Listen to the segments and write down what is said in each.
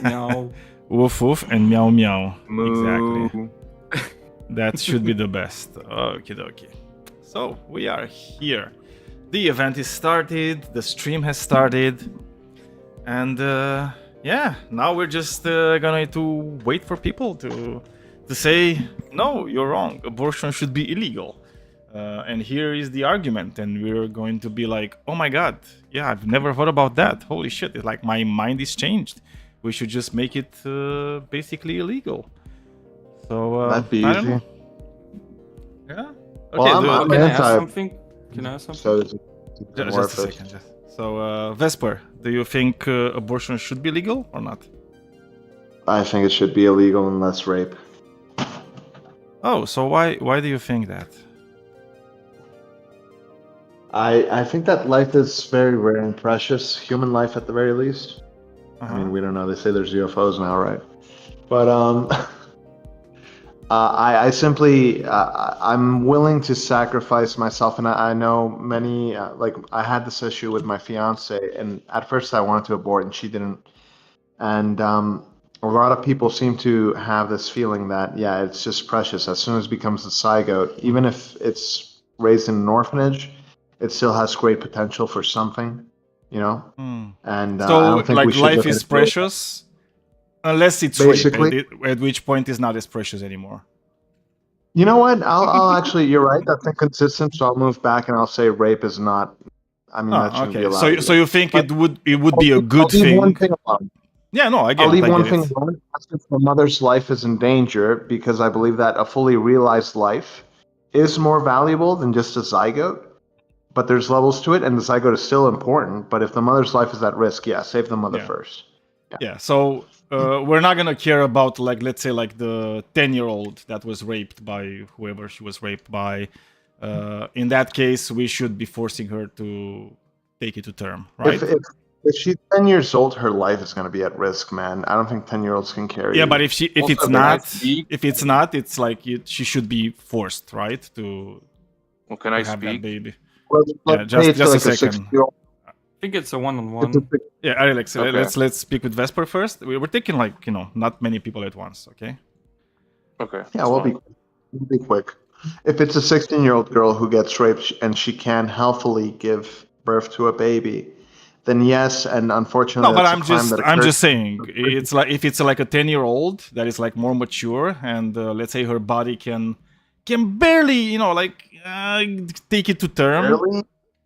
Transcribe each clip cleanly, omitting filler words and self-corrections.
Meow. Woof woof and meow meow. Moo. Exactly. That should be the best. Okie dokie. So we are here. The event is started. The stream has started, and yeah, now we're just gonna to wait for people to say no, you're wrong. Abortion should be illegal. And here is the argument, and we're going to be like, oh my god, yeah, I've never thought about that. Holy shit! It's like my mind is changed. We should just make it basically illegal. So That'd be I don't easy. know. Yeah. Well, Okay. I'm Can I ask anti- something? Can I ask something? So Just a second. So Vesper, do you think abortion should be legal or not? I think it should be illegal unless rape. Oh, so why do you think that? I think that life is very rare and precious, human life at the very least. I mean, we don't know. They say there's UFOs now, right? But I simply I'm willing to sacrifice myself, and I know many. Like I had this issue with my fiance, and at first I wanted to abort, and she didn't. And a lot of people seem to have this feeling that yeah, it's just precious. As soon as it becomes a zygote, even if it's raised in an orphanage, it still has great potential for something, you know. And I So don't think we like should life look is at it- precious, unless it's Basically. rape, at which point is not as precious anymore. You know what? I'll actually. You're right. That's inconsistent. So I'll move back and I'll say rape is not. I mean, that shouldn't be Okay. allowed. So you think But it would be a good I'll leave one thing? thing alone. Yeah. No, I get I'll it. leave I one get thing it. alone. If the mother's life is in danger, because I believe that a fully realized life is more valuable than just a zygote. But there's levels to it, and the zygote is still important. But if the mother's life is at risk, yeah, save the mother Yeah. first. Yeah, so we're not gonna care about, like, let's say, like the 10-year-old that was raped by whoever she was raped by. In that case, we should be forcing her to take it to term, right? If she's 10 years old, her life is going to be at risk, man. I don't think 10-year-olds can carry. Yeah, but if Also, it's can not, I speak? if it's not, it's like she should be forced, right, to Well, can I have that speak? baby. Well, Yeah, let's say it's just a like second. 60-year-old. I think it's a one-on-one. It's a six- Yeah, Alex, Okay. let's speak with Vesper first. We're taking, like, not many people at once, okay? Okay. Yeah, we'll be quick. If it's a 16-year-old girl who gets raped and she can healthily give birth to a baby, then yes, and unfortunately, No, but that's a crime that I'm occurs. just saying, it's like if it's like a 10-year-old that is like more mature, and let's say her body can barely, take it to term. Barely?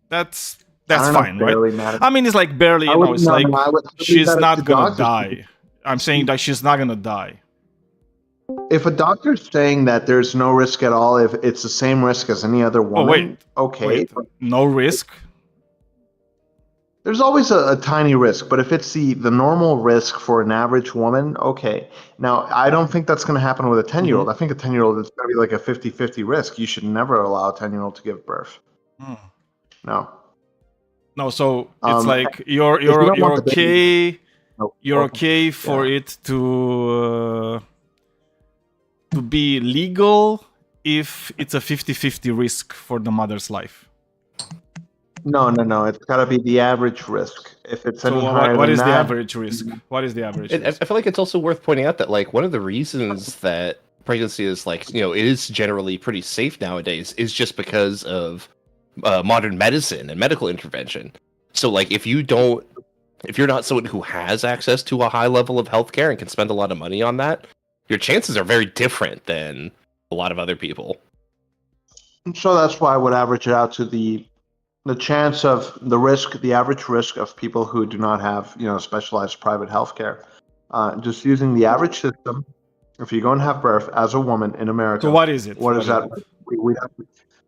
That's I don't know if fine, right? barely matters. I mean, it's like barely, I would- it's no, like no, I would believe she's that if not the gonna doctor- die. I'm saying that she's not gonna die. If a doctor's saying that there's no risk at all, if it's the same risk as any other woman, wait, okay. Wait, no risk. There's always a tiny risk, but if it's the normal risk for an average woman, okay. Now, I don't think that's going to happen with a 10-year-old. I think a 10-year-old is going to be like a 50-50 risk. You should never allow a 10-year-old to give birth. Hmm. No. No, so it's like you're you don't want the okay. baby- No. You're okay for it to be legal if it's a 50-50 risk for the mother's life. No. It's got to be the average risk. If it's any So higher what than is the that, average risk? What is the average I risk? feel like it's also worth pointing out that like one of the reasons that pregnancy is like it is generally pretty safe nowadays is just because of modern medicine and medical intervention. So like if you're not someone who has access to a high level of healthcare and can spend a lot of money on that, your chances are very different than a lot of other people. So that's why I would average it out to the chance of the risk, the average risk of people who do not have, specialized private healthcare. Just using the average system, if you go and have birth as a woman in America, So what is it? what is that?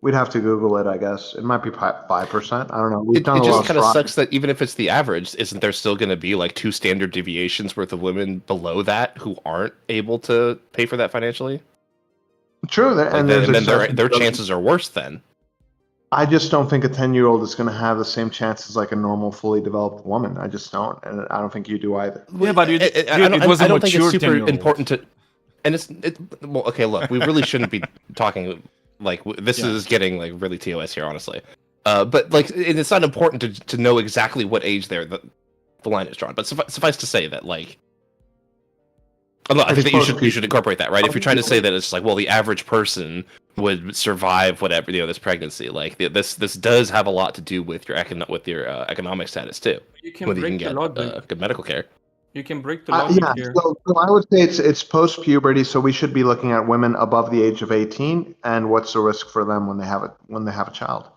We'd have to Google it, I guess. It might be 5%. I don't know. We've It done a lot just of kind of fraud. sucks that even if it's the average, isn't there still going to be like 2 standard deviations worth of women below that who aren't able to pay for that financially? True, Like and then there's their exceptions. chances are worse then. I just don't think a 10-year-old is going to have the same chances like a normal, fully developed woman. I just don't, and I don't think you do either. Yeah, but it was I a don't think it's mature super 10-year-old. important to. And well, okay. Look, we really shouldn't be talking like this is getting like really TOS here, honestly. But like, it's not important to know exactly what age the line is drawn. But suffice to say that like, No, I think that you Exposed should incorporate that, right? If you're trying to say that it's like, well, the average person would survive whatever, this pregnancy, like this does have a lot to do with your economic status too. You can Whether you can break the get logic. good medical care. You can break the logic Yeah, here. so I would say it's post puberty, so we should be looking at women above the age of 18 and what's the risk for them when they have a child.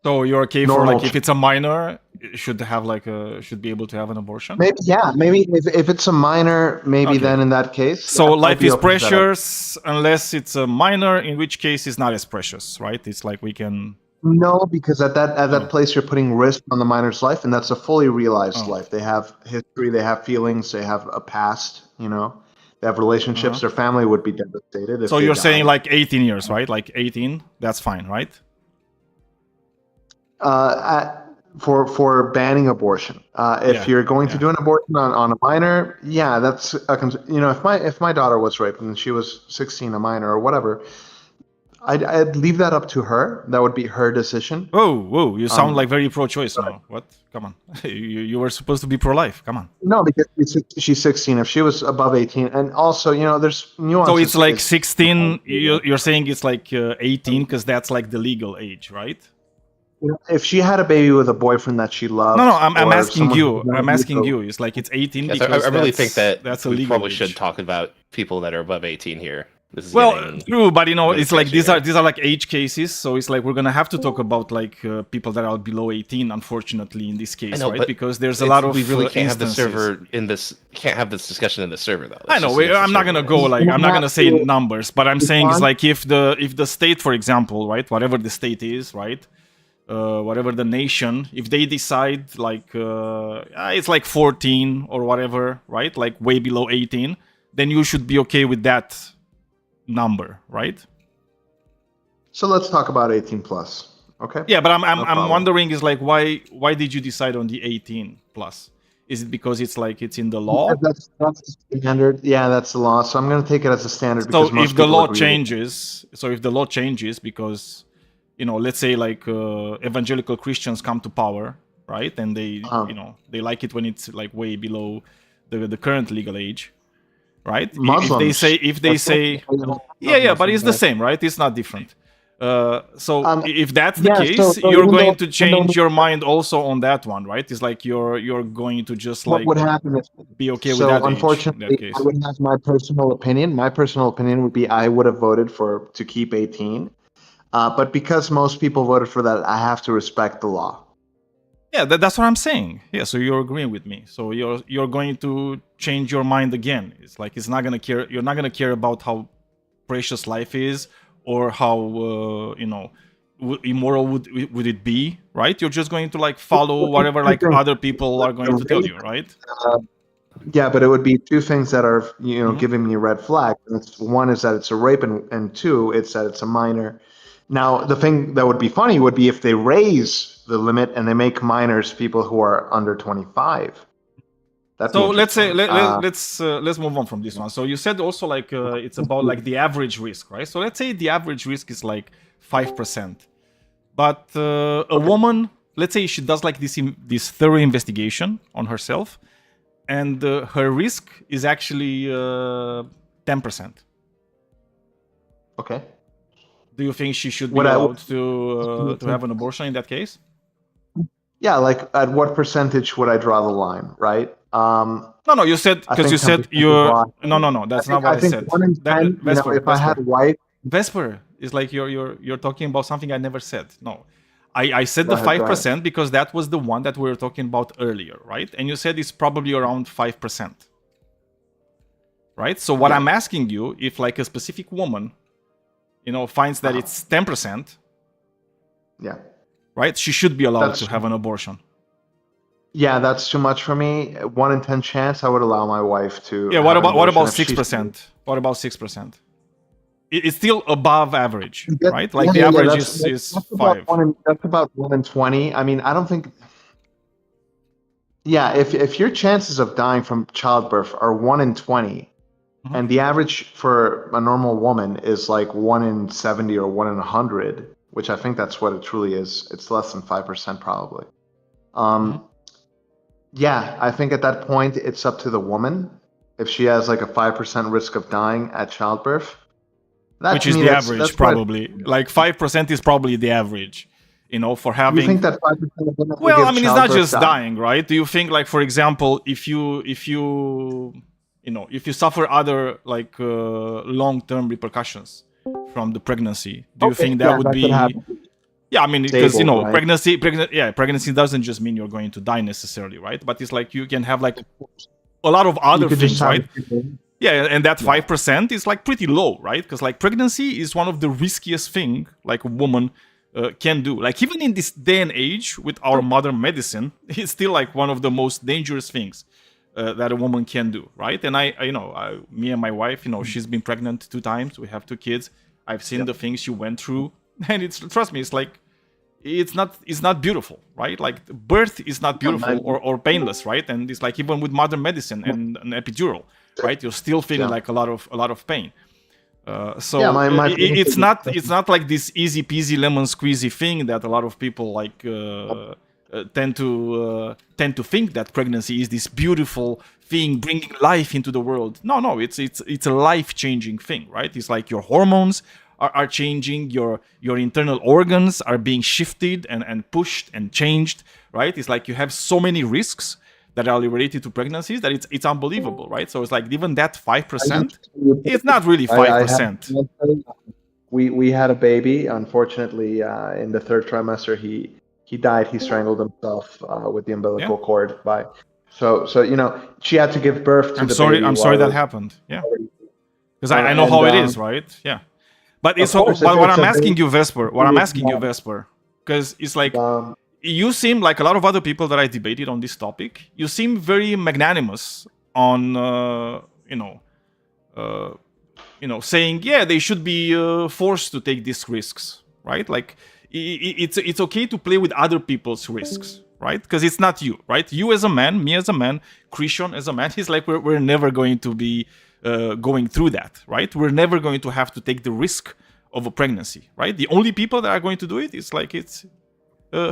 So you're okay for Normal like if it's a minor, it should be able to have an abortion? Maybe if it's a minor, maybe Okay. then in that case. So I'd life be is open to that. precious unless it's a minor, in which case it's not as precious, right? It's like we can. No, because at that place you're putting risk on the minor's life, and that's a fully realized Oh. life. They have history, they have feelings, they have a past. They have relationships. Their family would be devastated. If So they you're died. saying like 18 years, right? Like 18, that's fine, right? For banning abortion. If you're going to do an abortion on a minor, that's if my daughter was raped and she was 16, a minor or whatever, I'd leave that up to her. That would be her decision. Whoa! You sound like very pro-choice now. What? Come on, you were supposed to be pro-life. Come on. No, because she's 16. If she was above 18, and also there's nuances. So it's like 16. You're saying it's like 18 because that's like the legal age, right? If she had a baby with a boyfriend that she loved. No, I'm asking someone you. who I'm asking you. you. It's like it's 18 Yes, because I really think that that's a we legal probably age. should talk about people that are above 18 here. This is Well, getting true, but really it's like crazy these are like age cases, so it's like we're gonna have to talk about like people that are below 18, unfortunately, in this case, know, right? but Because there's a lot of we really can't have the instances. server in this. Can't have this discussion in the server though. I know. I'm not gonna go like I'm not gonna say numbers, but I'm saying it's like if the state, for example, right, whatever the state is, right, whatever the nation, if they decide like it's like 14 or whatever, right, like way below 18, then you should be okay with that number, right? So let's talk about 18 plus. Okay. Yeah, but I'm problem. wondering is like why did you decide on the 18 plus? Is it because it's like it's in the law? That's the standard. Yeah, that's the law. So I'm going to take it as a standard. So because most if the people law agree with changes, because let's say like evangelical Christians come to power, right? And they they like it when it's like way below the current legal age, right? Muslims. If they say yeah, but it's the same, right? It's not different. So if that's the case, so you're even going though- to change your mind also on that one, right? It's like you're going to just what like would happen if be okay with so that unfortunately age in that case. I would have my personal opinion. My personal opinion would be I would have voted to keep 18. But because most people voted for that, I have to respect the law. Yeah, that's what I'm saying. Yeah, so you're agreeing with me. So you're going to change your mind again. It's like it's not gonna care. You're not gonna care about how precious life is or how immoral would it be, right? You're just going to like follow whatever like other people are going to tell you, right? Yeah, but it would be two things that are Mm-hmm. giving me red flag. One is that it's a rape, and two, it's that it's a minor. Now, the thing that would be funny would be if they raise the limit and they make minors people who are under 25. So let's say interesting. let's move on from this one. So you said also like it's about like the average risk, right? So let's say the average risk is like 5%, but a woman, let's say she does like this thorough investigation on herself, and her risk is actually 10%. Okay. Do you think she should be allowed to have an abortion in that case? Yeah, like at what percentage would I draw the line, right? No, you said because you said you're no. That's not what I said. 1 in 10, if I had a wife, Vesper is like you're talking about something I never said. No, I said the Go ahead. 5% because that was the one that we were talking about earlier, right? And you said it's probably around 5%, right? So what I'm asking you, if like a specific woman, finds that it's 10%, yeah, right? She should be allowed to have an abortion. Yeah, that's too much for me. 1 in 10 chance, I would allow my wife to. Yeah. What What about 6%? What about 6%? It's still above average, right? Like the average is 5. That's about 1 in 20. I mean, I don't think. Yeah, if your chances of dying from childbirth are 1 in 20, and the average for a normal woman is like 1 in 70 or 1 in 100, which I think that's what it truly is. It's less than 5% probably. Yeah, I think at that point it's up to the woman if she has like a 5% risk of dying at childbirth, that, which to is me, the that's average what- probably. Like 5% is probably the average, for having. You think that 5% of women will Well, give I mean, it's not childbirth just die? dying, right? Do you think, like, for example, if you suffer other like long-term repercussions from the pregnancy, do you think that would could be? happen. Yeah, I mean, because Stable, right? pregnancy doesn't just mean you're going to die necessarily, right? But it's like you can have like a lot of other You could things, just have right? Yeah, and that 5% is like pretty low, right? Because like pregnancy is one of the riskiest thing like a woman can do. Like even in this day and age with our modern medicine, it's still like one of the most dangerous things that a woman can do, right? And me and my wife, she's been pregnant 2 times. We have 2 kids. I've seen the things she went through, and trust me, it's like it's not beautiful, right? Like birth is not beautiful or painless, right? And it's like even with modern medicine and an epidural, right? You're still feeling like a lot of pain. It's not like this easy peasy lemon squeezy thing that a lot of people like tend to think that pregnancy is this beautiful thing bringing life into the world. No, it's a life-changing thing, right? It's like your hormones are changing, your internal organs are being shifted and pushed and changed, right? It's like you have so many risks that are related to pregnancies that it's unbelievable, right? So it's like even that 5%, it's not really 5%. We had a baby. Unfortunately, in the 3rd trimester, he died. He strangled himself with the umbilical cord. So she had to give birth to the baby. I'm sorry that happened. Yeah, because I know how it is, right? Yeah. But what I'm asking you, Vesper, because it's like you seem like a lot of other people that I debated on this topic. You seem very magnanimous on, saying they should be forced to take these risks, right? Like it's okay to play with other people's risks, right? Because it's not you, right? You as a man, me as a man, Christian as a man. He's like we're never going to be going through that, right? We're never going to have to take the risk of a pregnancy, right? The only people that are going to do it is like it's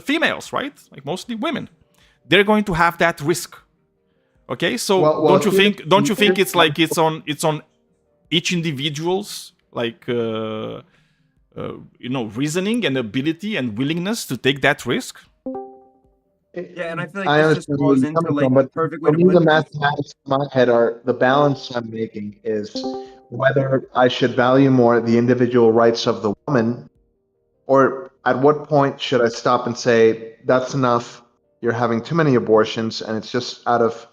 females, right? Like mostly women. They're going to have that risk. Okay, so don't you think it's like it's on each individual's like reasoning and ability and willingness to take that risk? Yeah, and I feel like this just falls into like the perfect way to put the it. mathematics in my head are the balance I'm making is whether I should value more the individual rights of the woman, or at what point should I stop and say that's enough? You're having too many abortions, and it's just out of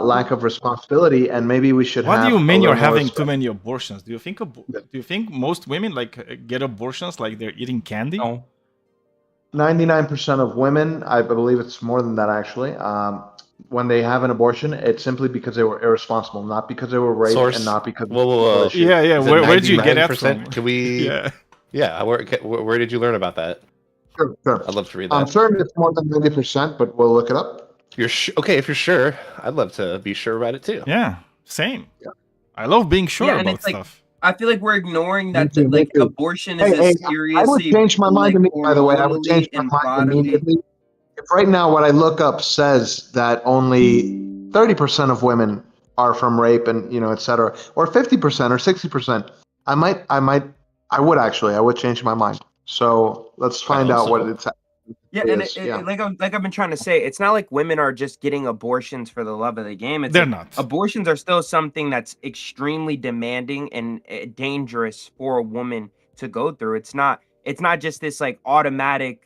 lack of responsibility, and maybe we should. What have do you mean you're having respect. too many abortions? Do you think most women like get abortions like they're eating candy? No. 99% of women, I believe it's more than that actually, when they have an abortion, it's simply because they were irresponsible, not because they were raped Source? and not because Whoa. Yeah. Is it Where did you get that from? 99%? Can we? Yeah. Where did you learn about that? Sure. I'd love to read that. I'm certain it's more than 90%, but we'll look it up. Okay, if you're sure, I'd love to be sure about it too. Yeah, same. Yeah. I love being sure and about it's like, stuff. I feel like we're ignoring that Me too. abortion is a seriously. I would change my mind by the way. I would hormonally change my and mind bodily- immediately. If right now what I look up says that only 30% of women are from rape and et cetera, or 50% or 60%, I would change my mind. So let's find out what it's. Yeah, and like I've been trying to say, it's not like women are just getting abortions for the love of the game. They're not. Abortions are still something that's extremely demanding and dangerous for a woman to go through. It's not just this like automatic,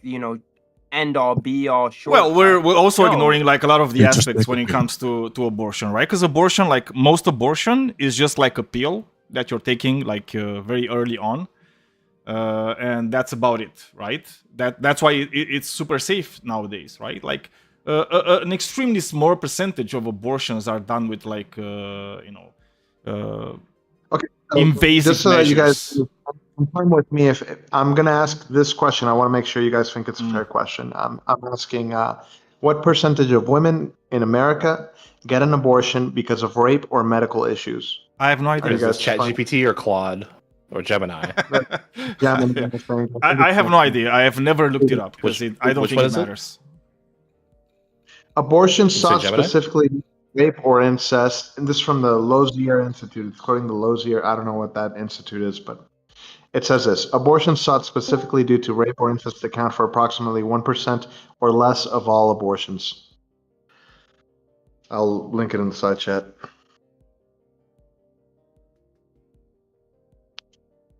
end all be all. Well, we're also ignoring like a lot of the aspects when it comes to abortion, right? Because abortion, like most abortion, is just like a pill that you're taking like very early on. And that's about it, right? That's why it's super safe nowadays, right? Like an extremely small percentage of abortions are done with like invasive just so that measures. you guys confirm with me, if I'm going to ask this question, I want to make sure you guys think it's a fair question. I'm asking what percentage of women in America get an abortion because of rape or medical issues? I have no idea. Is this ChatGPT or Claude? Or Gemini. I have no idea. I have never looked it up because I don't think it matters. Abortion sought specifically rape or incest, and this is from the Lozier Institute. It's quoting the Lozier. I don't know what that institute is, but it says this: abortions sought specifically due to rape or incest account for approximately 1% or less of all abortions. I'll link it in the side chat.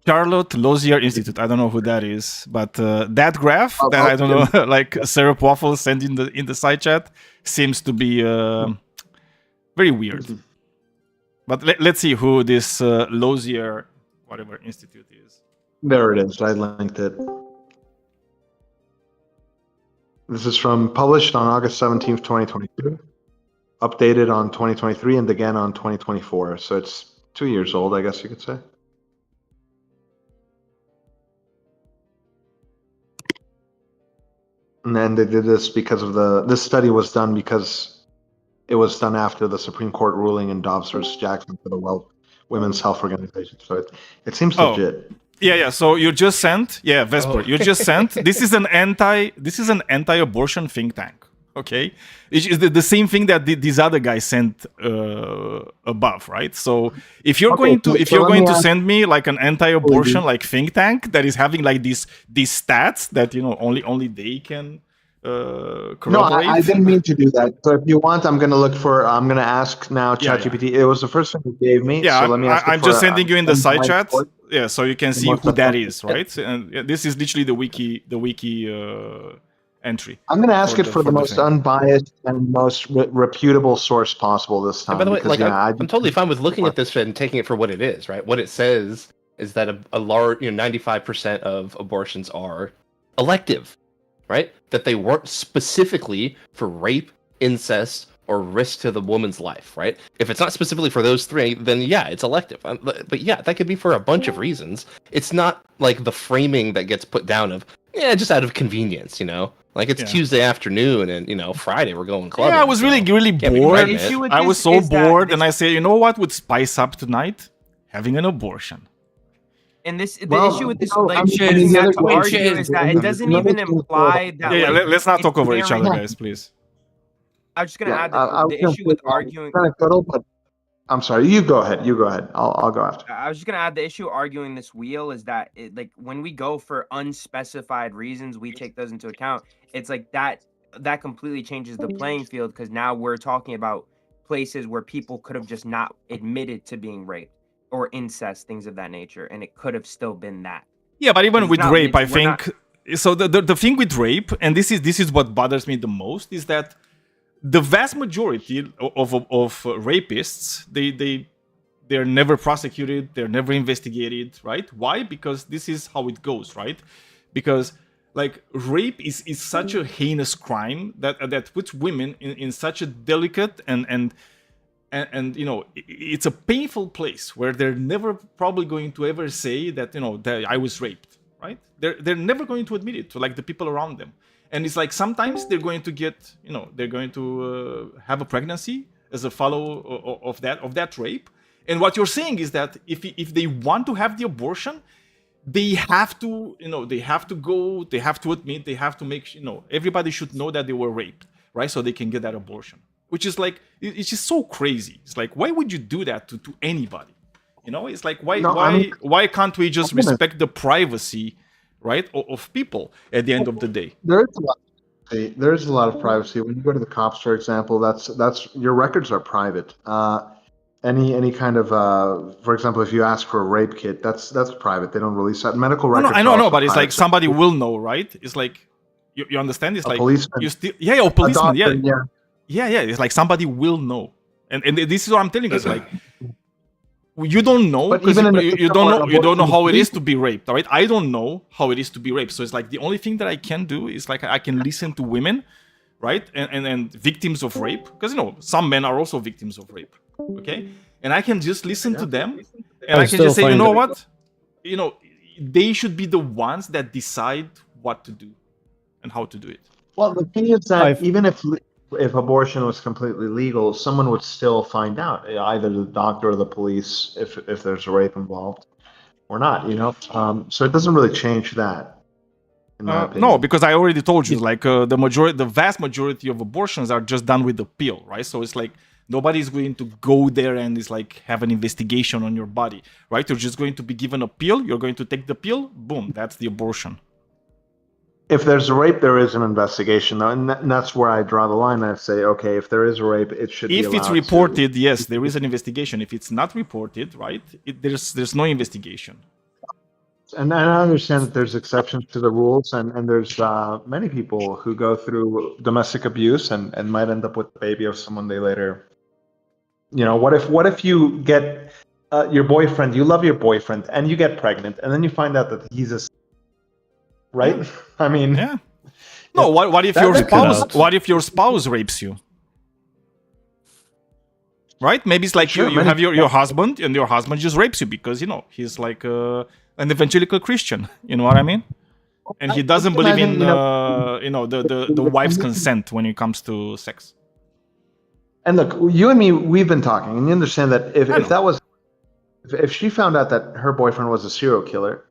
Charlotte Lozier Institute. I don't know who that is, but that graph that I don't know, like Sarah Waffle sent in the side chat, seems to be very weird. But let's see who this Lozier whatever institute is. There it is. I linked it. This is published on August 17th, 2022, updated on 2023, and again on 2024. So it's 2 years old, I guess you could say. And then they did this because of this study was done because it was done after the Supreme Court ruling in Dobbs versus Jackson for the Women's Health Organization. So it seems legit. Yeah. So you just sent, Vesper. You just sent. This is an anti-abortion think tank. Okay, it's the same thing that these other guys sent above, right? So if you're going to send me like an anti-abortion like think tank that is having like these stats that only they can corroborate. No, I didn't mean to do that. So if you want, I'm gonna ask now ChatGPT. It was the first thing you gave me. Yeah, so let me ask I'm just sending you in the side chat. Yeah, so you can see who that is, right? And this is literally the wiki entry. I'm going to ask it for the most unbiased and most reputable source possible this time. And by the way, I'm totally fine with looking at this and taking it for what it is, right? What it says is that a large, 95% of abortions are elective, right? That they weren't specifically for rape, incest, or risk to the woman's life, right? If it's not specifically for those three, then yeah, it's elective. But yeah, that could be for a bunch of reasons. It's not like the framing that gets put down of, just out of convenience, Like it's Tuesday afternoon and Friday we're going clubbing. Yeah, I was really bored. I was so bored, and I said, you know what would spice up tonight? Having an abortion. And the issue with this is that it doesn't even imply that. Yeah, let's not talk over each other, guys, please. I was just gonna add that the issue with arguing. I'm sorry. You go ahead. I'll go after. I was just gonna add the issue arguing this wheel is that when we go for unspecified reasons, we take those into account. It's like that completely changes the playing field because now we're talking about places where people could have just not admitted to being raped or incest, things of that nature, and it could have still been that. Yeah, but even with rape, I think so. The thing with rape, and this is what bothers me the most, is that the vast majority of rapists, they're never prosecuted, they're never investigated, right? Why? Because this is how it goes, right? Because like rape is such a heinous crime that puts women in such a delicate and it's a painful place where they're never probably going to ever say that that I was raped, right? They're never going to admit it to like the people around them. And it's like sometimes they're going to get, they're going to have a pregnancy as a follow of that rape. And what you're saying is that if they want to have the abortion, they have to, they have to go, they have to admit, they have to make, everybody should know that they were raped, right? So they can get that abortion, which is like, it's just so crazy. It's like, why would you do that to anybody? It's like, why can't we just respect the privacy, right, of people at the end of the day? There's a lot of privacy. When you go to the cops, for example, that's your records are private. Any kind of, for example, if you ask for a rape kit, that's private. They don't release that. Medical records. I know, but it's like somebody will know, right? It's like you understand. It's like policeman. You still, a policeman, yeah. It's like somebody will know, and this is what I'm telling you. It's like you don't know because you don't know how it is to be raped, all right? I don't know how it is to be raped, so it's like the only thing that I can do is like I can listen to women, right, and victims of rape, because some men are also victims of rape, okay? And I can just listen to them, and I can just say, you know what, they should be the ones that decide what to do and how to do it. Well, the thing is that even if abortion was completely legal, someone would still find out, either the doctor or the police, if there's a rape involved or not, so it doesn't really change that, in my opinion. No, because I already told you, like the vast majority of abortions are just done with the pill, right? So it's like Nobody's going to go there and is like have an investigation on your body, right? You're just going to be given a pill. You're going to take the pill. Boom, that's the abortion. If there's a rape, there is an investigation, though, and that's where I draw the line. I say, okay, if there is a rape, it should be If it's allowed reported, yes, there is an investigation. If it's not reported, right, there's no investigation. And I understand that there's exceptions to the rules, and there's many people who go through domestic abuse and might end up with a baby of someone they later. You know, what if you get your boyfriend, you love your boyfriend, and you get pregnant, and then you find out that he's a right? I mean, Yeah. No, what if your spouse rapes you? Right? Maybe it's like Sure, you have your husband, and your husband just rapes you because he's like an evangelical Christian. You know what I mean? And he doesn't believe in the wife's consent when it comes to sex. And look, you and me, we've been talking, and you understand that if she found out that her boyfriend was a serial killer,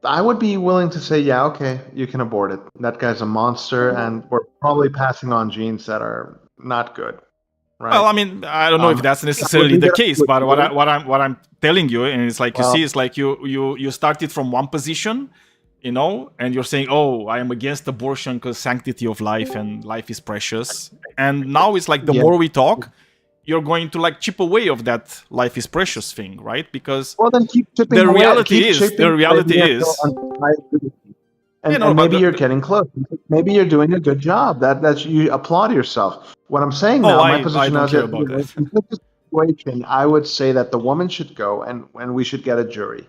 I would be willing to say, yeah, okay, you can abort it. That guy's a monster, and we're probably passing on genes that are not good. Right? Well, I mean, I don't know if that's necessarily the case, but what I'm telling you, and it's like you see, it's like you started from one position, and you're saying, oh, I am against abortion because sanctity of life and life is precious, and now it's like the more we talk, you're going to like chip away of that life is precious thing, right? Because then keep chipping the away. reality is, and maybe you're getting close. Maybe you're doing a good job. That's you applaud yourself. What I'm saying now, my position I is don't care about that. in this situation, I would say that the woman should go, and we should get a jury.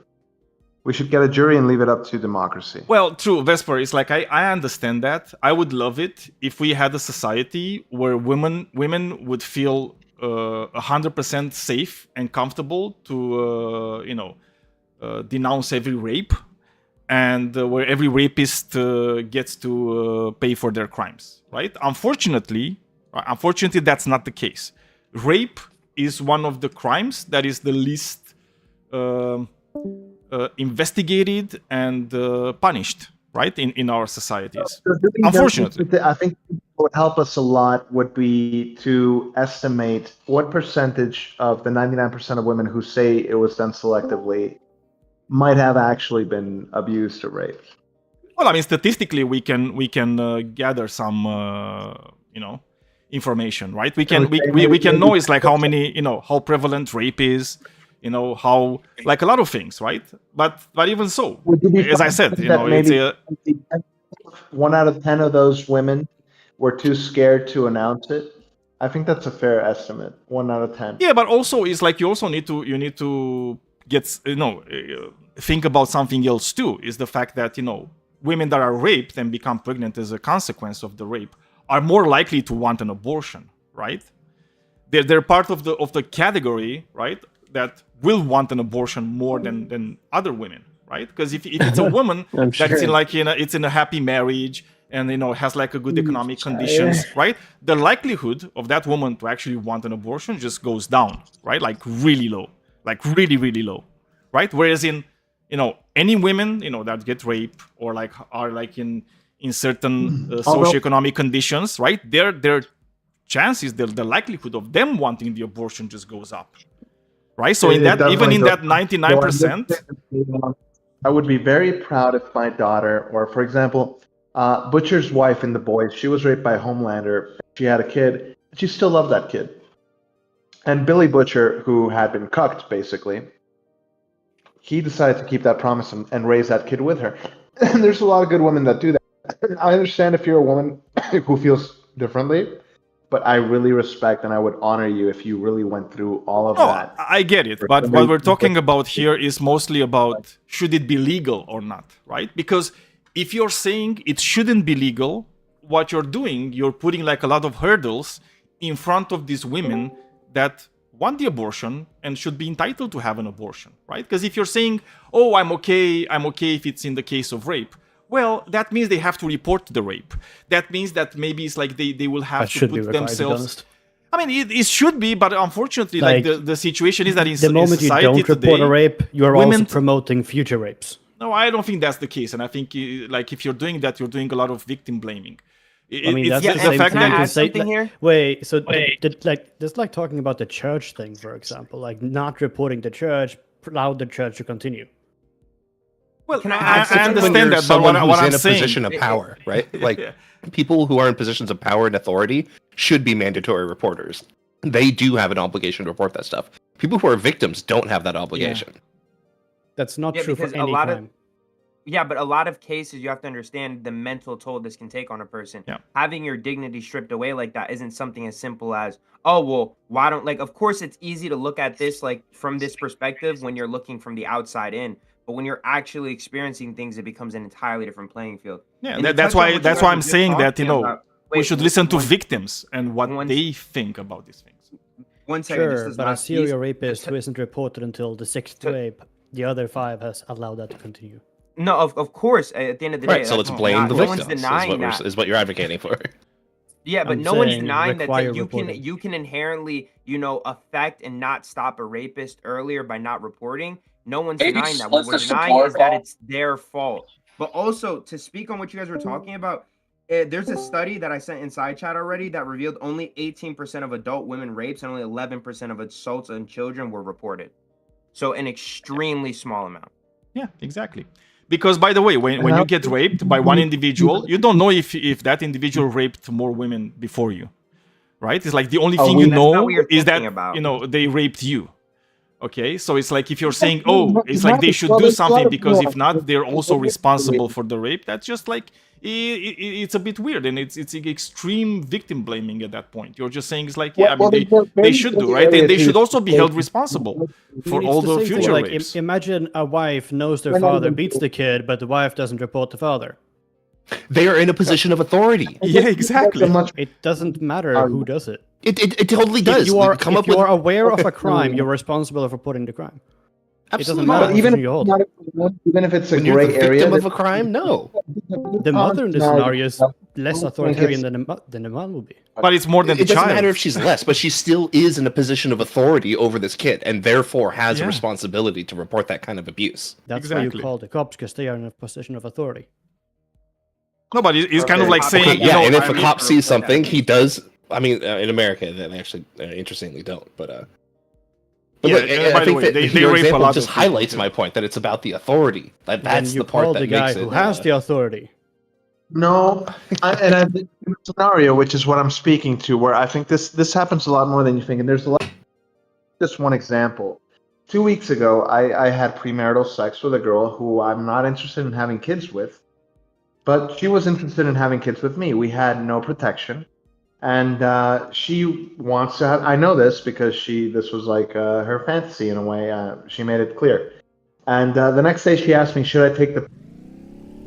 We should get a jury and leave it up to democracy. Well, true, Vesper. It's like I understand that. I would love it if we had a society where women would feel 100% safe and comfortable to denounce every rape, and where every rapist gets to pay for their crimes, right? Unfortunately, that's not the case. Rape is one of the crimes that is the least investigated and punished, right, in our societies. Unfortunately, I think what would help us a lot would be to estimate what percentage of the 99% of women who say it was done selectively might have actually been abused or raped. Well, I mean, statistically, we can gather some information, right? We can know it's like how many how prevalent rape is, how like a lot of things, right? But even so, as I said, it's a 1 out of 10 of those women were too scared to announce it. I think that's a fair estimate. 1 out of 10. Yeah, but also it's like you also need to get think about something else too. Is the fact that women that are raped and become pregnant as a consequence of the rape are more likely to want an abortion, right? They're part of the category, right, that will want an abortion more than other women, right? Because if it's a woman it's in a happy marriage and has like a good economic conditions, right? The likelihood of that woman to actually want an abortion just goes down, right? Like really low, like really, really low, right? Whereas in any women that get raped or like are like in certain socioeconomic conditions, right? Their chances, the likelihood of them wanting the abortion just goes up, right? So in that 99%, I would be very proud if my daughter, or for example, Butcher's wife in The Boys, she was raped by Homelander. She had a kid. She still loved that kid. And Billy Butcher, who had been cucked, basically, he decided to keep that promise and raise that kid with her. And there's a lot of good women that do that. I understand if you're a woman who feels differently, but I really respect and I would honor you if you really went through all of that. I get it, but what we're talking about here is mostly about should it be legal or not, right? Because if you're saying it shouldn't be legal, what you're doing, you're putting like a lot of hurdles in front of these women that want the abortion and should be entitled to have an abortion, right? Because if you're saying, oh, I'm okay if it's in the case of rape, well, that means they have to report the rape. That means that maybe it's like they will have to put themselves... I mean, it should be, but unfortunately, like the situation is that in the moment society you don't report today, a rape, you're also promoting future rapes. No, I don't think that's the case. And I think like if you're doing that, you're doing a lot of victim blaming. I mean, that's yeah, the and same fact thing can I you can add say. something here? Wait, so that's like talking about the church thing, for example, like not reporting the church allowed the church to continue. Well, Can I I add something? When understand you're that, but someone what who's I'm in a saying, position of power, right? Like people who are in positions of power and authority should be mandatory reporters. They do have an obligation to report that stuff. People who are victims don't have that obligation. That's not Yeah, true for because a any lot of crime. Yeah, but a lot of cases you have to understand the mental toll this can take on a person. Yeah. Having your dignity stripped away like that isn't something as simple as, oh, well, why don't, like, of course it's easy to look at this like from this perspective when you're looking from the outside in, but when you're actually experiencing things, it becomes an entirely different playing field. yeah, And to that's touch on why what you that's guys why were I'm just saying that talking about- we Wait, should listen to one- victims and what one- they think about these things. One second, just Sure, as but a last piece. serial rapist who isn't reported until the sixth rape, the other 5 has allowed that to continue. No, of course, at the end of the day. Right. So let's that's blame not- the no one's victims. denying that. Is what you're advocating for. Yeah, but I'm no one's saying denying that require you reporting. can inherently, affect and not stop a rapist earlier by not reporting. No one's Maybe denying that. What split we're the denying support is that call. it's their fault. But also to speak on what you guys were talking about, there's a study that I sent in side chat already that revealed only 18% of adult women rapes and only 11% of assaults on children were reported. So an extremely small amount. Yeah, exactly. Because by the way, when you get raped by one individual, you don't know if that individual raped more women before you, right? It's like the only thing you That's not know what you're is that thinking about. they raped you. Okay, so it's like if you're saying, oh, it's like they should do something because if not, they're also responsible for the rape. That's just like it's a bit weird, and it's extreme victim blaming at that point. You're just saying it's like, yeah, I mean, they should do, right, and they should also be held responsible for all the future Like, rapes. imagine a wife knows their father beats the kid, but the wife doesn't report the father. They are in a position of authority. Yeah, exactly. It doesn't matter who does it. It totally does. If you are, Come if up you with are aware of a crime, you're responsible for reporting the crime. It doesn't Absolutely matter not. what even position you hold. even if it's a When you're the gray area, victim of a crime, no. The mother in this scenario is less authoritarian than the man will be. But it's more than the It doesn't child. matter if she's less, but she still is in a position of authority over this kid, and therefore has a Yeah. responsibility to report that kind of abuse. That's why Exactly. you call the cops, because they are in a position of authority. No, but it's kind of Okay. like saying, Okay, yeah, and if I a mean, cop for- sees for that. something, he does. I mean, in America, they actually interestingly don't. But Yeah, look, by I the think way, that they your rape a example lot just of people, highlights too. my point that it's about the authority. That's Then you the part call that the guy makes it. who has the authority. No, and I think in a scenario, which is what I'm speaking to, where I think this happens a lot more than you think, and there's a lot. Just one example. 2 weeks ago, I had premarital sex with a girl who I'm not interested in having kids with, but she was interested in having kids with me. We had no protection, and she wants to have. I know this because this was like her fantasy in a way. She made it clear, and the next day she asked me, "Should I take the?"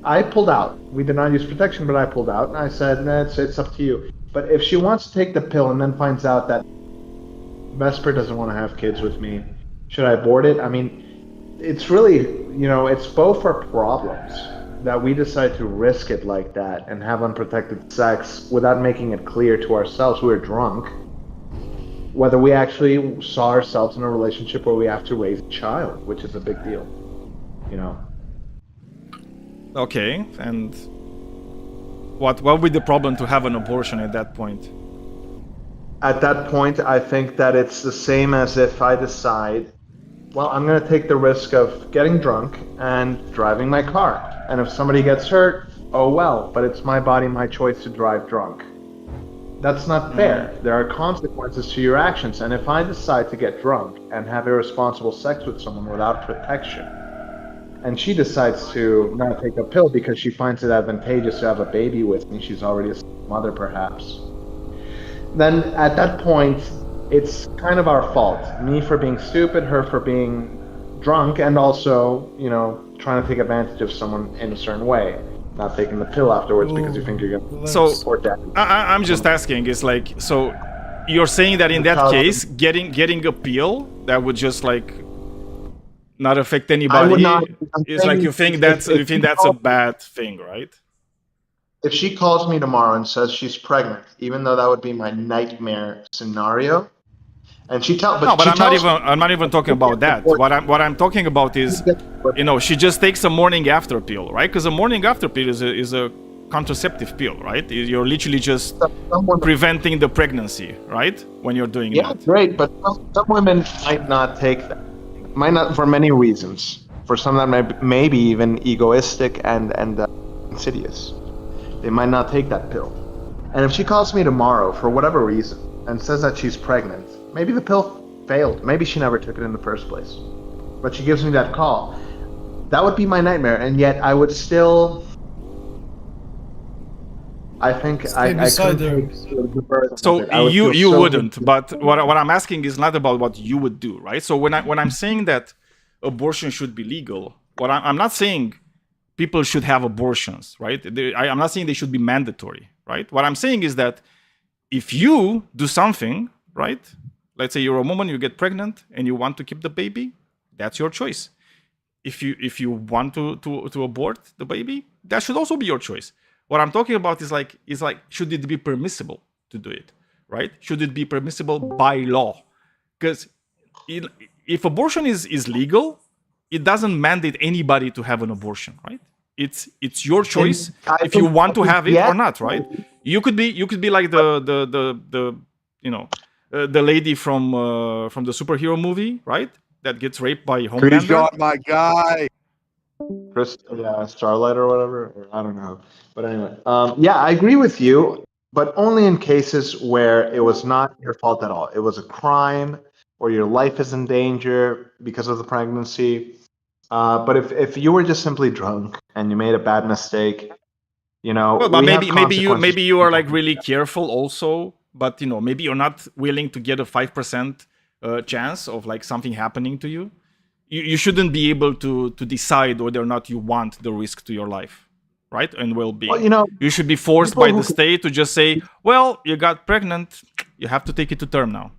I pulled out. We did not use protection, but I pulled out, and I said, "Nah, it's up to you." But if she wants to take the pill and then finds out that Vesper doesn't want to have kids with me, should I abort it? I mean, it's really, it's both our problems that we decide to risk it like that and have unprotected sex without making it clear to ourselves we're drunk, whether we actually saw ourselves in a relationship where we have to raise a child, which is a big deal, Okay, and what would be the problem to have an abortion at that point? At that point, I think that it's the same as if I decide, well, I'm going to take the risk of getting drunk and driving my car. And if somebody gets hurt, oh well, but it's my body, my choice to drive drunk. That's not fair. There are consequences to your actions. And if I decide to get drunk and have irresponsible sex with someone without protection, and she decides to not take a pill because she finds it advantageous to have a baby with me, she's already a mother perhaps, then at that point, it's kind of our fault. Me for being stupid, her for being drunk, and also, trying to take advantage of someone in a certain way. Not taking the pill afterwards because you think you're going to So support that. I'm just asking. It's like, so you're saying that in that case, getting a pill that would just like not affect anybody. I would not. It's like you think that's a bad thing, right? If she calls me tomorrow and says she's pregnant, even though that would be my nightmare scenario, and she tells, No, but she I'm not even talking about that. What I'm talking about is, she just takes a morning after pill, right? Because a morning after pill is a contraceptive pill, right? You're literally just Some women, preventing the pregnancy, right? When you're doing yeah, that. great, but some women might not take that. Might not, for many reasons. For some that may be even egoistic and insidious. They might not take that pill. And if she calls me tomorrow for whatever reason and says that she's pregnant, maybe the pill failed. Maybe she never took it in the first place. But she gives me that call. That would be my nightmare, and yet I would still. I think I beside couldn't her. take the burden So of it. I would you feel so wouldn't, guilty. but what I'm asking is not about what you would do, right? So when I'm saying that abortion should be legal, I'm not saying people should have abortions, right? I'm not saying they should be mandatory, right? What I'm saying is that if you do something, right? Let's say you're a woman, you get pregnant, and you want to keep the baby, that's your choice. If you want to abort the baby, that should also be your choice. What I'm talking about is like should it be permissible to do it, right? Should it be permissible by law? Because if abortion is legal, it doesn't mandate anybody to have an abortion, right? It's your choice if you want to have it or not, right? You could be like the the lady from the superhero movie, right? That gets raped by Homelander. My guy. Chris, yeah, Starlight or whatever, or I don't know. But anyway, yeah, I agree with you, but only in cases where it was not your fault at all. It was a crime, or your life is in danger because of the pregnancy. But if you were just simply drunk and you made a bad mistake, Well, but we have maybe you are like really careful also, but maybe you're not willing to get a 5% chance of like something happening to you. You shouldn't be able to decide whether or not you want the risk to your life, right? And well-being. Well, you should be forced by the state to just say, well, you got pregnant, you have to take it to term now.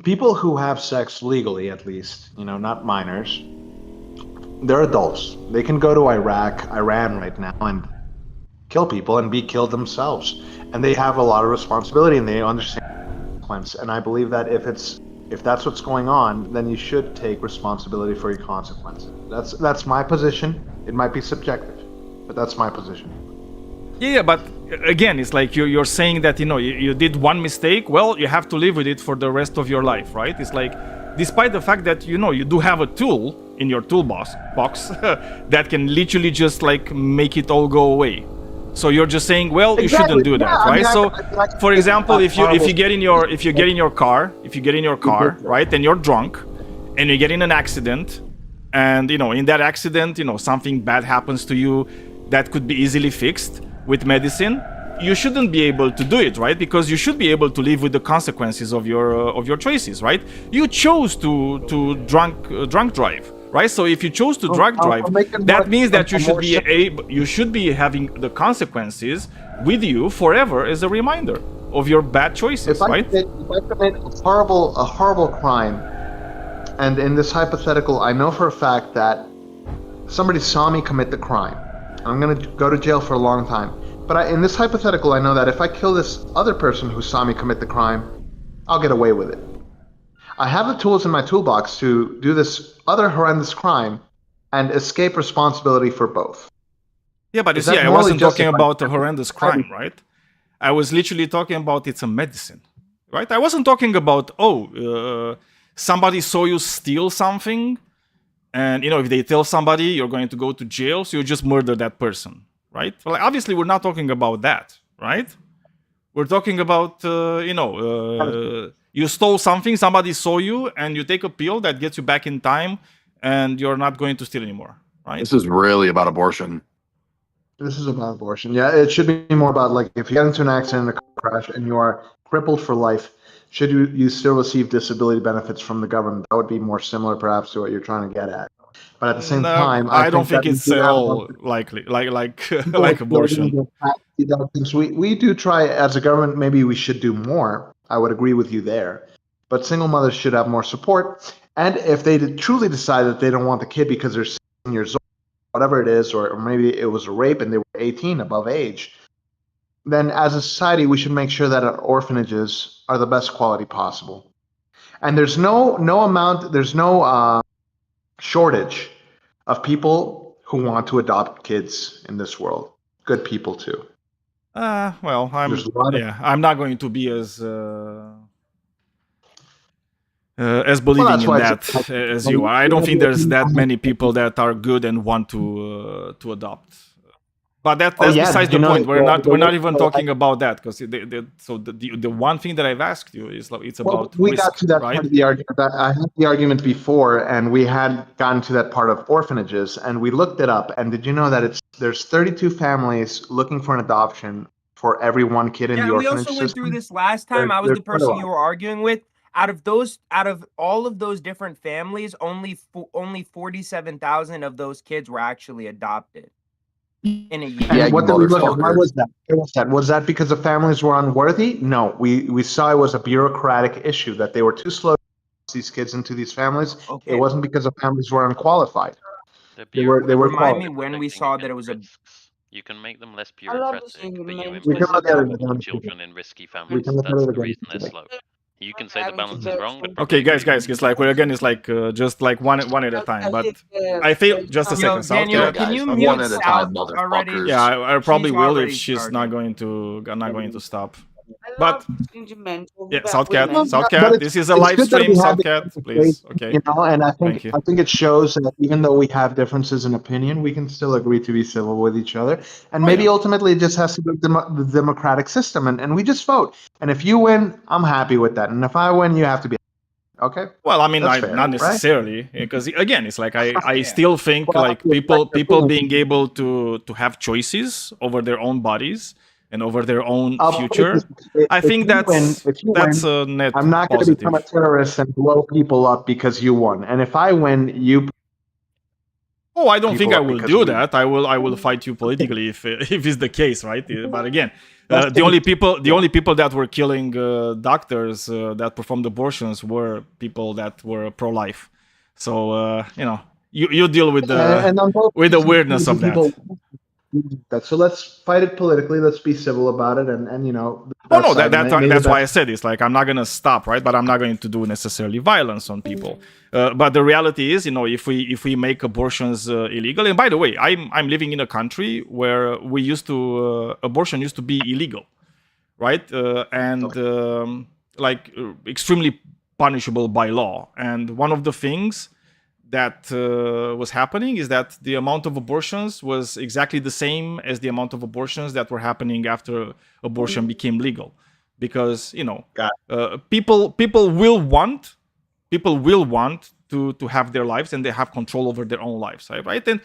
People who have sex legally, at least, not minors, they're adults. They can go to Iran right now and kill people and be killed themselves. And they have a lot of responsibility and they understand the consequence. And I believe that if that's what's going on, then you should take responsibility for your consequences. That's my position. It might be subjective, but that's my position. Yeah, but again, it's like you're saying that you did one mistake. Well, you have to live with it for the rest of your life, right? It's like, despite the fact that you do have a tool in your toolbox that can literally just like make it all go away. So you're just saying, well, you shouldn't do that, right? So, for example, if you get in your car, right, and you're drunk, and you get in an accident, and in that accident, something bad happens to you that could be easily fixed with medicine, you shouldn't be able to do it, right? Because you should be able to live with the consequences of your choices, right? You chose to drunk drive. Right, so if you chose to drunk drive, that means that you should be having the consequences with you forever as a reminder of your bad choices, right? If I commit a horrible crime, and in this hypothetical, I know for a fact that somebody saw me commit the crime, I'm going to go to jail for a long time. But in this hypothetical, I know that if I kill this other person who saw me commit the crime, I'll get away with it. I have the tools in my toolbox to do this other horrendous crime and escape responsibility for both. Yeah, but you see, I wasn't talking about a horrendous crime, right? I was literally talking about it's a medicine, right? I wasn't talking about, somebody saw you steal something, and if they tell somebody, you're going to go to jail, so you just murder that person, right? Well, obviously, we're not talking about that, right? We're talking about, you stole something, somebody saw you, and you take a pill that gets you back in time, and you're not going to steal anymore, right? This is really about abortion. This is about abortion. Yeah, it should be more about, like, if you get into an accident, a car crash, and you are crippled for life, should you still receive disability benefits from the government? That would be more similar, perhaps, to what you're trying to get at. But at the same time, I don't think it's at all likely, like abortion. We do try, as a government, maybe we should do more. I would agree with you there. But single mothers should have more support. And if they truly decide that they don't want the kid because they're 16 years old, whatever it is, or maybe it was a rape and they were 18, above age, then as a society, we should make sure that our orphanages are the best quality possible. And there's no shortage of people who want to adopt kids in this world. good people too. Well, There's a lot of I'm not going to be as believing that's in why that as you are. I don't think there's that many people that are good and want to adopt. But that's besides the point. We're not even talking about that, because the one thing that I've asked you is it's about we risk, got to that right? part of the argument. I had the argument before, and we had gotten to that part of orphanages, and we looked it up. And did you know that there's 32 families looking for an adoption for every one kid in the we orphanage also went system? through this last time. I was There's the quite a person lot. you were arguing with. Out of all of those different families, only 47,000 of those kids were actually adopted in a year. And Yeah, what you did we look at? Why motherfucker. was that? Was that because the families were unworthy? No, we saw it was a bureaucratic issue, that they were too slow to get these kids into these families. Okay. It wasn't because the families were unqualified. The They were Remind me bureaucracy when we protecting saw that it was a. against risks. You can make them less I love bureaucratic, seeing but you men We can implicitly look at it put more again. children in risky We families. can look at That's it the again. reason they're slow. You can say the having to balance is search wrong, for- but Okay, probably guys, it's like just like one at a time. But I feel just a Yo, second. Daniel, Southcat, can you guys, mute one at a time, South already? motherfuckers. yeah, I probably She's will if already she's started. not going to stop. I But love sentimental yeah, about Southcat, women. Southcat, this is a It's live good that stream. we have this Southcat, please. conversation, Okay. You know, and I Thank you. think it shows that even though we have differences in opinion, we can still agree to be civil with each other. And maybe yeah. ultimately it just has to do with the democratic system, and we just vote. And if you win, I'm happy with that. And if I win, you have to be okay. Well, I mean, That's fair, not right? necessarily, because again, it's like I still think Well, like people being able to have choices over their own bodies and over their own future. I think that's a net I'm not going to positive. become a terrorist and blow people up because you won. And if I win, you. Oh, I don't think people I up will because do we- that. I will fight you politically if it's the case, right? But again, That's the only people that were killing doctors that performed abortions were people that were pro-life. So you deal with And on both with the sides, weirdness of that. people- So let's fight it politically. Let's be civil about it, and Oh no, side, maybe that's the why I best- said it's like I'm not gonna stop, right? But I'm not going to do necessarily violence on people. But the reality is, if we make abortions illegal, and by the way, I'm living in a country where we used to abortion used to be illegal, right? Extremely punishable by law. And one of the things that was happening is that the amount of abortions was exactly the same as the amount of abortions that were happening after abortion became legal, because people will want to have their lives, and they have control over their own lives, right? And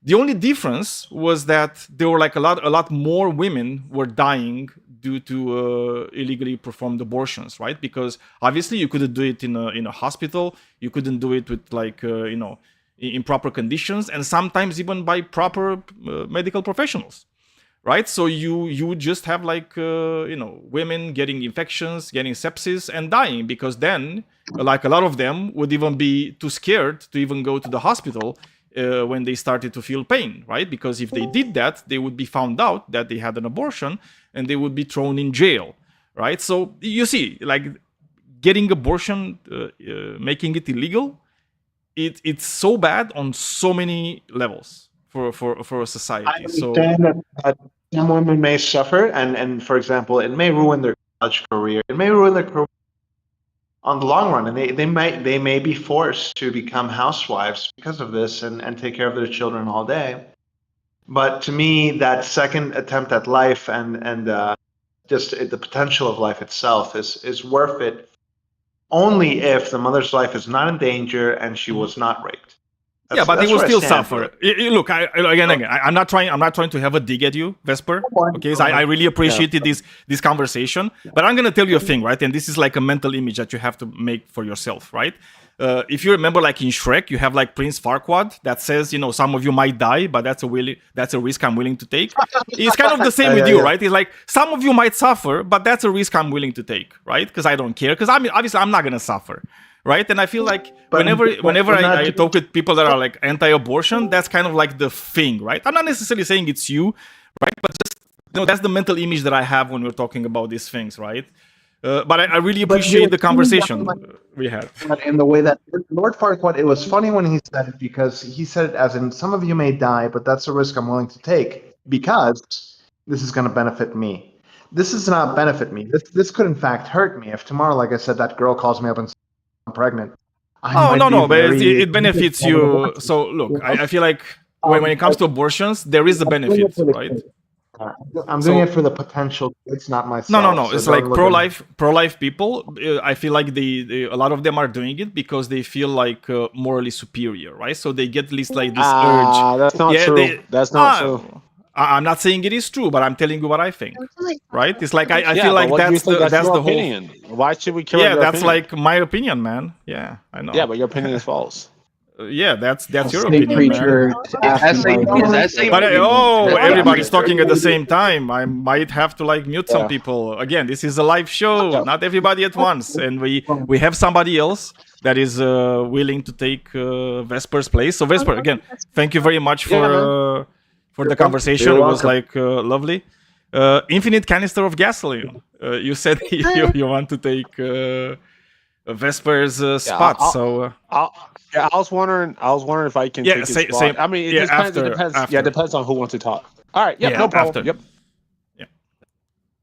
the only difference was that there were like a lot more women were dying due to illegally performed abortions, right? Because obviously you couldn't do it in a hospital, you couldn't do it with in proper conditions, and sometimes even by proper medical professionals, right? So you would just have women getting infections, getting sepsis, and dying, because then like a lot of them would even be too scared to even go to the hospital when they started to feel pain, right? Because if they did that, they would be found out that they had an abortion and they would be thrown in jail, right? So you see, like getting abortion, making it illegal, it's so bad on so many levels for a society. I understand that some women may suffer, and for example, it may ruin their college career. It may ruin their career on the long run, and they may be forced to become housewives because of this and take care of their children all day. But to me, that second attempt at life and just the potential of life itself is worth it, only if the mother's life is not in danger and she was not raped. But they will where I still stand suffer. with it. Look, I'm not trying to have a dig at you, Vesper. Okay, so I really appreciated this conversation. But I'm gonna tell you a thing, right? And this is like a mental image that you have to make for yourself, right? If you remember, like in Shrek, you have like Prince Farquaad that says, some of you might die, but that's a risk I'm willing to take. It's kind of the same with you, right? It's like some of you might suffer, but that's a risk I'm willing to take, right? Because I don't care. Because obviously I'm not gonna suffer, right? And I feel like whenever I talk with people that are like anti-abortion, that's kind of like the thing, right? I'm not necessarily saying it's you, right? But just that's the mental image that I have when we're talking about these things, right? But I really appreciate the conversation we had. But in the way that Lord Farquaad, it was funny when he said it, because he said it as in, some of you may die, but that's a risk I'm willing to take. because this is going to benefit me. This does not benefit me. This could in fact hurt me if tomorrow, like I said, that girl calls me up and says I'm pregnant. But it benefits you. So look, I feel like when it comes to abortions, there is a benefit, right? I'm doing it for the potential. It's not myself. No. It's like pro-life people. I feel like a lot of them are doing it because they feel like morally superior, right? So they get at least like this urge. That's not true. That's not true. I'm not saying it is true, but I'm telling you what I think, right? It's like I Yeah, feel like but what do you think? that's the your whole. opinion. Why should we care? Yeah, about your that's opinion? like my opinion, man. Yeah, I know. Yeah, but your opinion is false. Yeah, that's your State opinion, man. preacher. But everybody's talking at the same time. I might have to like mute some people. Again, this is a live show, not everybody at once, and we have somebody else that is willing to take Vesper's place. So Vesper, again, thank you very much for the conversation. It was like lovely. Infinite canister of gasoline. You said you want to take Vesper's spot. I was wondering if I can take his spot. Same. I mean, it depends. Yeah, it depends on who wants to talk. All right. Yep. No problem. After. Yep. Yeah.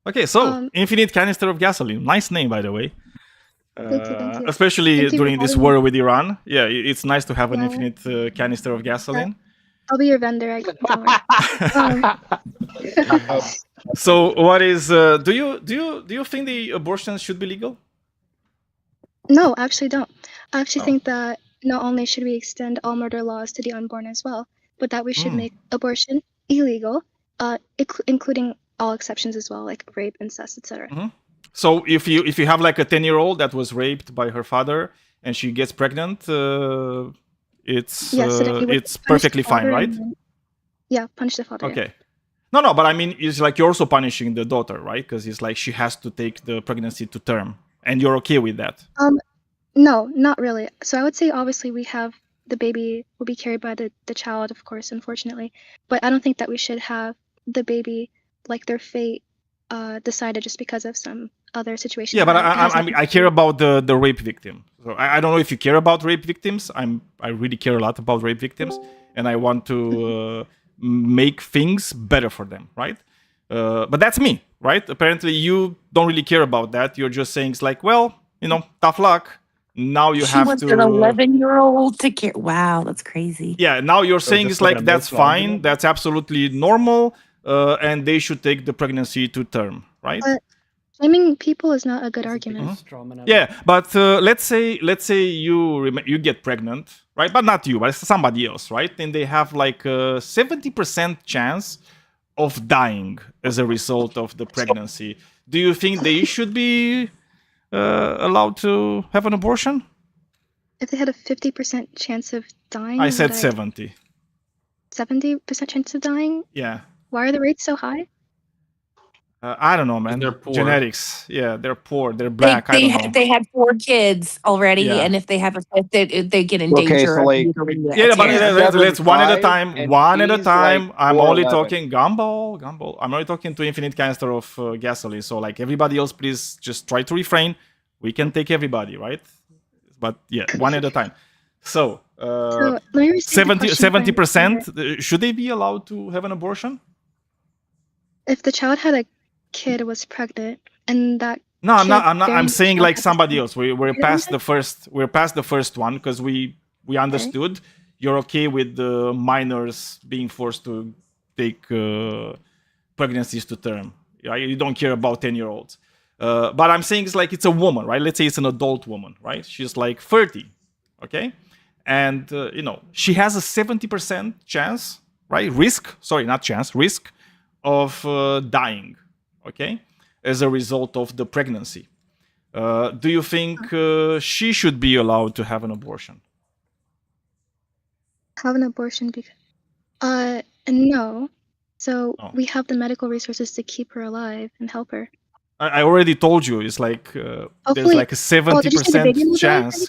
Okay. So infinite canister of gasoline. Nice name, by the way. Thank you. Especially during this war with Iran. Yeah, it's nice to have an infinite canister of gasoline. I'll be your vendor. Don't worry. So, what is? Do you think the abortions should be legal? No, actually, don't. I actually think that not only should we extend all murder laws to the unborn as well, but that we should make abortion illegal, including all exceptions as well, like rape, incest, etc. Mm-hmm. So if you have like a 10-year-old that was raped by her father and she gets pregnant, it's perfectly fine, right? Yeah, punish the father. Okay. Yeah. No, but I mean, it's like you're also punishing the daughter, right? Because it's like she has to take the pregnancy to term, and you're okay with that? No, not really. So I would say obviously the baby will be carried by the child, of course, unfortunately. But I don't think that we should have the baby, like their fate, decided just because of some other situation. Yeah, but I care about the rape victim. So I don't know if you care about rape victims. I really care a lot about rape victims, and I want to make things better for them, right? But that's me, right? Apparently, you don't really care about that. You're just saying it's like, well, tough luck. Now you have to. She wants an 11-year-old to care. Wow, that's crazy. Yeah, now you're saying it's like that's fine. That's absolutely normal, and they should take the pregnancy to term, right? But blaming people is not a good argument. Yeah, but let's say you get pregnant, right? But not you, but somebody else, right? And they have like a 70% chance of dying as a result of the pregnancy. Do you think they should be allowed to have an abortion? If they had a 50% chance of dying? I said 70. 70% chance of dying? Yeah. Why are the rates so high? I don't know, man. They're poor. Genetics. Yeah, they're poor. They're black. I don't know. They had 4 kids already, and if they have a fifth, they get in danger. So like, let's one at a time. One at a time. Like I'm only talking Gumball. I'm only talking to infinite canister of gasoline. So like everybody else, please just try to refrain. We can take everybody, right? But yeah, one at a time. So 70%. Should they be allowed to have an abortion? If the child had a kid was pregnant and that I'm saying like somebody else. We're past the first one because we understood you're okay with the minors being forced to take pregnancies to term. You don't care about 10-year-olds. But I'm saying it's like it's a woman, right? Let's say it's an adult woman, right? She's like 30, okay? And she has a 70% chance, right? Risk of dying, okay, as a result of the pregnancy. Do you think she should be allowed to have an abortion? Have an abortion? No. So we have the medical resources to keep her alive and help her. I already told you, it's like there's like a 70% chance.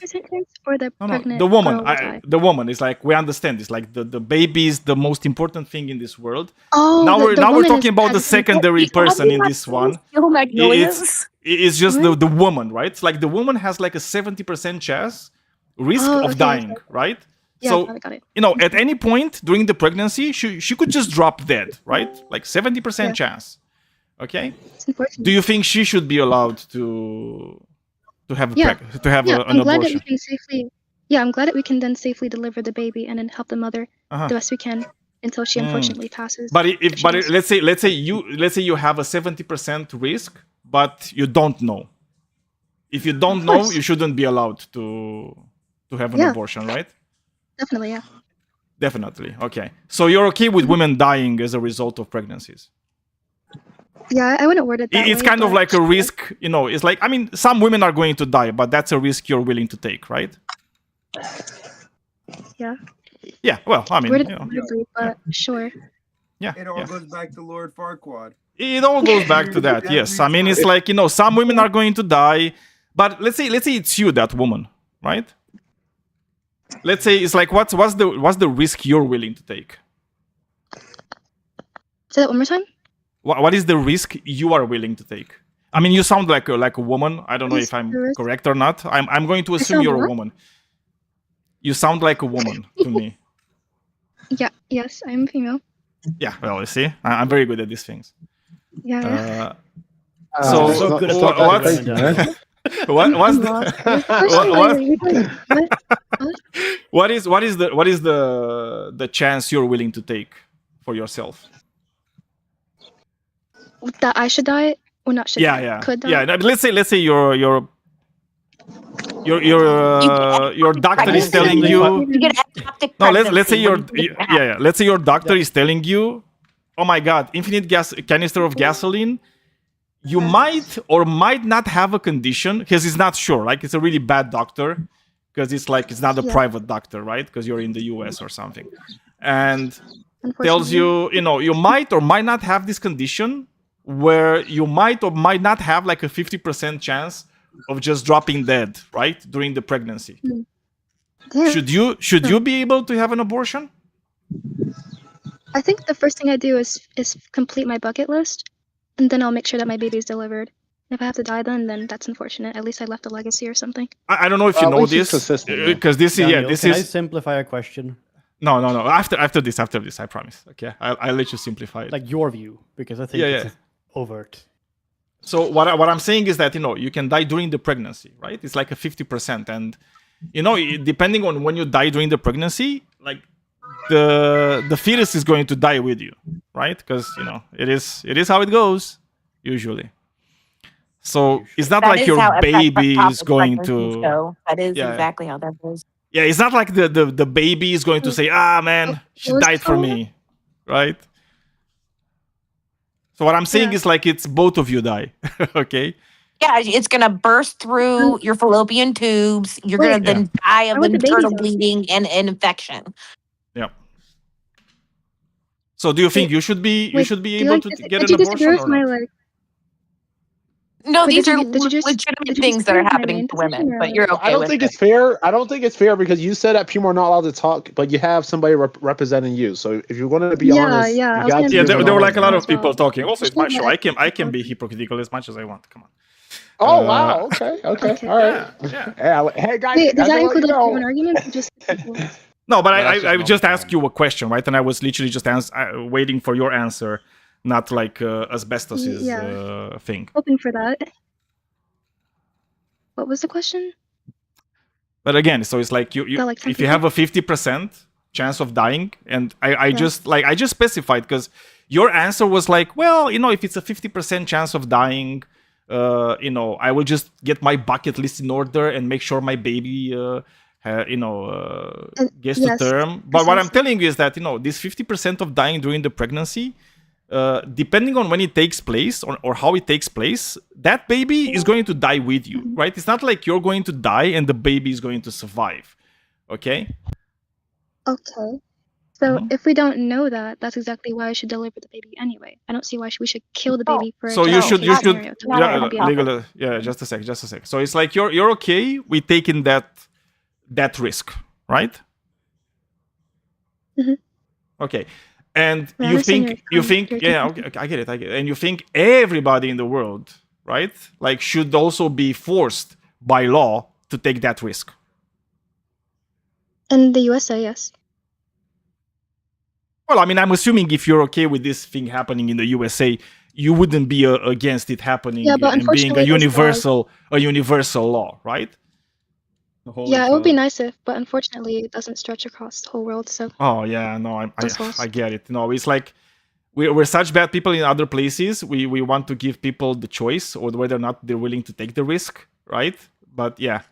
Or the pregnant the woman. The woman is like, we understand. It's like the baby is the most important thing in this world. Now we're talking about the secondary person in this one. It's just the woman, right? It's like the woman has like a 70% chance risk of dying, right? Yeah, So, got it. at any point during the pregnancy, she could just drop dead, right? Like 70% chance. Okay. It's unfortunate. Do you think she should be allowed to have Yeah. an I'm glad that we abortion? can safely. Yeah, I'm glad that we can then safely deliver the baby and then help the mother Uh-huh. the best we can until she unfortunately passes. But let's say you have a 70% risk, but you don't know. If you don't know, you shouldn't be allowed to have an abortion, right? Definitely, yeah. Definitely. Okay. So you're okay with women dying as a result of pregnancies? Yeah, I wouldn't word it that It's way, kind of but like a risk, it's like, I mean, some women are going to die, but that's a risk you're willing to take, right? yeah. Yeah, well, I mean, Worded weirdly, but sure. Yeah. It all goes back to Lord Farquaad. It all goes back to that, yes. I mean, it's like, some women are going to die, but let's say it's you, that woman, right? Let's say it's like, what's the risk you're willing to take? Say that one more time. What is the risk you are willing to take? I mean, you sound like a woman. I don't know if I'm correct or not. I'm going to assume you're a woman. You sound like a woman to me. Yeah. Yes, I'm female. Yeah. Well, you see, I'm very good at these things. Yeah. So good at talking. What is the chance you're willing to take for yourself? That I should die, or not should die? Yeah. Could die? Yeah. Let's say your doctor is telling you. No, let's say let's say your doctor is telling you, oh my God, infinite canister of gasoline. You might or might not have a condition because he's not sure. Like, it's a really bad doctor because it's not a private doctor, right? Because you're in the US or something, and tells you, you might or might not have this condition where you might or might not have like a 50% chance of just dropping dead, right, during the pregnancy. Yeah. Should you be able to have an abortion? I think the first thing I do is complete my bucket list, and then I'll make sure that my baby is delivered. If I have to die, then that's unfortunate. At least I left a legacy or something. I don't know if you know this, because this is Can I simplify a question? No. After this, I promise. Okay, I'll let you simplify it. Like your view, because I think it's overt. So what I'm saying is that you can die during the pregnancy, right? It's like a 50%, and depending on when you die during the pregnancy, like the fetus is going to die with you, right? Because it is how it goes usually. So it's not like your baby is going to. That is exactly how that goes. Yeah, it's not like the baby is going to say, man, she died for me, right? So what I'm saying is like it's both of you die, okay? Yeah, it's gonna burst through your fallopian tubes. You're gonna then die of internal bleeding and an infection. Yeah. So do you think you should be able to get an abortion or not? No, these are legitimate things that are happening to women, but you're okay. I don't think it's fair. I don't think it's fair because you said that people are not allowed to talk, but you have somebody representing you. So if you're going to be honest, there were like a lot of people talking. Also, it's my show. I can be hypocritical as much as I want. Come on. Oh wow! Okay. All right. Yeah. Hey guys, wait, does that include like an argument? Or just no, but I just asked you a question, right? And I was literally just waiting for your answer. Not like asbestos's thing. Hoping for that. What was the question? But again, so it's like you if you have a 50% chance of dying, and I just specified because your answer was like, well, if it's a 50% chance of dying, I will just get my bucket list in order and make sure my baby gets to term. But what I'm telling you is that this 50% of dying during the pregnancy. Depending on when it takes place or how it takes place, that baby is going to die with you, right? It's not like you're going to die and the baby is going to survive. Okay? Okay. So if we don't know that, that's exactly why I should deliver the baby anyway. I don't see why we should kill the baby for. So you should just a sec. So it's like you're okay with taking that risk, right? Mm-hmm. Okay. And you think, okay, I get it. And you think everybody in the world, right, like should also be forced by law to take that risk. In the USA, yes. Well, I mean, I'm assuming if you're okay with this thing happening in the USA, you wouldn't be against it happening Yeah, but and being a unfortunately, universal law, right? Yeah, it would be nice if, but unfortunately, it doesn't stretch across the whole world. So Oh yeah, no, Those laws. I get it. No, it's like we're such bad people in other places. We want to give people the choice or whether or not they're willing to take the risk, right? But yeah,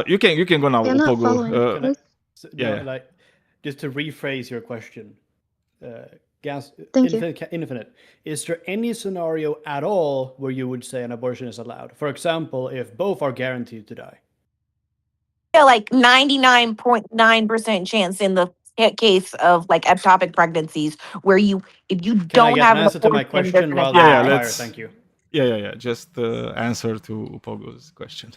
you can go now, I'm not Upogo. following. Yeah. Like, just to rephrase your question, Thank you. Infinite, is there any scenario at all where you would say an abortion is allowed? For example, if both are guaranteed to die. Yeah, like 99.9% chance in the case of like ectopic pregnancies where if you Can I don't get have an answer to my abortion, they're question gonna rather than die. fire? Thank you. Yeah. Just answer to Upogo's question.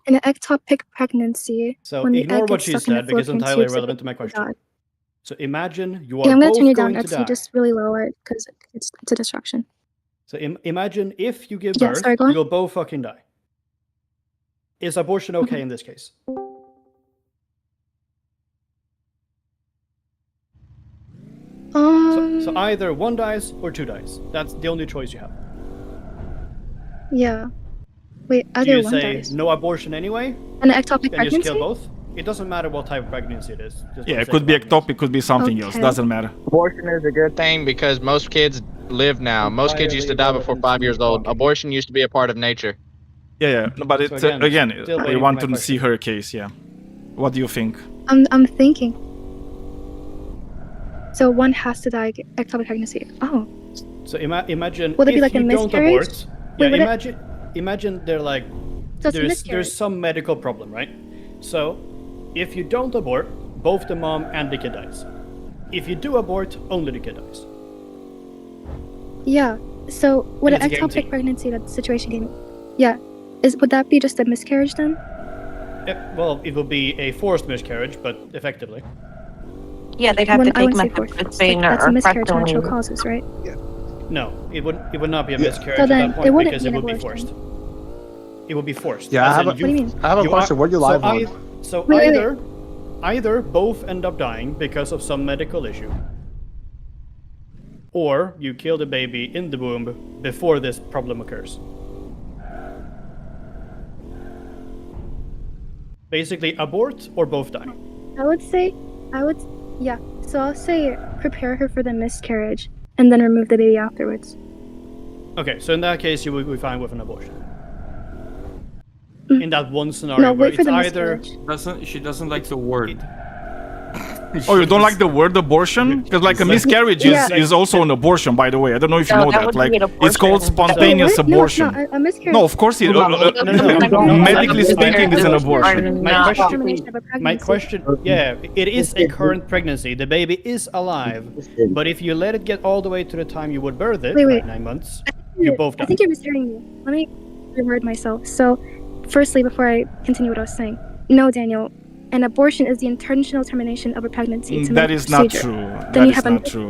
In an ectopic pregnancy, So when the ignore egg what gets she stuck in the said because it's fallopian entirely tubes, irrelevant to my it can question. die. So imagine you Yeah, are I'm gonna both turn you going down, to Etsy. die. Just really lower it because it's a distraction. So imagine if you give Yeah, birth, sorry, go on. you'll both fucking die. Is abortion okay in this case? So either one dies or two dies. That's the only choice you have. Yeah. Wait, Do either you one say dies. no abortion anyway? An ectopic And just pregnancy? kill both? It doesn't matter what type of pregnancy it is. Just Yeah, for it the could sake be of argument. ectopic, could be something else. Okay. Doesn't matter. Abortion is a good thing because most kids live now. Most kids used to die before 5 years old. Abortion used to be a part of nature. Yeah. No, but So it's again, again, still I waiting want for my to see her case. Yeah. What do you think? I'm thinking. So one has to die ectopic pregnancy. Oh. So imagine Will it be if like a you don't miscarriage? abort. Wait, Yeah, would it- imagine they're like So it's a there's miscarriage. some medical problem, right? So if you don't abort, both the mom and the kid dies. If you do abort, only the kid dies. Yeah. So would an And it's ectopic guaranteed. pregnancy that situation gave me? Yeah. Would that be just a miscarriage then? Well, it will be a forced miscarriage, but effectively. Yeah, they'd have When- to I take wouldn't say forced. methamphetamine That's a or miscarriage of natural fentanyl. causes, right? No, it would not be a miscarriage So at then that it point wouldn't because be it an would be abortion. forced. It would be forced. Yeah, I As have in a- What do you mean? I have a question. What are you live on? So Wait. either both end up dying because of some medical issue, or you kill the baby in the womb before this problem occurs. Basically, abort or both die. Yeah. So I'll say prepare her for the miscarriage and then remove the baby afterwards. Okay, so in that case, you would be fine with an abortion. Mm. In that one scenario No, where wait for it's the either miscarriage. She doesn't like the word. Oh, you don't like the word abortion? Because like a miscarriage is also an abortion, by the way. I don't know if you No, know that that. would Like be an it's called abortion. spontaneous Wait, what? abortion. No, it's not. A miscarriage. No, of course it. Medically speaking, it's an abortion. My question, yeah, it is a current pregnancy. The baby is alive, but if you let it get all the way to the time you would birth it, Wait. like 9 months, you both die. I think you're mishearing me. Let me reword myself. So, firstly, before I continue what I was saying, no, Daniel, an abortion is the intentional termination of a pregnancy. It's a That medical is not procedure. true. Then That you is have not a true.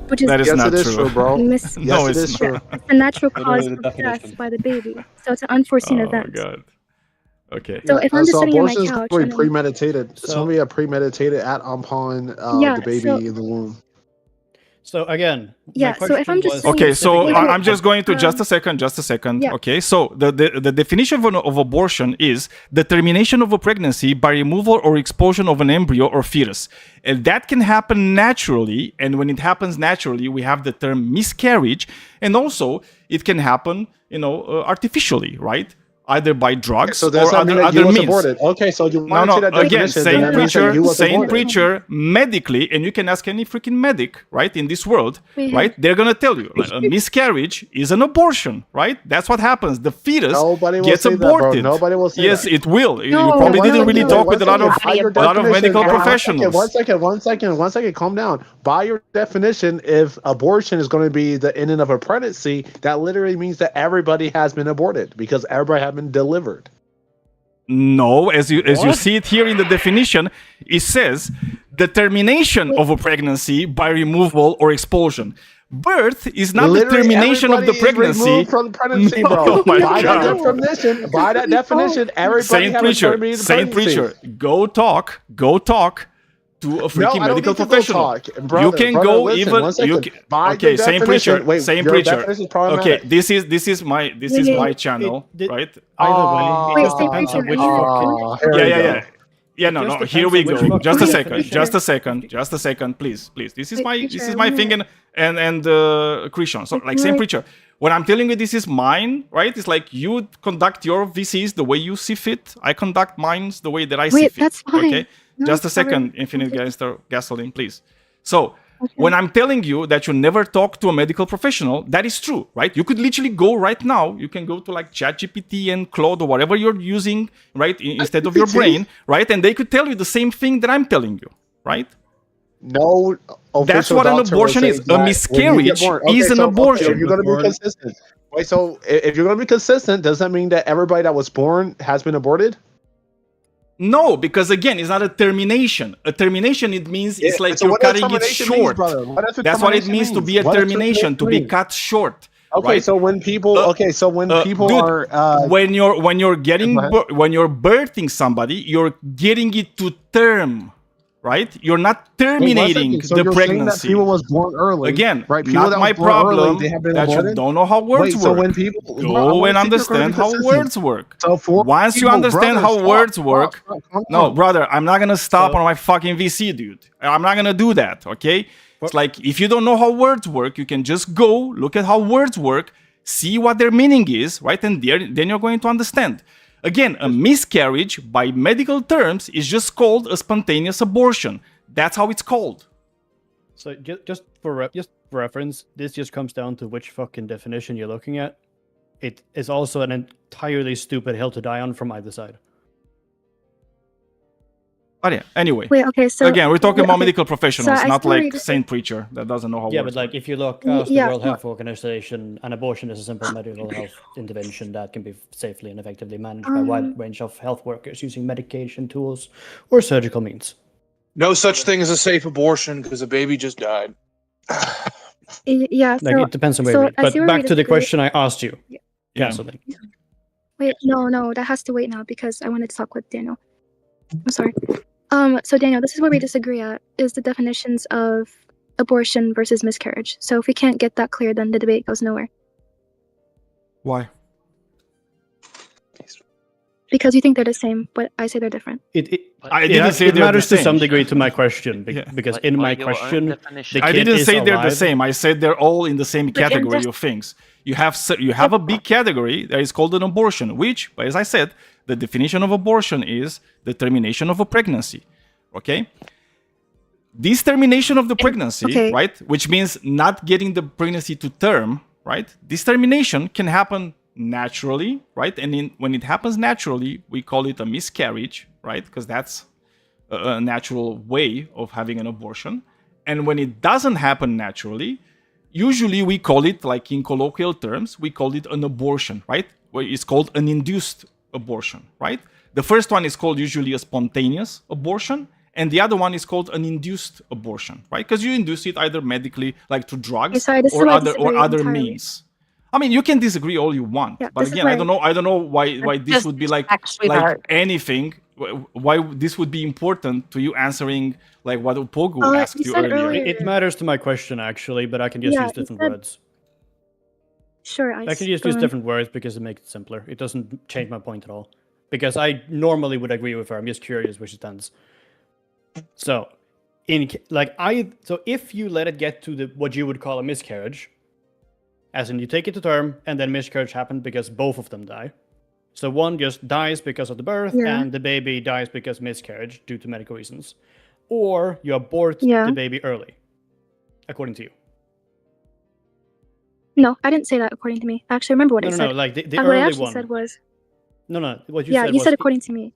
which is That is Yes, not it is true, bro. No, Yes, it it's is true. not. it's the natural cause the of definition. death by the baby. So it's an unforeseen Oh event. god. Okay. So if I'm just so sitting on my abortion is couch, going and to be then, premeditated. It's So- going to be a premeditated upon Yeah, the baby so- in the womb. So again, Yeah, my so if I'm question just was saying- Okay, so Wait, I'm just going to just a second. yeah. Okay, so the definition of abortion is the termination of a pregnancy by removal or expulsion of an embryo or fetus, and that can happen naturally. And when it happens naturally, we have the term miscarriage, and also it can happen, artificially, right? Either by drugs So does or that mean other that you was means. aborted? Okay, so you want to No, say that again, definition, then same that means that you was same aborted. preacher, medically, and you can ask any freaking medic, right, in this world, Wait, right? They're gonna tell you like, a miscarriage is an abortion, right? That's what happens. The fetus Nobody will gets say that, bro. aborted. Nobody will say yes, that. it will. You No, probably no, didn't really no. talk with a lot of By your medical definition- professionals. One second, calm down. By your definition, if abortion is going to be the ending of a pregnancy, that literally means that everybody has been aborted because everybody has been delivered. No, as you What? see it here in the definition, it says the termination of a pregnancy by removal or expulsion. Birth is not Literally, the termination of the everybody is pregnancy. removed from pregnancy, No, bro. oh my by God. that definition, everybody Saint have preacher, a terminated Saint pregnancy. preacher, go talk to a freaking I don't medical need to go professional. talk. Brother, You can brother, go listen, even one second. you can, By okay, your same definition- preacher, wait, same your preacher. definition is Okay, problematic. this is my channel, right? Either way, it Wait, just Saint depends on Preacher, which I'm gonna- fucking. Here we go. Yeah, It no, just here depends we on which go. fucking Just a second, definition. just a second, please. This is Wait, my preacher, this is I'm my gonna- thing and Christian. So It's like same like- preacher. When I'm telling you this is mine, right? It's like you conduct your VCs the way you see fit. I conduct mines the way that I see Wait, fit. that's fine. Okay, No, just a it's already- second, Infinite Gasoline, please. So Okay. when I'm telling you that you never talk to a medical professional, that is true, right? You could literally go right now. You can go to like ChatGPT and Claude or whatever you're using, right? Instead of your brain, right? And they could tell you the same thing that I'm telling you, right? No, That's official what an doctor will abortion say is. A that when you get miscarriage born- is an abortion. you're going to be consistent. Wait, so if you're going to be consistent, does that mean that everybody that was born has been aborted? No, because again, it's not a termination. A termination, it means it's like so you're what does cutting it termination mean, short. brother? What does a That's what it termination means to mean? be a What does termination, to be termination mean? cut short. Okay, right? so when people, people dude, are when you're getting go ahead. when you're birthing somebody, you're getting it to term, right? You're not Wait, one terminating second. So the you're saying that pregnancy. people was born early. Again, right? People not that my was born early, problem they have been that you aborted? don't know how words Wait, so work. when people Go I wanna and see if you're gonna understand be how consistent. words work. So for Once you people, understand brother, how stop, words stop, work, stop, calm no, down. brother, I'm not gonna stop So- on my fucking VC, dude. I'm not gonna do that, okay? It's like if you don't know how words work, you can just go look at how words work, see what their meaning is, right? And then you're going to understand. Again, a miscarriage by medical terms is just called a spontaneous abortion. That's how it's called. So just for reference, this just comes down to which fucking definition you're looking at. It is also an entirely stupid hill to die on from either side. But yeah, anyway. Wait, okay, so Again, we're talking about okay. medical professionals, I not still read like it- Saint Preacher that doesn't know how Yeah, words but like work. if you look Y- at the yeah, World no. Health Organization, an abortion is a simple medical health intervention that can be safely and effectively managed by a wide range of health workers using medication, tools, or surgical means. No such thing as a safe abortion because a baby just died. Yeah, Like so it depends on where so you read. I see But where we back to the disagree. question I asked you. Yeah. Gasoline. Wait, no, that has to wait now because I wanted to talk with Daniel. I'm sorry. So Daniel, this is where we disagree at, is the definitions of abortion versus miscarriage. So if we can't get that clear, then the debate goes nowhere. Why? Because you think they're the same, but I say they're different. I didn't say it they're matters the to some same. degree to my question because in my your own question, definition. the I kid didn't is say they're the alive. same. I said they're all in the same But in category this- of things. You have a big category that is called an abortion, which, as I said, the definition of abortion is the termination of a pregnancy. Okay? This termination of the pregnancy, okay. right, which means not getting the pregnancy to term, right? This termination can happen naturally, right? And when it happens naturally, we call it a miscarriage, right? Because that's a natural way of having an abortion. And when it doesn't happen naturally, usually we call it, like in colloquial terms, we call it an abortion, right? Well, it's called an induced abortion, right? The first one is called usually a spontaneous abortion, and the other one is called an induced abortion, right? Because you induce it either medically, like through drugs, sorry, this is or where I other disagree entirely. means. I mean, you can disagree all you want, Yeah, but this is again, I where- don't know why this Just would be like actually hard. anything. Why this would be important to you answering like what Opogu asked you you said earlier. earlier- It matters to my question actually, but I can just Yeah, use you different said- words. Sure, I can just use different words because it makes it simpler. It doesn't change my point at all. Because I normally would agree with her. I'm just curious where she stands. So, so if you let it get to what you would call a miscarriage, as in you take it to term and then miscarriage happened because both of them die. So one just dies because of the birth Yeah. and the baby dies because miscarriage due to medical reasons. Or you abort Yeah. the baby early, according to you. No, I didn't say that according to me. I actually remember what I No, said. like the What I early actually one. said was, No, what you yeah, said you was said according to me.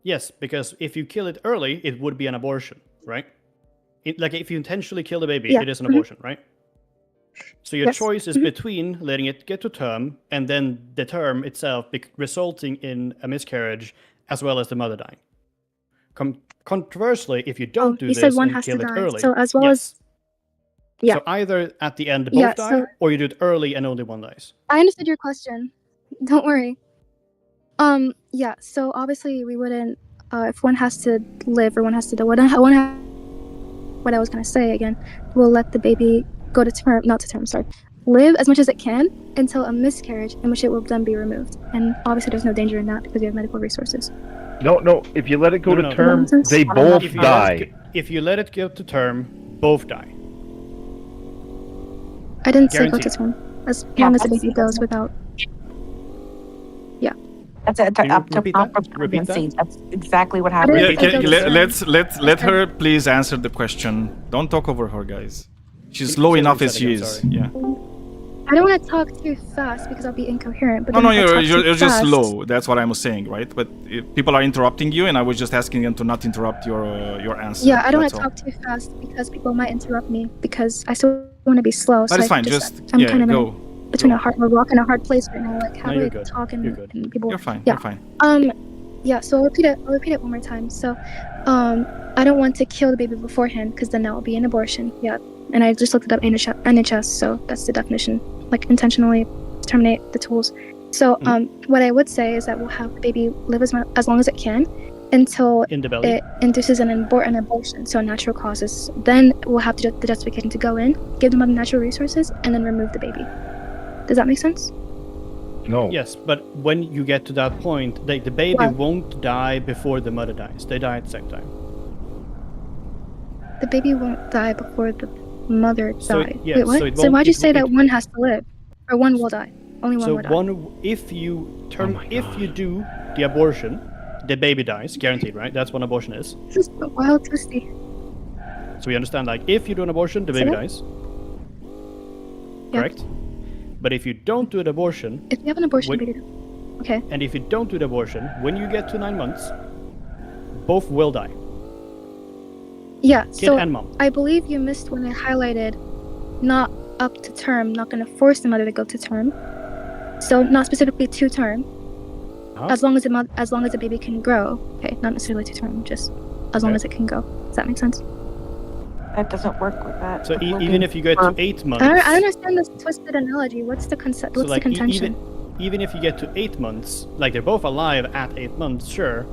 yes, because if you kill it early, it would be an abortion, right? Like if you intentionally kill the baby, Yeah, it is an mhm. abortion, right? So your Yes, choice is mhm. between letting it get to term and then the term itself resulting in a miscarriage as well as the mother dying. Conversely, if you don't do you this said one and has to kill it die. early, So as well yes. as Yeah. So either at the end both Yeah, die, so- or you do it early and only one dies. I understood your question. Don't worry. Yeah, so obviously we wouldn't, if one has to live or one has to die, what I was gonna say again, we'll let the baby go to term, not to term, sorry, live as much as it can until a miscarriage, in which it will then be removed. And obviously there's no danger in that because we have medical resources. No, if you let it go No, to no. term, they both die. If you let it go to term, both die. I didn't say go to Guaranteed. term. As long as the baby goes without. Yeah. That's up to repeat proper that? Repeat pregnancy. that? That's exactly what happens. Let her please answer the question. Don't talk over her, guys. She's low enough as she is. Yeah. I don't want to talk too fast because I'll be incoherent. But No, then if I talk you're too just fast- slow. That's what I was saying, right? But people are interrupting you, and I was just asking them to not interrupt your answer. Yeah, I don't want that's to all. talk too fast because people might interrupt me because I still want to be slow. But so it's I fine. I'm Yeah, kind of go. between a rock and a hard place right now. Like how No, do you're I good. talk and, You're good. and people? You're fine. Yeah. You're fine. Yeah. So I'll repeat it one more time. So, I don't want to kill the baby beforehand because then that will be an abortion. Yeah. And I just looked it up NHS, so that's the definition. Like intentionally terminate the tools. So, what I would say is that we'll have the baby live as long as it can until In the belly. it induces an abortion, so natural causes. Then we'll have the justification to go in, give them other natural resources, and then remove the baby. Does that make sense? No. Yes, but when you get to that point, the baby What? won't die before the mother dies. They die at the same time. The baby won't die before the mother So dies. yeah, Wait, what? so it So won't- why'd you it say won't- that one has to live, or one will die? Only one So will die. if you do the abortion, the baby dies, guaranteed, right? That's what an abortion is. This is so wild, twisty. So we understand, like, if you do an abortion, the Say baby that? dies. Yeah. Correct? But if you don't do an abortion, If you have an abortion, Wait. baby, okay. and if you don't do the abortion, when you get to 9 months, both will die. Yeah. Kid So and mom. I believe you missed when I highlighted not up to term, not going to force the mother to go to term. So not specifically to term. Huh? As long as the baby can grow. Okay, not necessarily to term, just as long Okay. as it can go. Does that make sense? That doesn't work with that. So even if you get to 8 months, I don't understand this twisted analogy. What's the concept? so What's like the contention? even if you get to 8 months, like they're both alive at 8 months, sure.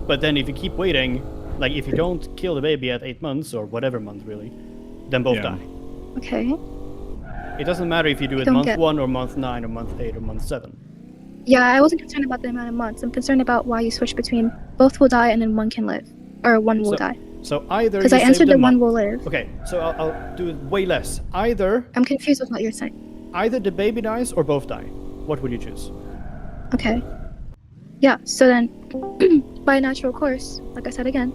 But then if you keep waiting, like if you don't kill the baby at 8 months or whatever month really, then both die. Okay. It doesn't matter if you do it don't month get- 1 or month 9 or month 8 or month 7. Yeah, I wasn't concerned about the amount of months. I'm concerned about why you switch between both will die and then one can live, or one will die. So either Because you I save answered the that one mo- will live. Okay, so I'll do it way less. Either I'm confused with what you're saying. either the baby dies or both die. What would you choose? Okay. Yeah. So then, by natural course, like I said again,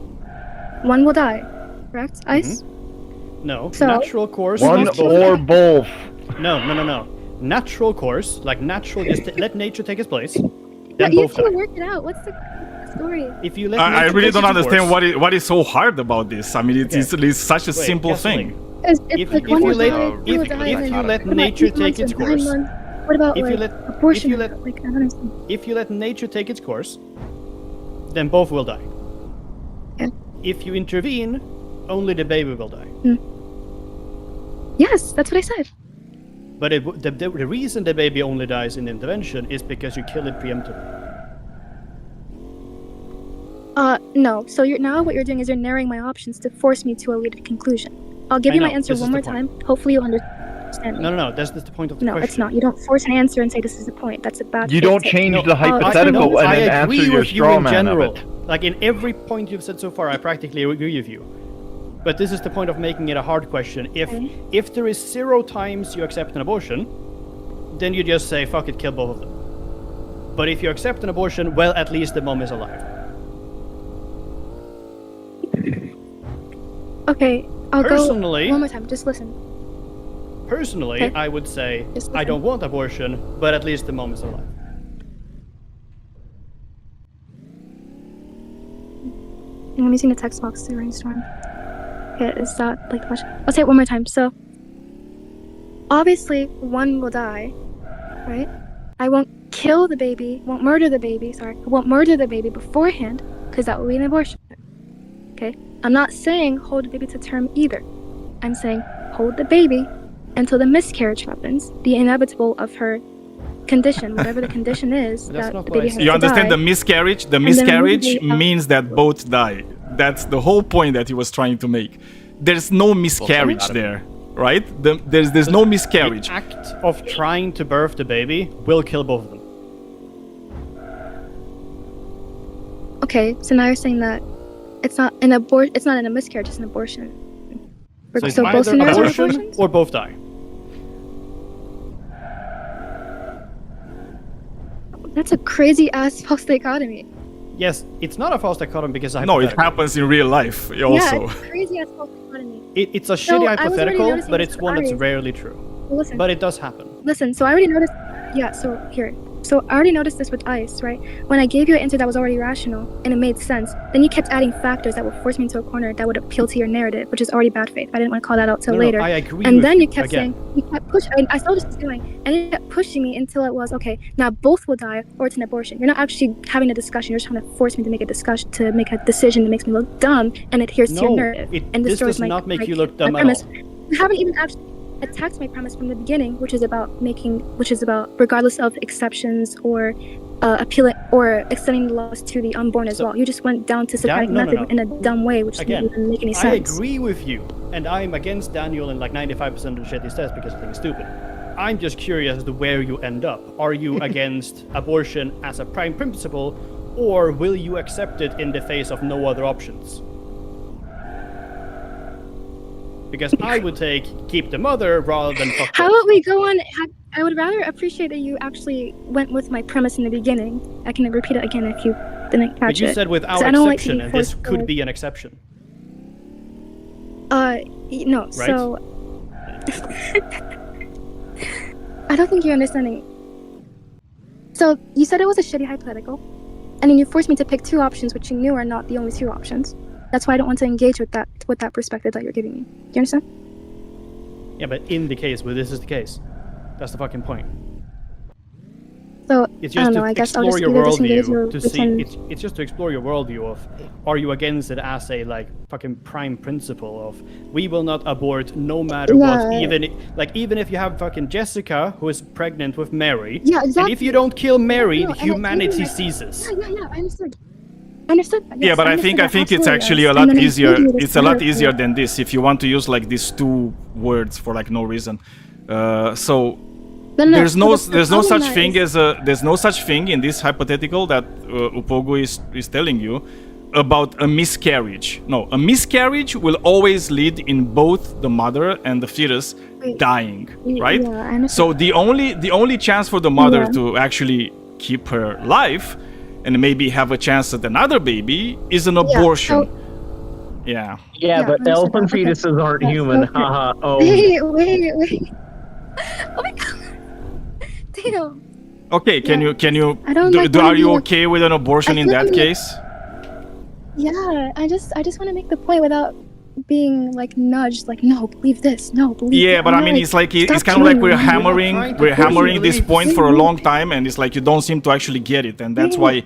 one will die. Correct? Ice. No, So- natural course. One is both or die. both. No. Natural course, like natural, just let nature take its place. Yeah, Then you both can die. work it out. What's the story? If you let I nature really take don't its understand course- what is so hard about this. I mean, it's such a Wait, simple guess thing. It's If like you one will let- die, if- two will if die, you and then let what about nature 8 take months its or 9 course- months? What about if you like let- abortion? if you let- Like I don't understand. If you let nature take its course, then both will die. Okay. If you intervene, only the baby will die. Yes, that's what I said. But the reason the baby only dies in intervention is because you kill it preemptively. No. So what you're doing is you're narrowing my options to force me to a leaded conclusion. I'll give I you my know, answer this is one more the point. time. Hopefully you'll understand me. No. That's the point of the No, question. it's not. You don't force an answer and say this is the point. That's a bad. You don't tip. change the I hypothetical know, and I then answer agree your with you straw in man of general. it. Like in every point you've said so far, I practically agree with you. But this is the point of making it a hard question. If there is 0 times you accept an abortion, then you just say fuck it, kill both of them. But if you accept an abortion, well, at least the mom is alive. Okay, I'll Personally- go one more time. Just listen. Personally, Okay. I would say Just I listen. don't want abortion, but at least the mom is alive. I'm using the text box to brainstorm. Okay, is that like the question? I'll say it one more time. So, obviously, one will die, right? I won't kill the baby, won't murder the baby, I won't murder the baby beforehand, because that would be an abortion. Okay? I'm not saying hold the baby to term either. I'm saying hold the baby until the miscarriage happens, the inevitable of her condition, whatever the condition is, that the baby has to You understand die. the miscarriage? The And then miscarriage immediately means that both die. That's the whole point that he was trying to make. There's no miscarriage there, right? There's no miscarriage. The act of trying to birth the baby will kill both of them. Okay, so now you're saying that it's not an abort. It's not a miscarriage. It's an abortion. So it's both either scenarios are abortion abortions? or both die. That's a crazy ass false dichotomy. Yes, it's not a false dichotomy because I No, it happens in real life also. Yeah, it's a crazy ass false dichotomy. It's a So, shitty I was already hypothetical, noticing but this it's with one that's Iris. rarely true. Listen. But it does happen. Listen, so I already noticed. Yeah, so here. So I already noticed this with ICE, right? When I gave you an answer that was already rational and it made sense, then you kept adding factors that would force me into a corner that would appeal to your narrative, which is already bad faith. I didn't want to call that out till No, later. I agree And with then you, you kept again. saying, you kept pushing. I saw what you was doing, and you kept pushing me until it was okay. Now both will die, or it's an abortion. You're not actually having a discussion. You're just trying to force me to make a discussion, to make a decision that makes me look dumb and adheres to your No, narrative. And this destroys does my, not make my- you look my dumb at premise. all. You haven't even actually attacked my premise from the beginning, which is about regardless of exceptions or appealing or extending the laws to the unborn as well. You just went down to satanic no, method in a dumb way, which Again, didn't even make any I sense. agree with you, and I'm against Daniel in like 95% of the shit he says because I think it's stupid. I'm just curious as to where you end up. Are you against abortion as a prime principle, or will you accept it in the face of no other options? Because I would keep the mother rather than fuck How both. about we go on? I would rather appreciate that you actually went with my premise in the beginning. I can repeat it again if you didn't catch But you it. said 'Cause without I don't like to exception, be and this forced could to- be an exception. No. Right? So I don't think you're understanding. So you said it was a shitty hypothetical, and then you forced me to pick two options, which you knew are not the only two options. That's why I don't want to engage with that perspective that you're giving me. Do you understand? Yeah, but in the case where this is the case, that's the fucking point. So It's I just don't know. to I guess I'll explore just your either disengage or worldview to see. It's just to explore your worldview of, are you against it as a like fucking prime principle of we will not abort no matter what, Yeah. even if you have fucking Jessica who is pregnant with Mary. Yeah, And if exactly. you don't kill Mary, No, and I humanity gave you my- ceases. Yeah, I understood. I understood that. Yeah, Yes, but I understood think that, it's absolutely, actually yes. a lot And then I easier. gave you this It's a lot other easier thing. than this if you want to use like these two words for like no reason. So No, there's so no the there's no problem such that thing is- as there's no such thing in this hypothetical that Upogo is telling you about a miscarriage. No, a miscarriage will always lead in both the mother and the fetus dying, right? Yeah, I understand. So the only chance for the mother Yeah. to actually keep her life and maybe have a chance at another baby is an abortion. Yeah. Yeah, but understood elephant that. Okay. fetuses aren't Yeah, human. okay. Haha. Oh. Wait. Oh my god. Damn. Okay, can you I don't like are wanna you be a- okay with an abortion I in feel that like- case? Yeah, I just want to make the point without being like nudged. Like, no, believe this. No, believe. Yeah, that. but I'm I mean, not, it's like stop it's kind of like killing we're me. hammering trying to we're force you hammering to this believe. point for a long time, and it's like you don't seem to actually get it, and that's why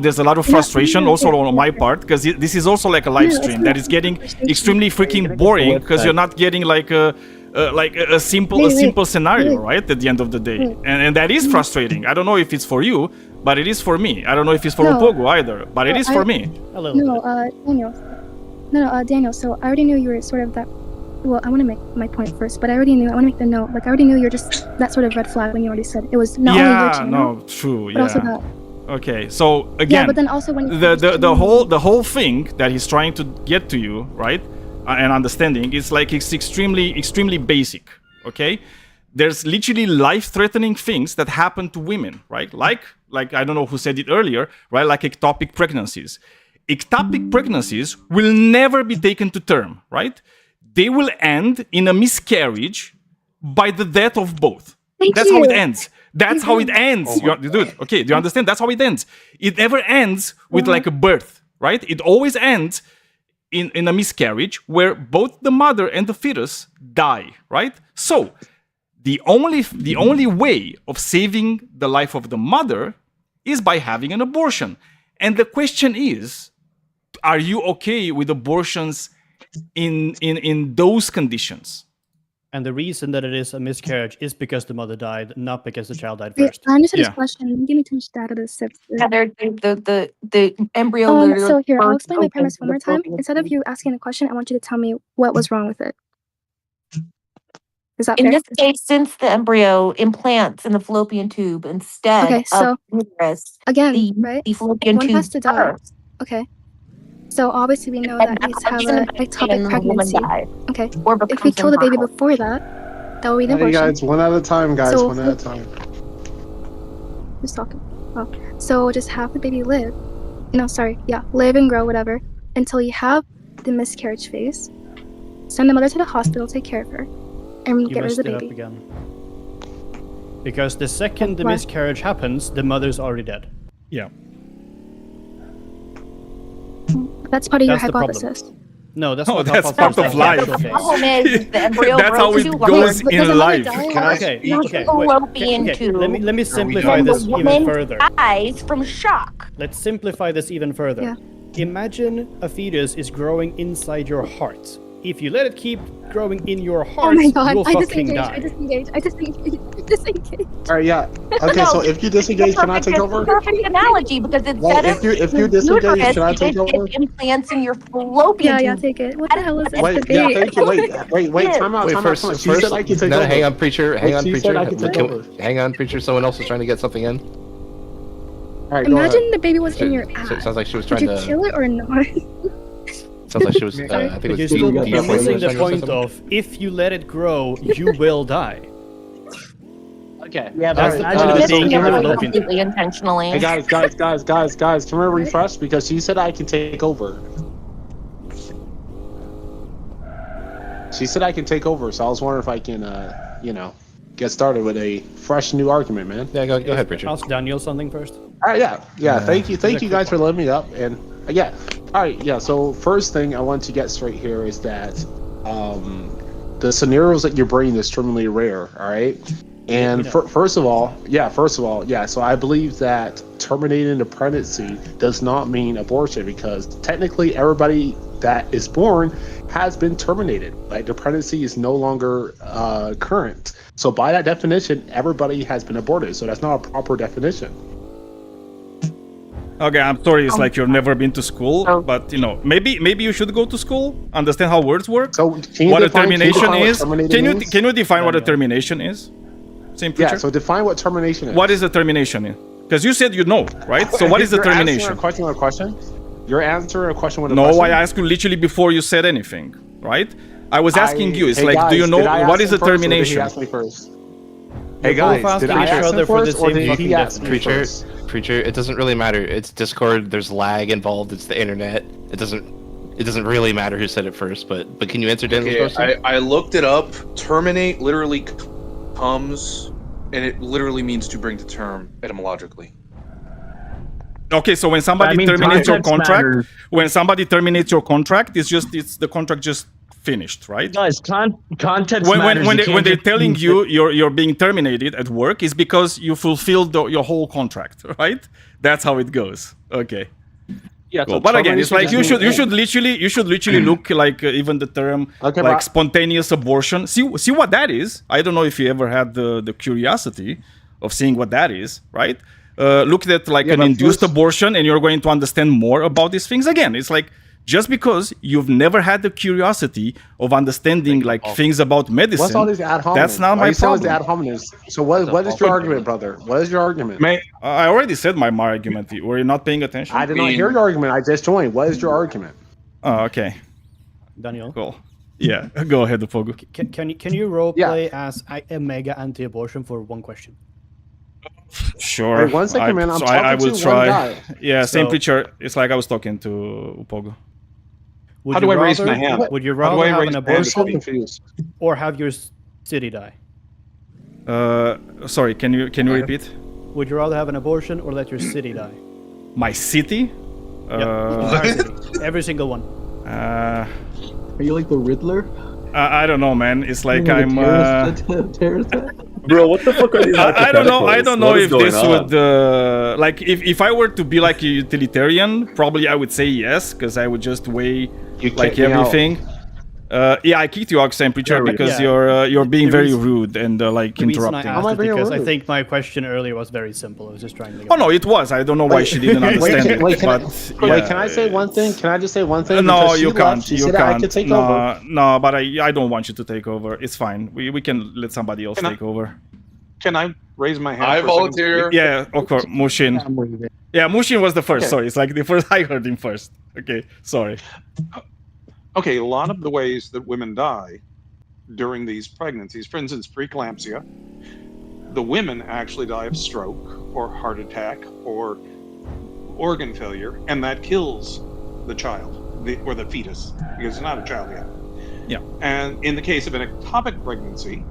there's a lot of frustration also on my part because this is also like a live No, it's stream not that is getting frustration. extremely freaking boring because you're not getting like a simple Wait, scenario, wait. right? At the end of the day, Wait. and that is frustrating. I don't know if it's for you, but it is for me. I don't know if it's for No. Upogo either, but it No, is for I- me. A little No, bit. Daniel. No, Daniel. So I already knew you were sort of that. Well, I want to make my point first, but I want to make the note. Like, I already knew you're just that sort of red flag when you already said it was not only your Yeah, channel, no, true. but also Yeah. that. Okay, so again, Yeah, but then also when you the whole thing that he's trying to get to you, right, and understanding is like it's extremely basic. Okay, there's literally life-threatening things that happen to women, right? Like I don't know who said it earlier, right? Like ectopic pregnancies. Ectopic pregnancies will never be taken to term, right? They will end in a miscarriage by the death of both. That's how it ends. That's how it ends. Dude, okay, do you understand? That's how it ends. It never ends with like a birth, right? It always ends in a miscarriage where both the mother and the fetus die, right? So the only way of saving the life of the mother is by having an abortion. And the question is, are you okay with abortions in those conditions? And the reason that it is a miscarriage is because the mother died, not because the child died Wait, first. I understood his Yeah. question. Give me too much data to sift through. Yeah, the embryo literally. So here, I'll burst explain my open premise one the more time. fallopian Instead of tube. you asking a question, I want you to tell me what was wrong with it. Is that In fair? this case, since the embryo implants in the fallopian tube instead Okay, so of uterus, again, right? the fallopian One tube has to die. bursts, Okay. So obviously we know and that that's needs the to have reason a the baby ectopic and the woman pregnancy. dies, Okay. or If we becomes kill the baby infertile. before that, that will be an Hey abortion. guys, one at a time, guys. So- One at a time. Just talking. Oh. So just have the baby live. No, sorry. Yeah, live and grow, whatever, until you have the miscarriage phase. Send the mother to the hospital, take care of her, and You get rid of messed the it up baby. again. Because the second the Why? miscarriage happens, the mother's already dead. Yeah. That's part of your That's the problem. hypothesis. No, that's Oh, not that's hypothesis, part of that's life. actual The phase. problem is the embryo That's how grows it too goes large. But in does the mother life. die? Can I, okay, Not okay, the wait, fallopian okay, tube. let me simplify Then this the even woman further. dies from shock. Let's simplify this even further. Yeah. Imagine a fetus is growing inside your heart. If you let it keep growing in your Oh heart, my god, you'll I fucking disengage, die. I disengage. Alright, yeah. Okay, No, so if you disengage, can I take It's over? a perfect analogy because instead If you of disengage, uterus, can I take it over? implants in your fallopian Yeah, tube. take it. What the hell is this Wait, debate? yeah, thank you. Wait, time out, Wait, time first, out. She said I can take no, over. hang on, preacher. Hang on, She preacher. said I can take over. Hang on, preacher. Someone else is trying to get something in. Alright, go ahead. Imagine the baby was in your So ass. it sounds like she was Would trying you to. kill it or not? Sounds like she was. I think But it you're was. still Deep- you're deep- missing the deep- point deep- of if you let it grow, you will die. Okay. Yeah, That's but the I point of just- being Missing in the it fallopian tube. completely intentionally. Hey guys, can we refresh? Because she said I can take over. She said I can take over, so I was wondering if I can, get started with a fresh new argument, man. Yeah, go ahead, preacher. Ask Daniel something first. All right, yeah. Thank you quick guys for letting me up, and yeah. All right, yeah. So first thing I want to get straight here is that the scenarios that you're bringing is extremely rare. All right, and first of all, yeah. So I believe that terminating the pregnancy does not mean abortion because technically everybody that is born has been terminated. Like the pregnancy is no longer current. So by that definition, everybody has been aborted. So that's not a proper definition. Okay, I'm sorry. It's like you've never been to school, Oh. but maybe you should go to school, understand how words work. So can you What a define- can you termination define what is? terminated Can you means? define what a termination is? Same Yeah, preacher. so define what termination is. What is a termination? Because you said you know, right? So what is the You're answering termination? a question with a question? You're answering a question with a No, question? I asked you literally before you said anything, right? I was asking you. It's Hey, like, do you guys, know did I what ask is a him first, or did he termination? ask me first? You're Hey guys, both did asking I each ask other him for the first, or same did fucking he ask me Preacher, first? preacher, it doesn't really matter. It's Discord. There's lag involved. It's the internet. It doesn't really matter who said it first. But can you answer Daniel's Okay, question? I looked it up. Terminate literally comes, and it literally means to bring to term etymologically. Okay, so when somebody I mean, terminates your context contract, matters. when somebody terminates your contract, it's the contract just finished, right? Guys, context When matters. You when can't they're just telling use you it. you're being terminated at work, is because you fulfilled your whole contract, right? That's how it goes. Okay. Yeah, Cool. so But again, it's like termination you just should literally look like even the term Okay, like but- spontaneous abortion. See what that is. I don't know if you ever had the curiosity of seeing what that is, right? Look at like Yeah, an but induced first- abortion, and you're going to understand more about these things. Again, it's like just because you've never had the curiosity of understanding like things about medicine, What's all these ad hominems? that's not Why my you saying all these problem. ad hominems? So what is your argument, brother? What is your argument? I already said my argument. Were you not paying attention? I did not hear your argument. I just joined. What is your argument? Oh, okay. Daniel, Cool. Yeah, go ahead, Pogo. can you role play as a mega anti-abortion for one question? Sure. Wait, 1 second, man. I'm so talking I will to try. one guy. Yeah, same So- picture. It's like I was talking to Upogo. Would How you do I raise rather- my hand? Would you How do rather I have raise an my hand? I'm so abortion confused. or have your city die? Sorry, can you repeat? Would you rather have an abortion or let your city die? My city? Entire city. Every single one. Uh, Are you like the Riddler? I don't know, man. It's like Like a I'm. terrorist attack? Bro, what the fuck are these? I don't know. I don't know What is if going this on? would like if I were to be like a utilitarian, probably I would say yes, because I would just weigh You like kicked me out. everything. Yeah, I kicked you out, Sam Preacher, because you're being very rude and like The reason I interrupting. asked is because I think my question earlier was very simple. I was just trying to. Oh no, it was. I don't know why she didn't understand it. Wait, But can I say one thing? Can I just say one thing? No, Because you she can't. left, she You said can't. I could take no, over. no, but I don't want you to take over. It's fine. We can let somebody else take over. Can I raise my hand? I for a second? volunteer. Yeah, of course, Mushin. Yeah, Mushin was the first. Okay. Sorry, it's like the first I heard him first. Okay, sorry. Okay, a lot of the ways that women die during these pregnancies, for instance, preeclampsia, the women actually die of stroke or heart attack or organ failure, and that kills the child or the fetus because it's not a child yet. Yeah. And in the case of an ectopic pregnancy,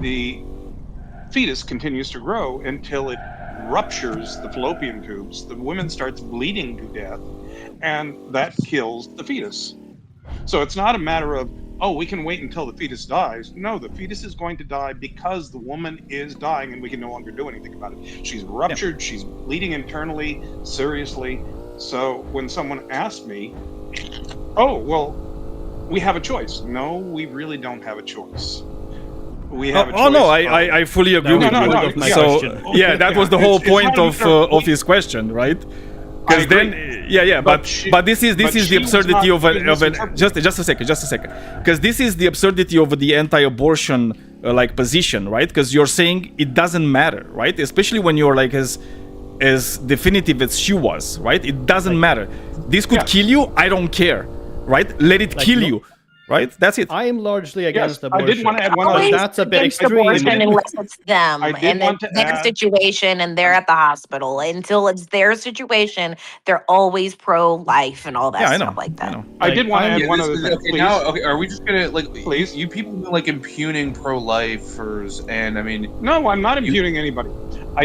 the fetus continues to grow until it ruptures the fallopian tubes. The woman starts bleeding to death, and that kills the fetus. So it's not a matter of, oh, we can wait until the fetus dies. No, the fetus is going to die because the woman is dying and we can no longer do anything about it. She's ruptured, she's bleeding internally, seriously. So when someone asked me, oh, well, we have a choice. No, we really don't have a choice. We have a choice. Oh no, I fully agree with you. So yeah, that was the whole point of his question, right? Because then, but this is the absurdity of an just a second, because this is the absurdity of the anti-abortion like position, right? Because you're saying it doesn't matter, right? Especially when you're like as definitive as she was, right? It doesn't matter. This could kill you. I don't care, right? Let it kill you. Right? That's it. I am largely against abortion. I did want to add one Always That's a bit against extreme. abortion unless it's them I did and then want to their add- situation and they're at the hospital. Until it's their situation, they're always pro-life and all that Yeah, I know. stuff like that. I did want to add one other thing. Okay, Please. now, okay, are we just gonna like? Please. You people have been like impugning pro-lifers, and I mean, No, I'm not impugning anybody.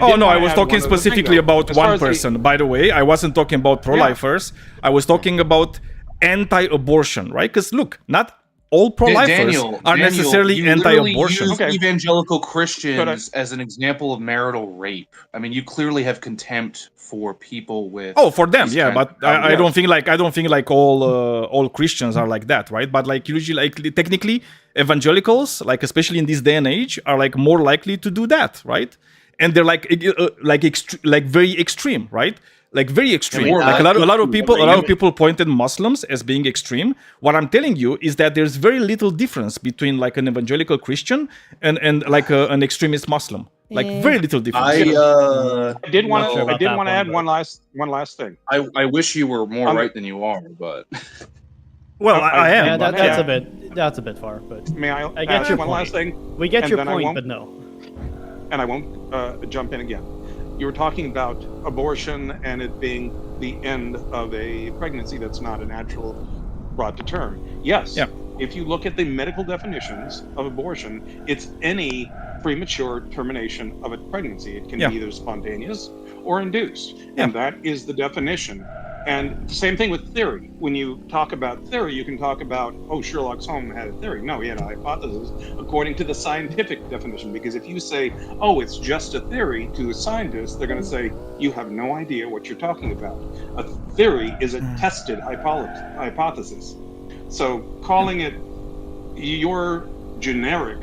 Oh no, I was talking specifically about one person. person. By the way, I wasn't talking about pro-lifers. I was talking about anti-abortion, right? Because look, not all pro-lifers are necessarily you literally anti-abortion. use evangelical Christians as an example of marital rape. I mean, you clearly have contempt for people with. Oh, for them, these yeah, kind but of- I don't think like all Christians are like that, right? But like usually, like technically, evangelicals, like especially in this day and age, are like more likely to do that, right? And they're like very extreme, right? Like very extreme. Like a lot of people pointed Muslims as being extreme. What I'm telling you is that there's very little difference between like an evangelical Christian and like an extremist Muslim. Like very little difference. I did want to add one last thing. I wish you were more right than you are, but. Well, I am. Yeah, that's a bit far, but May I I get add your one point. last thing? We get And your then I point, won't- but no. And I won't jump in again. You were talking about abortion and it being the end of a pregnancy that's not a natural brought to term. Yes. Yeah. If you look at the medical definitions of abortion, it's any premature termination of a pregnancy. It can be either spontaneous or induced. And that is the definition. And same thing with theory. When you talk about theory, you can talk about, oh, Sherlock Holmes had a theory. No, he had a hypothesis according to the scientific definition. Because if you say, oh, it's just a theory to a scientist, they're going to say, you have no idea what you're talking about. A theory is a tested hypothesis. So calling it your generic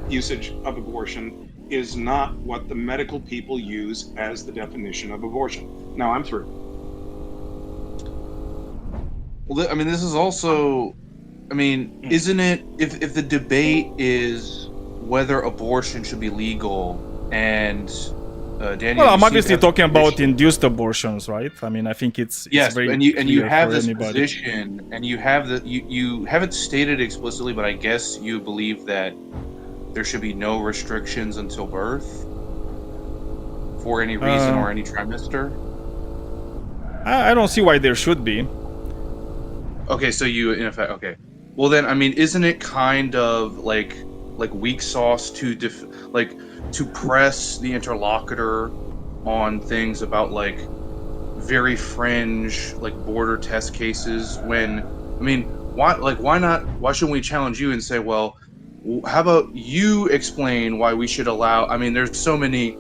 usage of abortion is not what the medical people use as the definition of abortion. Now I'm through. Well, I mean, this is also, I mean, isn't it, if the debate is whether abortion should be legal and Daniel. Well, I'm obviously talking about induced abortions, right? I mean, I think it's very and you clear have for this anybody. position, and you have you haven't stated explicitly, but I guess you believe that there should be no restrictions until birth for any reason or any trimester. I don't see why there should be. Okay, so you in effect okay. Well then, I mean, isn't it kind of like weak sauce to to press the interlocutor on things about like very fringe like border test cases when I mean why shouldn't we challenge you and say, well, how about you explain why we should allow, I mean, there's so many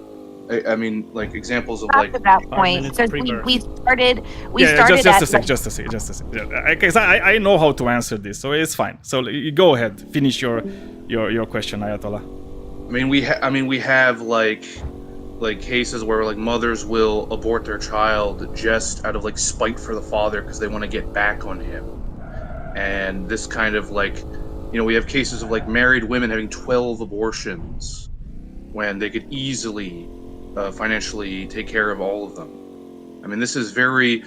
I mean, like examples of Not like to that point, because we started just at a sec, just a sec. Because I know how to answer this, so it's fine. So you go ahead, finish your question, Ayatollah. I mean, we have like cases where like mothers will abort their child just out of like spite for the father because they want to get back on him, and this kind of like, we have cases of like married women having 12 abortions when they could easily financially take care of all of them. I mean, this is very,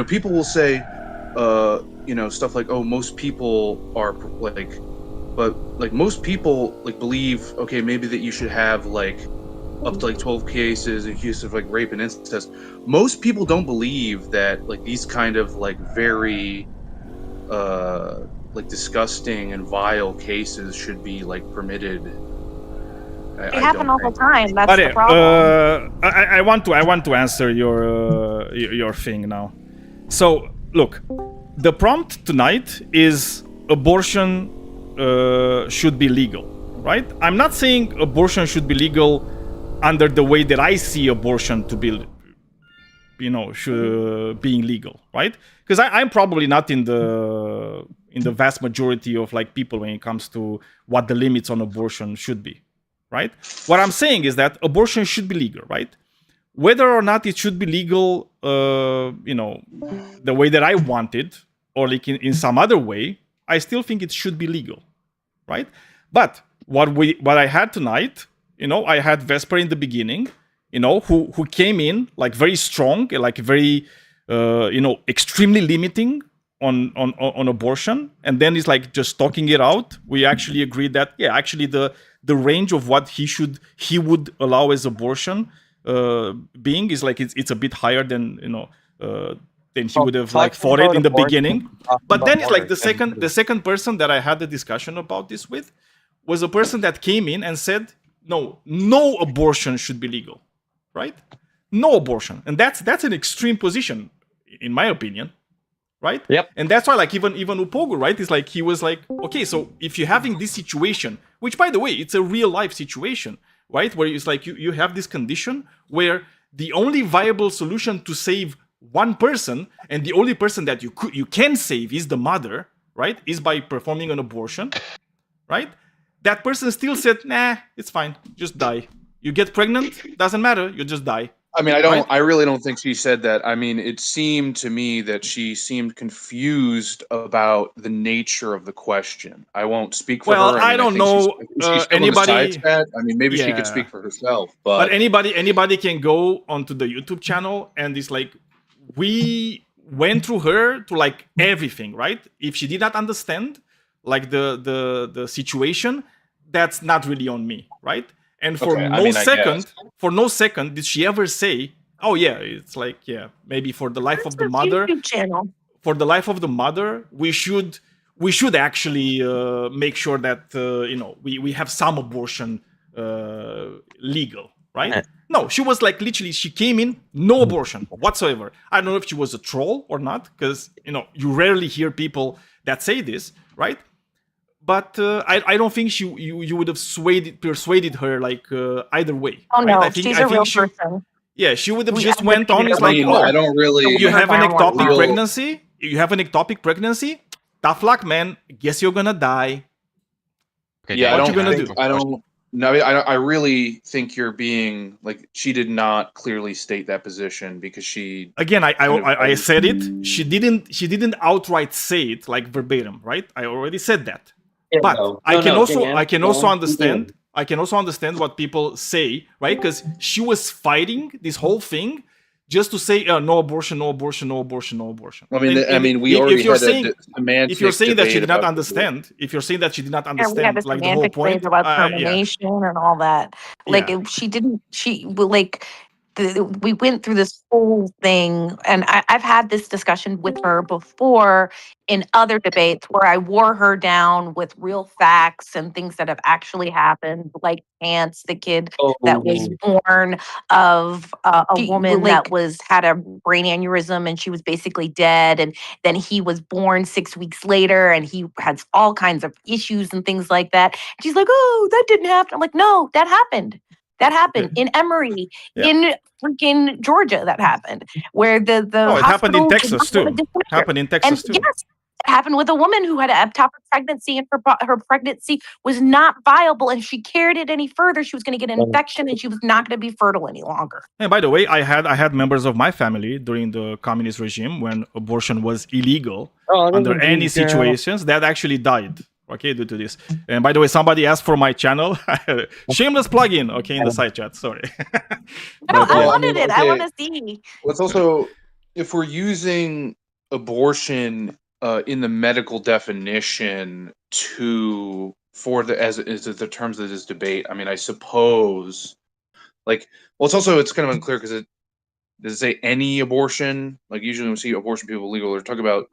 people will say, stuff like, oh, most people are like, but like most people like believe, okay, maybe that you should have like up to like 12 cases accused of like rape and incest. Most people don't believe that like these kind of like very like disgusting and vile cases should be like permitted. They happen all the time. That's the problem. I want to answer your thing now. So look, the prompt tonight is abortion should be legal, right? I'm not saying abortion should be legal under the way that I see abortion to be, being legal, right? Because I'm probably not in the vast majority of like people when it comes to what the limits on abortion should be, right? What I'm saying is that abortion should be legal, right? Whether or not it should be legal, the way that I want it, or like in some other way, I still think it should be legal, right? But what I had tonight, I had Vesper in the beginning, who came in like very strong, like very, extremely limiting on abortion, and then he's like just talking it out. We actually agreed that actually the range of what he would allow as abortion being is like it's a bit higher than than he would have like thought it in the beginning. But then it's like the second person that I had the discussion about this with was a person that came in and said no abortion should be legal, right? No abortion, and that's an extreme position in my opinion, right? Yep. And that's why like even Upogu, right, is like he was like, okay, so if you're having this situation, which by the way it's a real life situation, right, where it's like you have this condition where the only viable solution to save one person and the only person that you can save is the mother, right, is by performing an abortion, right? That person still said, nah, it's fine, just die. You get pregnant, doesn't matter, you just die. I mean, Right? I really don't think she said that. I mean, it seemed to me that she seemed confused about the nature of the question. I won't speak for her. I don't know anybody. I mean, maybe she could speak for herself. But anybody can go onto the YouTube channel and it's like we went through her to like everything, right? If she did not understand like the situation, that's not really on me, right? And for no second did she ever say, oh yeah, it's like, yeah, maybe for the life of the mother, for the life of the mother, we should actually make sure that we have some abortion legal, right? No, she was like literally, she came in, no abortion whatsoever. I don't know if she was a troll or not, because you rarely hear people that say this, right? But I don't think you would have persuaded her like either way. Oh no, right? she's a real person. Yeah, she would have just went on. It's like, I don't really. You have an ectopic pregnancy. You have an ectopic pregnancy. Tough luck, man. Guess you're gonna die. Okay, yeah, what you gonna do? I don't. No, I really think you're being like, she did not clearly state that position because she. Again, I said it. She didn't outright say it like verbatim, right? I already said that. Yeah, but no. I can No, also understand. I can also understand what people say, right? Because she was fighting this whole thing just to say no abortion, no abortion, no abortion, no abortion. I mean, we already had a semantic if you're saying that she did not debate understand, if you're saying that she did not Yeah, we had understand, a like the whole semantic point, debate about termination and all that. Like Yeah. we went through this whole thing, and I've had this discussion with her before in other debates where I wore her down with real facts and things that have actually happened, like Chance, the kid that was born of a woman that had a brain aneurysm and she was basically dead, and then he was born 6 weeks later and he had all kinds of issues and things like that. She's like, oh, that didn't happen. I'm like, no, that happened. That happened in Emory, in freaking Georgia. That happened where the it happened in hospital did Texas not too. want to discharge her. Happened in Texas too. Yes, it happened with a woman who had an ectopic pregnancy, and her pregnancy was not viable, and she carried it any further, she was going to get an infection, and she was not going to be fertile any longer. And by the way, I had members of my family during the communist regime when abortion was illegal under any situations that actually died. Okay, due to this. And by the way, somebody asked for my channel. Shameless plug-in. Okay, in the side chat. Sorry. No, I wanted it. I want to see. Well, it's also, if we're using abortion in the medical definition as the terms of this debate, I mean, I suppose, it's kind of unclear because does it say any abortion? Like usually when we see abortion people legal, they're talking about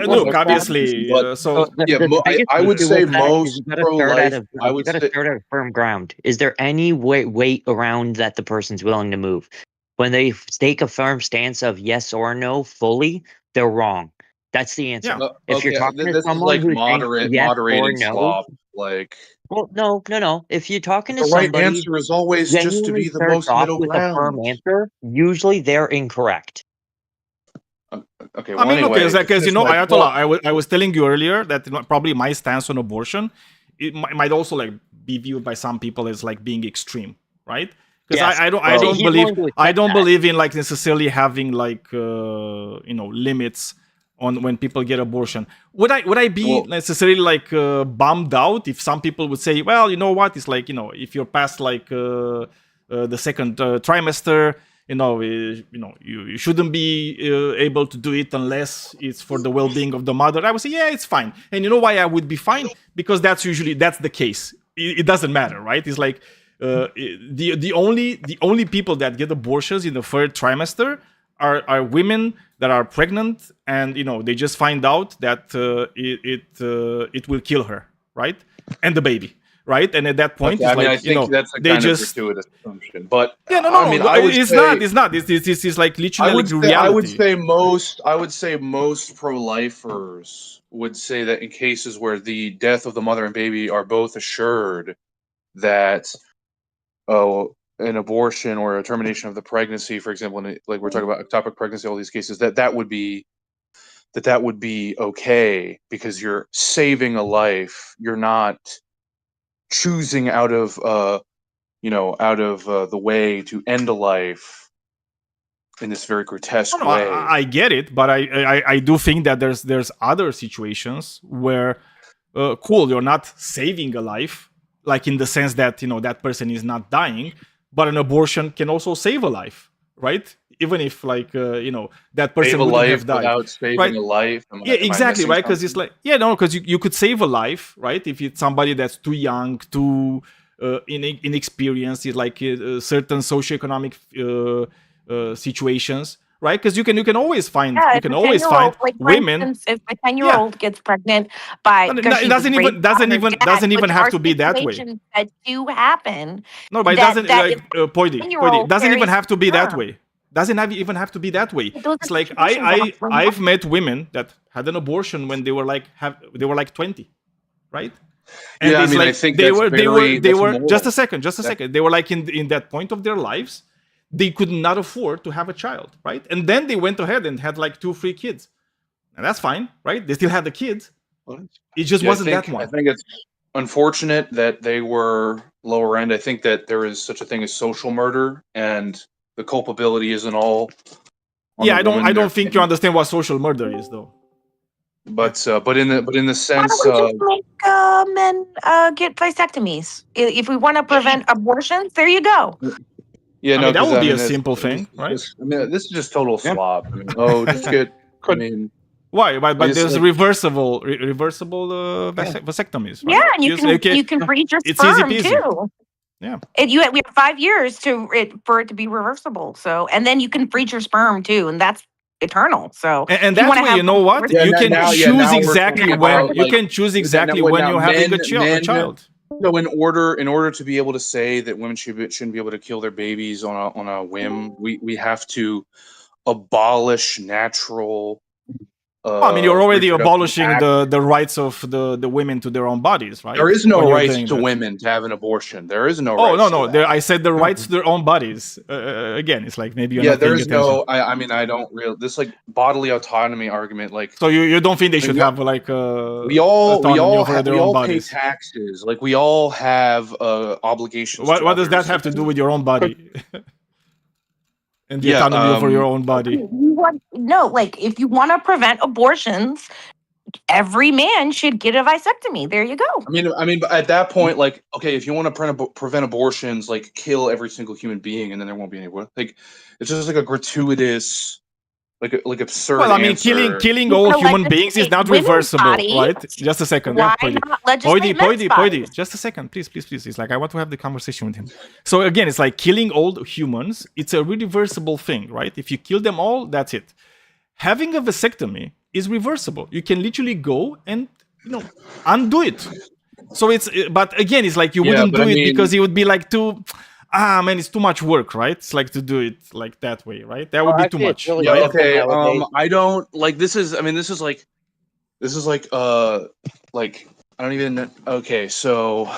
look, obviously. I would say most pro-life. I would start at firm ground. Is there any weight around that the person's willing to move? When they take a firm stance of yes or no fully, they're wrong. That's the answer. Yeah. If you're talking to this someone is like who's moderated yes or no, slop, like. Well, no. If you're talking to The right somebody, answer is always just to be the most middle with a firm ground. answer, usually they're incorrect. Okay. I mean, anyway, because Ayatollah, I was telling you earlier that probably my stance on abortion it might also like be viewed by some people as like being extreme, right? Because I don't believe in like necessarily having like limits on when people get abortion. Would I be necessarily like bummed out if some people would say, well, you know what, it's like, if you're past like the second trimester, you shouldn't be able to do it unless it's for the well-being of the mother. I would say, yeah, it's fine. And you know why I would be fine? Because that's the case. It doesn't matter, right? It's like the only people that get abortions in the third trimester are women that are pregnant, and they just find out that it will kill her, right, and the baby, right? And at that point, okay, I think that's a kind of gratuitous assumption, but it's not. This is like literally reality. I would say most pro-lifers would say that in cases where the death of the mother and baby are both assured, that an abortion or a termination of the pregnancy, for example, like we're talking about ectopic pregnancy, all these cases, that would be okay because you're saving a life. You're not choosing out of the way to end a life in this very grotesque way. I get it, but I do think that there's other situations where you're not saving a life, like in the sense that that person is not dying. But an abortion can also save a life, right? Even if, like, that person wouldn't have died. Without saving right? a life. Yeah, exactly, right? Because it's like, because you could save a life, right? If it's somebody that's too young, too inexperienced, it's like certain socioeconomic situations, right? Because you can always find like, women. Instance, if a 10-year-old gets pregnant by it doesn't even have to be that way. That do happen. No, but it doesn't Poidi, doesn't even have to be that way. Doesn't even have to be that way. It's like I've met women that had an abortion when they were like 20, right? And yeah, I think they were just a second. They were like in that point of their lives, they could not afford to have a child, right? And then they went ahead and had like 2-3 kids, and that's fine, right? They still had the kids. It just wasn't that one. I think it's unfortunate that they were lower end. I think that there is such a thing as social murder, and the culpability isn't all. I don't think you understand what social murder is, though. But in the sense of make men get vasectomies if we want to prevent abortions. There you go. Yeah, that would be a simple thing, right? This is just total slop. Just get. Why? But there's reversible vasectomies. Right? Yeah, and you can freeze your sperm too. Yeah. We have 5 years for it to be reversible. So, and then you can freeze your sperm too, and that's eternal. So, and that's why, you know what? You can choose exactly when you're having a child. So in order to be able to say that women shouldn't be able to kill their babies on a whim, we have to abolish natural I mean, you're already reproductive abolishing act. the rights of the women to their own bodies, right? There is no When you're rights doing to that. women to have an abortion. There is no Oh rights no, to that. I said the rights to their own bodies. Again, it's like maybe you're Yeah, not paying there's attention. no. I mean, I don't really. This like bodily autonomy argument, like. So you don't think they like, should have like we all over their we own all pay bodies? taxes. Like we all have obligations. What to does that others. have to do with your own body? And the Yeah, autonomy over your own body. No, like if you want to prevent abortions, every man should get a vasectomy. There you go. I mean, but at that point, like, okay, if you want to prevent abortions, like, kill every single human being, and then there won't be any. Like, it's just like a gratuitous, like absurd. Well, I mean, answer. killing all human beings is not reversible, right? Just a second. Why Poidi. not legislate men's bodies? Just a second, please. It's like I want to have the conversation with him. So again, it's like killing all humans. It's a reversible thing, right? If you kill them all, that's it. Having a vasectomy is reversible. You can literally go and undo it. So it's, but again, it's like you wouldn't do it because it would be like too. Man, it's too much work, right? It's like to do it like that way, right? That would be too much. Yeah, right? okay. I don't like this is. I mean, this is like I don't even. Okay, so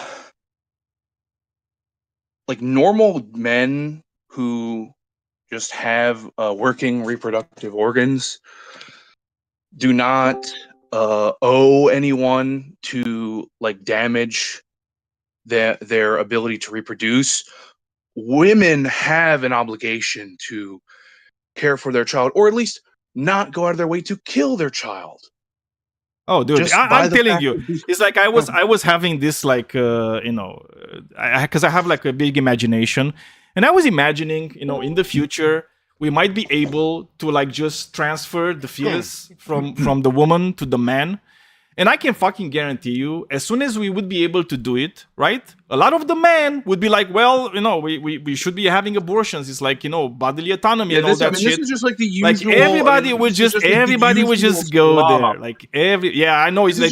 like normal men who just have working reproductive organs do not owe anyone to like damage their ability to reproduce. Women have an obligation to care for their child, or at least not go out of their way to kill their child. Oh, dude, I'm telling you, it's like I was having this like because I have like a big imagination, and I was imagining in the future we might be able to like just transfer the fetus from the woman to the man. And I can fucking guarantee you, as soon as we would be able to do it, right? A lot of the men would be like, well, we should be having abortions. It's like, bodily autonomy and all that shit. This is just like the usual. Like everybody would just go there. Like I know. It's like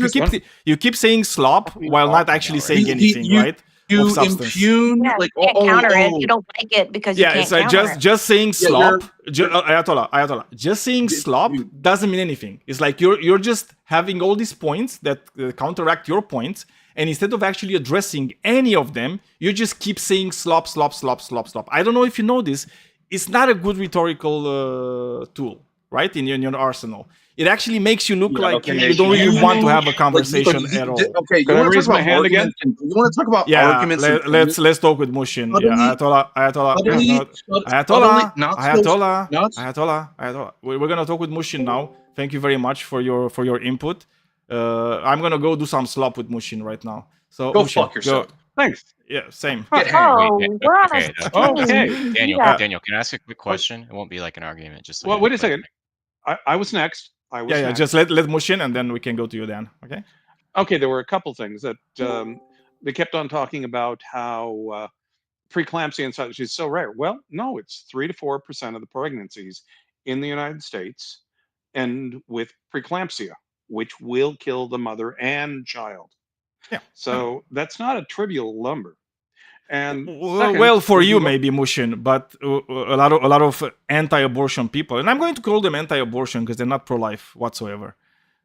you keep saying slop while not actually saying anything, right? You impugn you can't counter it. You don't like it because you can't it's like counter it. just saying slop. Ayatollah. Just saying slop doesn't mean anything. It's like you're just having all these points that counteract your points, and instead of actually addressing any of them, you just keep saying slop. I don't know if you know this. It's not a good rhetorical tool, right? In your arsenal. It actually makes you look like you don't really want to have a conversation at all. Okay, you want to talk about arguments? You want to talk about arguments? Let's talk with Mushin. Ayatollah. We're gonna talk with Mushin now. Thank you very much for your input. I'm gonna go do some slop with Mushin right now. So go Mushin, fuck yourself. Thanks. Yeah, same. We're on a Okay. Daniel, Yeah. Daniel, can I ask a quick question? It won't be like an argument. Just Well, wait a second. I was next. Next. Just let Mushin and then we can go to you, Dan. Okay. Okay, there were a couple things that they kept on talking about how preeclampsia and such is so rare. Well, no, it's 3 to 4% of the pregnancies in the United States end with preeclampsia, which will kill the mother and child. Yeah. So that's not a trivial number. And well, for you maybe Mushin, but a lot of anti-abortion people, and I'm going to call them anti-abortion because they're not pro-life whatsoever.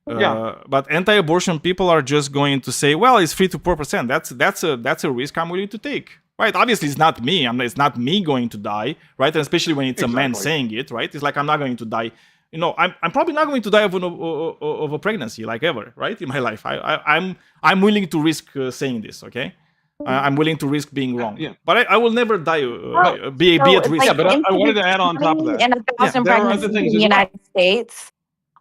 But anti-abortion people are just going to say, well, it's 3 to 4%. That's a risk I'm willing to take, right? Obviously, it's not me. It's not me going to die, right? And especially when it's a man saying it, right? It's like I'm not going to die. I'm probably not going to die of a pregnancy, like ever, right? In my life, I'm willing to risk saying this, okay? I'm willing to risk being wrong, but I will never die. Be at risk. Yeah, but I wanted to add on top of that. And 1,000 pregnancies in the United States.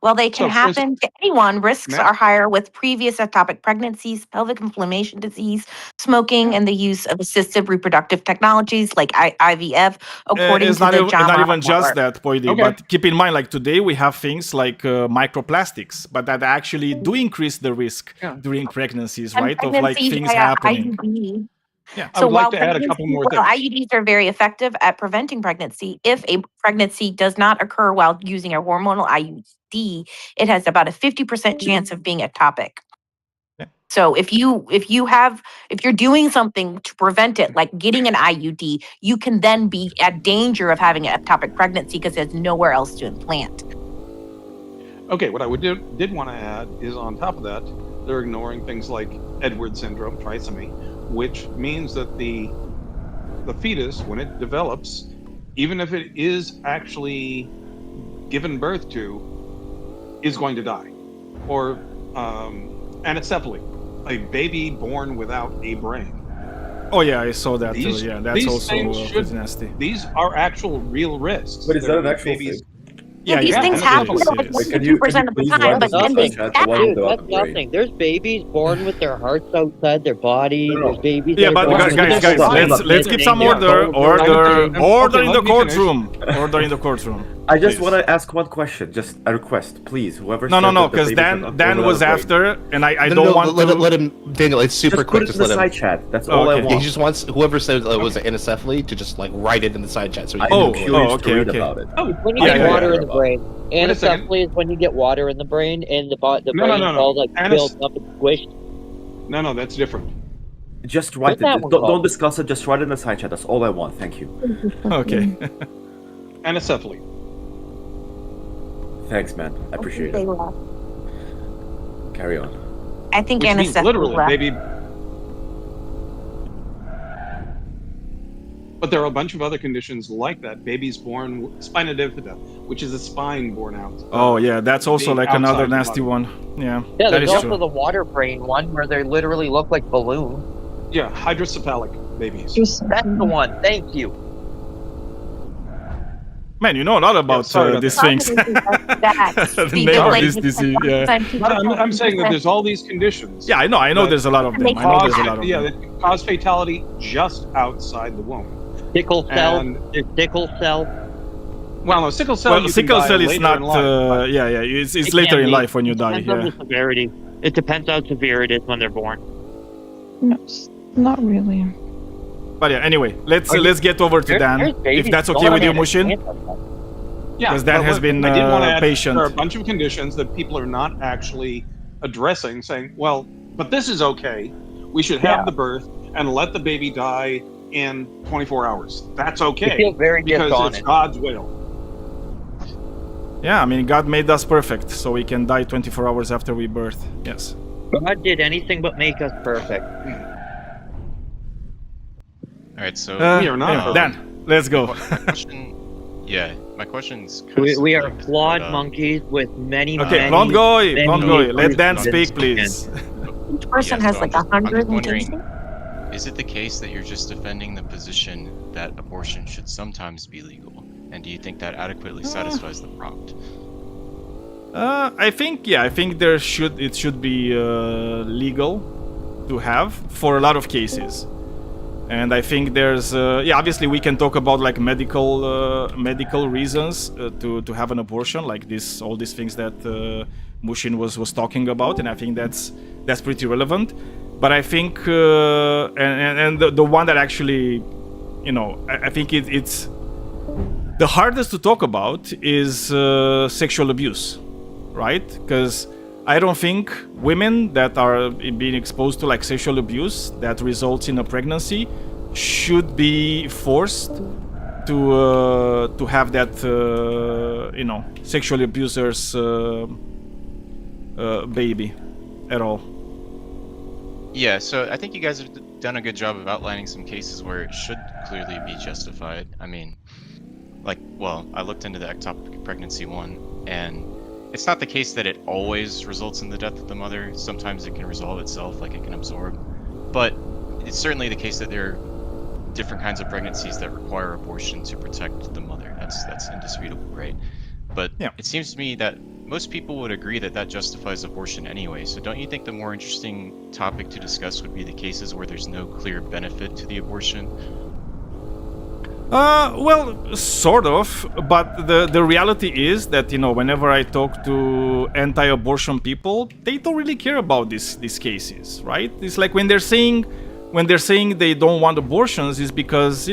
Well, they can happen to anyone. Risks are higher with previous ectopic pregnancies, pelvic inflammation disease, smoking, and the use of assisted reproductive technologies like IVF, according to the JAMA not even just Network. that, Poidi. But keep in mind, like today we have things like microplastics, but that actually do increase the risk during pregnancies, And right? Of like pregnancy things via happening. IUD. Yeah. I would like to add a couple more things. IUDs are very effective at preventing pregnancy. If a pregnancy does not occur while using a hormonal IUD, it has about a 50% chance of being ectopic. Yeah. So if you're doing something to prevent it, like getting an IUD, you can then be at danger of having an ectopic pregnancy because there's nowhere else to implant. Okay, what I did want to add is on top of that, they're ignoring things like Edward syndrome, trisomy, which means that the fetus, when it develops, even if it is actually given birth to, is going to die. Or anencephaly, a baby born without a brain. Oh yeah, I saw that These- too. Yeah, that's these also things should- pretty nasty. These are actual real risks. But is that They're an actual babies- thing? Yeah, these things it happen is, like it is. Wait, 1%-2% of the please time, run but this then they chat, the die. one Dude, without that's the brain? nothing. There's babies born with their hearts outside their body. No. There's babies. Yeah, that but are born guys, with guys, their guys, spine. let's keep some Yeah, order, order okay, in let the me courtroom, order in the courtroom. I just Please. want to ask one question, just a request, please. Whoever No, said no, no, that the because babies are not Dan born was without a brain. after, and I No, don't no, want let, to. let him, Daniel. It's super Just quick. put it Just in the let him. side chat. That's Oh, all I okay. Yeah, want. he just wants whoever said it was anencephaly to just like write it in the side chat. So he I'm can Oh, curious okay, to read okay. about it. Oh, When you Yeah, get yeah, water yeah. in the brain. Wait a second. Anencephaly is when you get water in the brain and the No, brain no, is no. all like Anes- filled up and squished. No, that's different. Just write What's that it. one Don't called? discuss it. Just write it in the side chat. That's all I want. Thank you. Okay. Anencephaly. Thanks, man. I appreciate They it. left. Carry on. I think Which means anencephaly literally, left. baby. But there are a bunch of other conditions like that. Babies born spina bifida, which is a spine born out. Oh yeah, that's also Being like another outside the nasty body. one. Yeah, Yeah, that there's is also true. the water brain one where they literally look like balloon. Yeah, hydrocephalic babies. That's the one. Thank you. Man, you know a lot about sorry about these that. things. That's The the name of like- this disease. Yeah. But I'm saying that there's all these conditions. Yeah, I know. I know. that There's a lot of them. I know cause- there's a lot of yeah, them. that cause fatality just outside the womb. Sickle cell. And- There's sickle cell. Well, no, sickle cell. Well, you can sickle die cell is later not. in life, but- Yeah, yeah. It's It later can in be. life when you die. Depends on Yeah. the severity. It depends how severe it is when they're born. No, not really. But yeah. Anyway, let's get over to Dan. If that's okay with you, Mushin. Yeah, Because Dan but has what- been I did want to add, patient. There are a bunch of conditions that people are not actually addressing, saying, "Well, but this is okay. We should have the birth and let the baby die in 24 hours. That's okay." I feel very because dishonest. it's God's will. Yeah, I mean, God made us perfect, so we can die 24 hours after we birth. Yes. God did anything but make us perfect. All right, so We are not anyway, Dan, let's go. My question, yeah, my question's kind We of are flawed monkeys with many, Okay, many, Blonde Goy, many Blonde Goy, let Dan improvements. speak, please. Each person Yeah, has so like I'm 100 just wondering, mutations. is it the case that you're just defending the position that abortion should sometimes be legal? And do you think that adequately satisfies the prompt? I think it should be legal to have for a lot of cases, and I think there's obviously we can talk about like medical reasons to have an abortion, like all these things that Mushin was talking about, and I think that's pretty relevant. But I think and the one that actually, I think it's the hardest to talk about is sexual abuse. Right? Because I don't think women that are being exposed to like sexual abuse that results in a pregnancy should be forced to have that sexual abuser's baby at all. Yeah, so I think you guys have done a good job of outlining some cases where it should clearly be justified. I mean, I looked into the ectopic pregnancy one, and it's not the case that it always results in the death of the mother. Sometimes it can resolve itself, like it can absorb. But it's certainly the case that there are different kinds of pregnancies that require abortion to protect the mother. That's indisputable, right? But it seems to me that most people would agree that that justifies abortion anyway. So don't you think the more interesting topic to discuss would be the cases where there's no clear benefit to the abortion? Well, sort of, but the reality is that whenever I talk to anti-abortion people, they don't really care about these cases, right? It's like when they're saying they don't want abortions, is because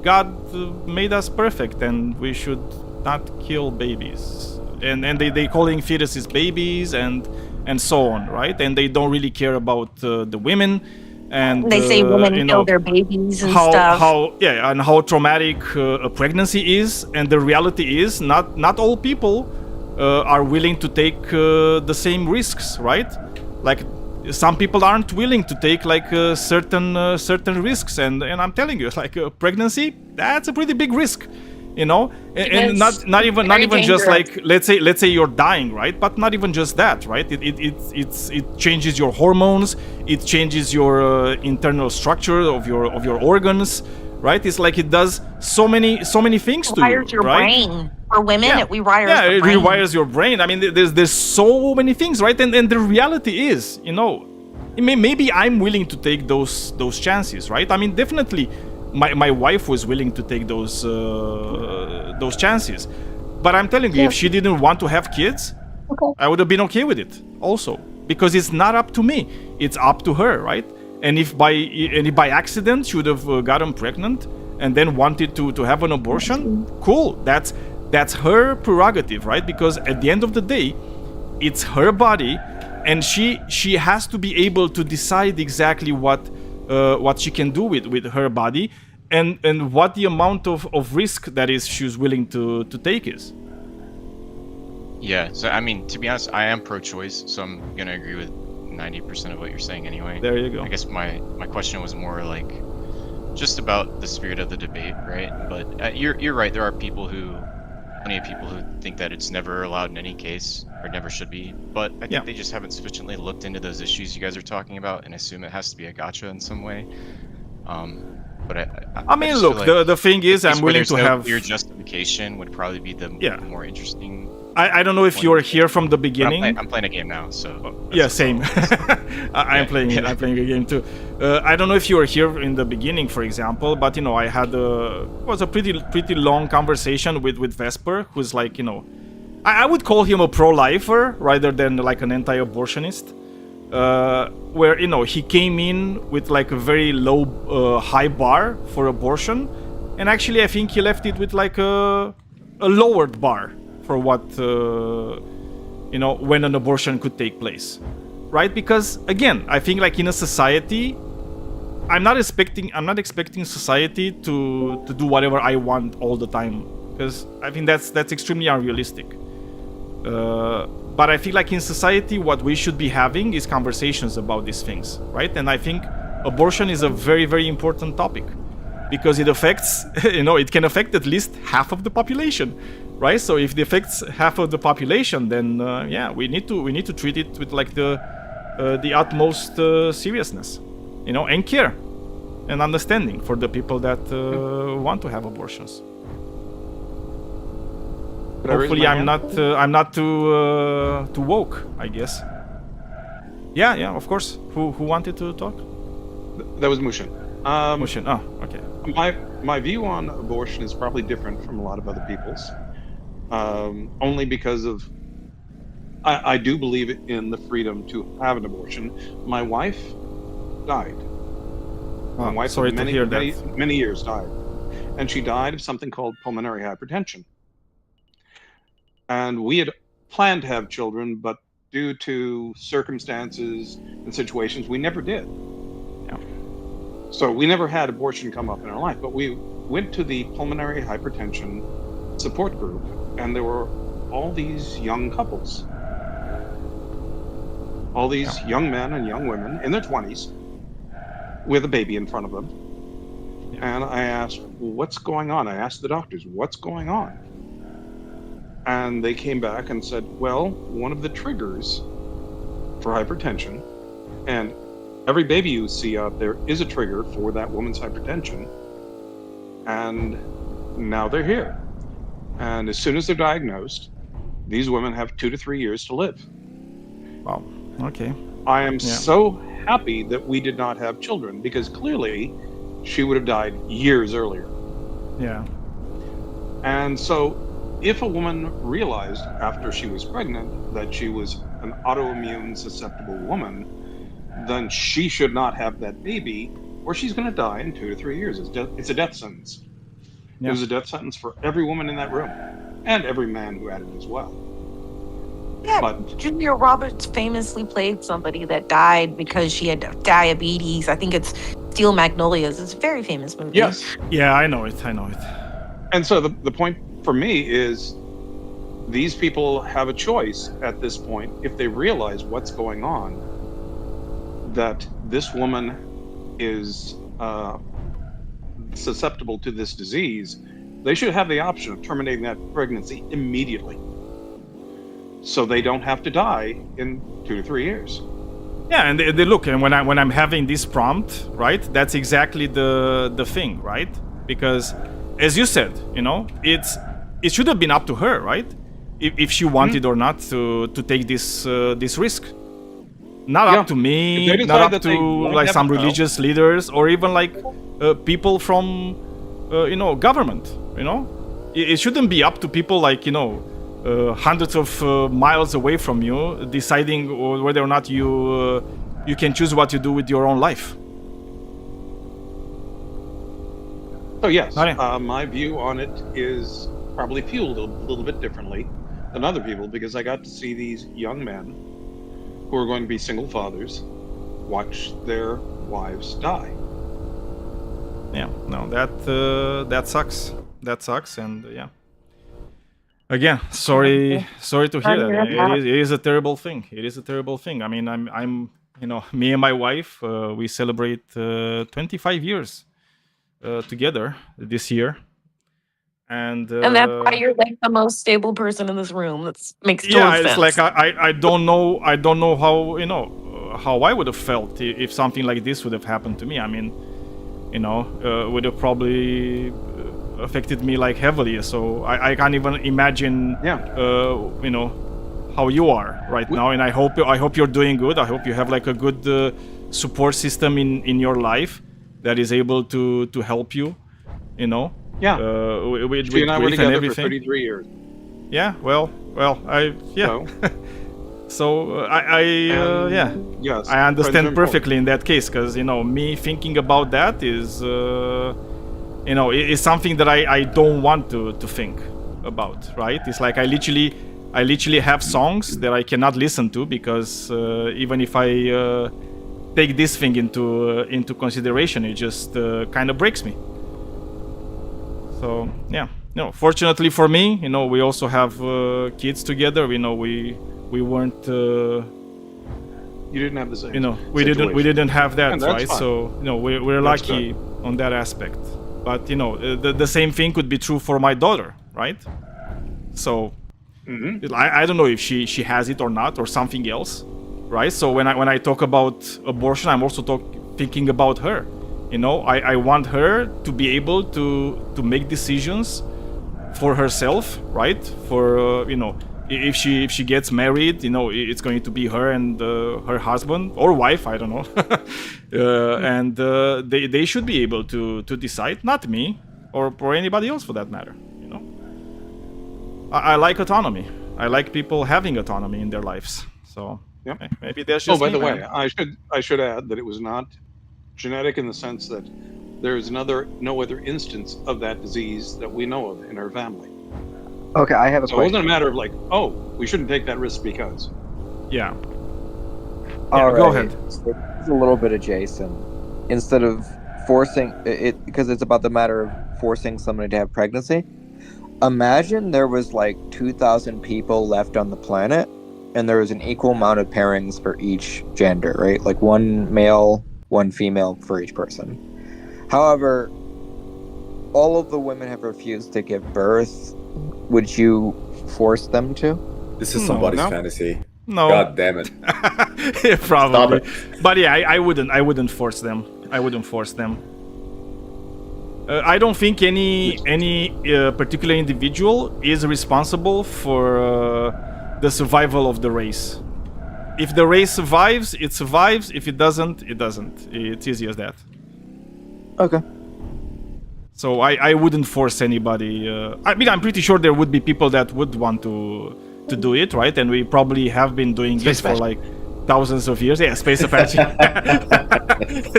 God made us perfect and we should not kill babies, and they calling fetuses babies and so on, right? And they don't really care about the women. And They say women kill their babies and stuff. And how traumatic a pregnancy is, and the reality is not all people are willing to take the same risks, right? Like some people aren't willing to take like certain risks, and I'm telling you, like pregnancy, that's a pretty big risk, you know, and not even just like let's say you're dying, right? But not even just that, right? It changes your hormones, it changes your internal structure of your organs, right? It's like it does so many things to you, Rewires your right? brain. For women, Yeah. it rewires Yeah, the it brain. rewires your brain. I mean, there's so many things, right? And the reality is, you know, maybe I'm willing to take those chances, right? I mean, definitely, my wife was willing to take those chances, but I'm telling you, if she didn't want to have kids, I would have been okay with it also, because it's not up to me, it's up to her, right? And if by accident she would have gotten pregnant and then wanted to have an abortion, cool, that's her prerogative, right? Because at the end of the day, it's her body, and she has to be able to decide exactly what she can do with her body, and what the amount of risk that is she's willing to take is. Yeah, so I mean, to be honest, I am pro-choice, so I'm gonna agree with 90% of what you're saying anyway. There you go. I guess my question was more like just about the spirit of the debate, right? But you're right. There are plenty of people who think that it's never allowed in any case, or never should be. But I think they just haven't sufficiently looked into those issues you guys are talking about, and assume it has to be a gotcha in some way. But I mean, just look, feel like the thing is, I'm willing to have your justification would probably be the more interesting. I don't know if you were here from the beginning. I'm playing a game now, so yeah, same. I'm playing a game too. I don't know if you were here in the beginning, for example, but you know, I had was a pretty long conversation with Vesper, who's like, you know, I would call him a pro-lifer rather than like an anti-abortionist. Where, you know, he came in with like a very low, high bar for abortion, and actually I think he left it with like a lowered bar for what, you know, when an abortion could take place, right? Because again, I think like in a society, I'm not expecting society to do whatever I want all the time, because I think that's extremely unrealistic. But I feel like in society, what we should be having is conversations about these things, right? And I think abortion is a very, very important topic, because it affects, you know, it can affect at least half of the population, right? So if it affects half of the population, then yeah, we need to treat it with like the utmost seriousness, you know, and care and understanding for the people that want to have abortions. Hopefully, I'm not too woke, I guess. Yeah, of course. Who wanted to talk? That was Mushin. Mushin. Oh, okay. My view on abortion is probably different from a lot of other people's, only because of I do believe in the freedom to have an abortion. My wife died. My wife, sorry to hear many years, died, and she died of something called pulmonary hypertension. And we had planned to have children, but due to circumstances and situations, we never did. Yeah. So we never had abortion come up in our life, but we went to the pulmonary hypertension support group, and there were all these young couples. All these young men and young women in their 20s with a baby in front of them. Yeah. And I asked, well, what's going on? I asked the doctors, what's going on? And they came back and said, well, one of the triggers for hypertension, and every baby you see out there is a trigger for that woman's hypertension, and now they're here. And as soon as they're diagnosed, these women have 2 to 3 years to live. Wow. Okay. I am so happy that we did not have children, because clearly she would have died years earlier. Yeah. And so if a woman realized after she was pregnant that she was an autoimmune susceptible woman, then she should not have that baby, or she's going to die in 2 to 3 years. It's a death sentence. Yeah. It was a death sentence for every woman in that room, and every man who had it as well. Yeah, but Julia Roberts famously played somebody that died because she had diabetes. I think it's Steel Magnolias. It's a very famous movie. Yes. Yeah, I know it. And so the point for me is these people have a choice at this point, if they realize what's going on, that this woman is susceptible to this disease, they should have the option of terminating that pregnancy immediately, so they don't have to die in 2 to 3 years. Yeah, and they look, and when I'm having this prompt, right, that's exactly the thing, right? Because, as you said, you know, it should have been up to her, right? If she wanted or not to take this risk. Not up to me, not up to like some religious leaders, or even like people from government. You know, it shouldn't be up to people like hundreds of miles away from you deciding whether or not you can choose what you do with your own life. So yes, my view on it is probably fueled a little bit differently than other people, because I got to see these young men who are going to be single fathers watch their wives die. Yeah, no, that sucks. That sucks, and yeah. Again, sorry to hear that. It is a terrible thing. It is a terrible thing. I mean, I'm me and my wife, we celebrate 25 years together this year. And that's why you're like the most stable person in this room. That makes total sense. It's like I don't know how how I would have felt if something like this would have happened to me. I mean, would have probably affected me like heavily. So I can't even imagine how you are right now. And I hope you're doing good. I hope you have like a good support system in your life that is able to help you. Yeah. With she and I were together everything. for 33 years. Yeah. Well. So yes, I understand perfectly in that case, because me thinking about that is is something that I don't want to think about, right? It's like I literally have songs that I cannot listen to because even if I take this thing into consideration, it just kind of breaks me. So yeah, fortunately for me, we also have kids together. We weren't. You didn't have the same. We didn't have that, right? Fine. So we're lucky on that aspect. But the same thing could be true for my daughter, right? So I don't know if she has it or not, or something else, right? So when I talk about abortion, I'm also thinking about her. I want her to be able to make decisions for herself, right? For if she gets married, it's going to be her and her husband or wife, I don't know. And they should be able to decide, not me or anybody else for that matter. I like autonomy. I like people having autonomy in their lives. So maybe that's just. Oh, by me, the way, man. I should add that it was not genetic in the sense that there is no other instance of that disease that we know of in our family. Okay, I have a So question. it wasn't a matter of like, oh, we shouldn't take that risk because. Yeah. All go right. ahead. So this is a little bit of Jason. Instead of forcing it, because it's about the matter of forcing somebody to have pregnancy. Imagine there was like 2,000 people left on the planet, and there was an equal amount of pairings for each gender, right? Like one male, one female for each person. However, all of the women have refused to give birth. Would you force them to? This is somebody's fantasy. No. God damn it. Yeah, probably. But yeah, I wouldn't force them. I wouldn't force them. I don't think any particular individual is responsible for the survival of the race. If the race survives, it survives. If it doesn't, it doesn't. It's easy as that. Okay. So I wouldn't force anybody. I mean, I'm pretty sure there would be people that would want to do it, right? And we probably have been doing this for like thousands of years. Yeah, Space Apache.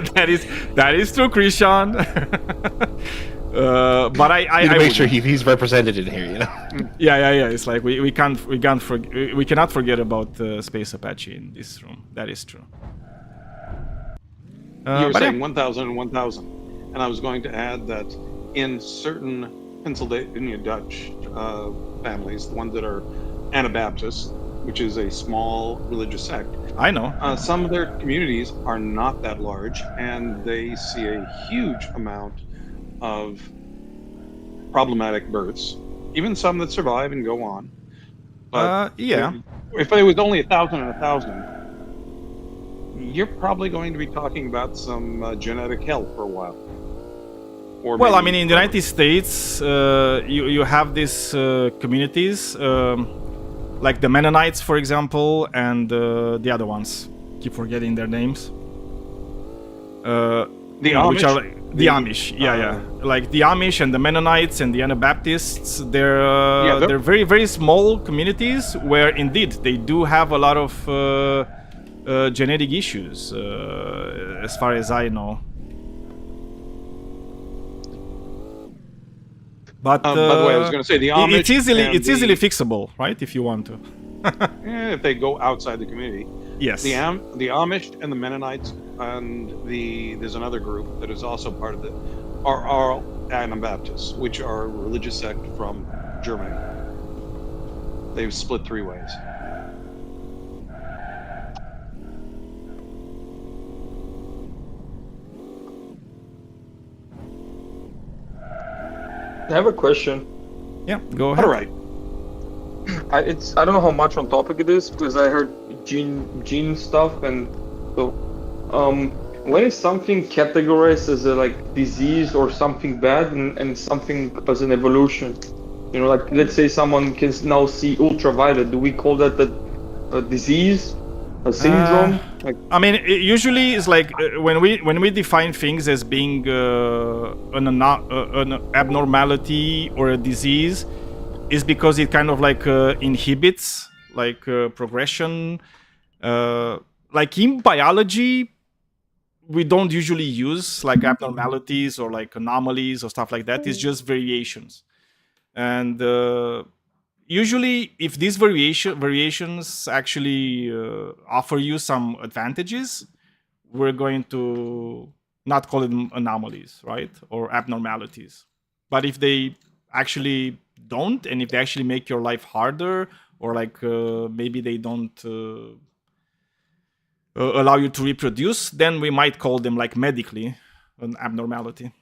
that is true, Christian. But I make sure he's represented in here, Yeah. It's like we cannot forget about Space Apache in this room. That is true. You were saying 1,000 and 1,000, and I was going to add that in certain Pennsylvania Dutch families, the ones that are Anabaptists, which is a small religious sect. I know. Some of their communities are not that large, and they see a huge amount of problematic births, even some that survive and go on. But yeah. if it was only 1,000 and 1,000, you're probably going to be talking about some genetic hell for a while. Or well, I maybe mean, in the United States, you have these communities, like the Mennonites, for example, and the other ones. Keep forgetting their names. The Amish? Which are, the Amish, yeah. Like the Amish and the Mennonites and the Anabaptists, they're very, very small communities where indeed they do have a lot of genetic issues, as far as I know. But by the way, I was going to say the Amish. It's easily fixable, right? If you want to. If they go outside the community. Yes. The Amish and the Mennonites and there's another group that is also part of it are all Anabaptists, which are a religious sect from Germany. They've split 3 ways. I have a question. Yeah, go ahead. All right. I don't know how much on topic it is because I heard gene stuff, and so when is something categorized as a like disease or something bad and something as an evolution? You know, like let's say someone can now see ultraviolet. Do we call that a disease, a syndrome? I mean, it usually it's like when we define things as being an abnormality or a disease, is because it kind of like inhibits like progression. Like in biology, we don't usually use like abnormalities or like anomalies or stuff like that. It's just variations, and usually if these variations actually offer you some advantages, we're going to not call them anomalies, right, or abnormalities. But if they actually don't, and if they actually make your life harder, or like maybe they don't allow you to reproduce, then we might call them like medically an abnormality.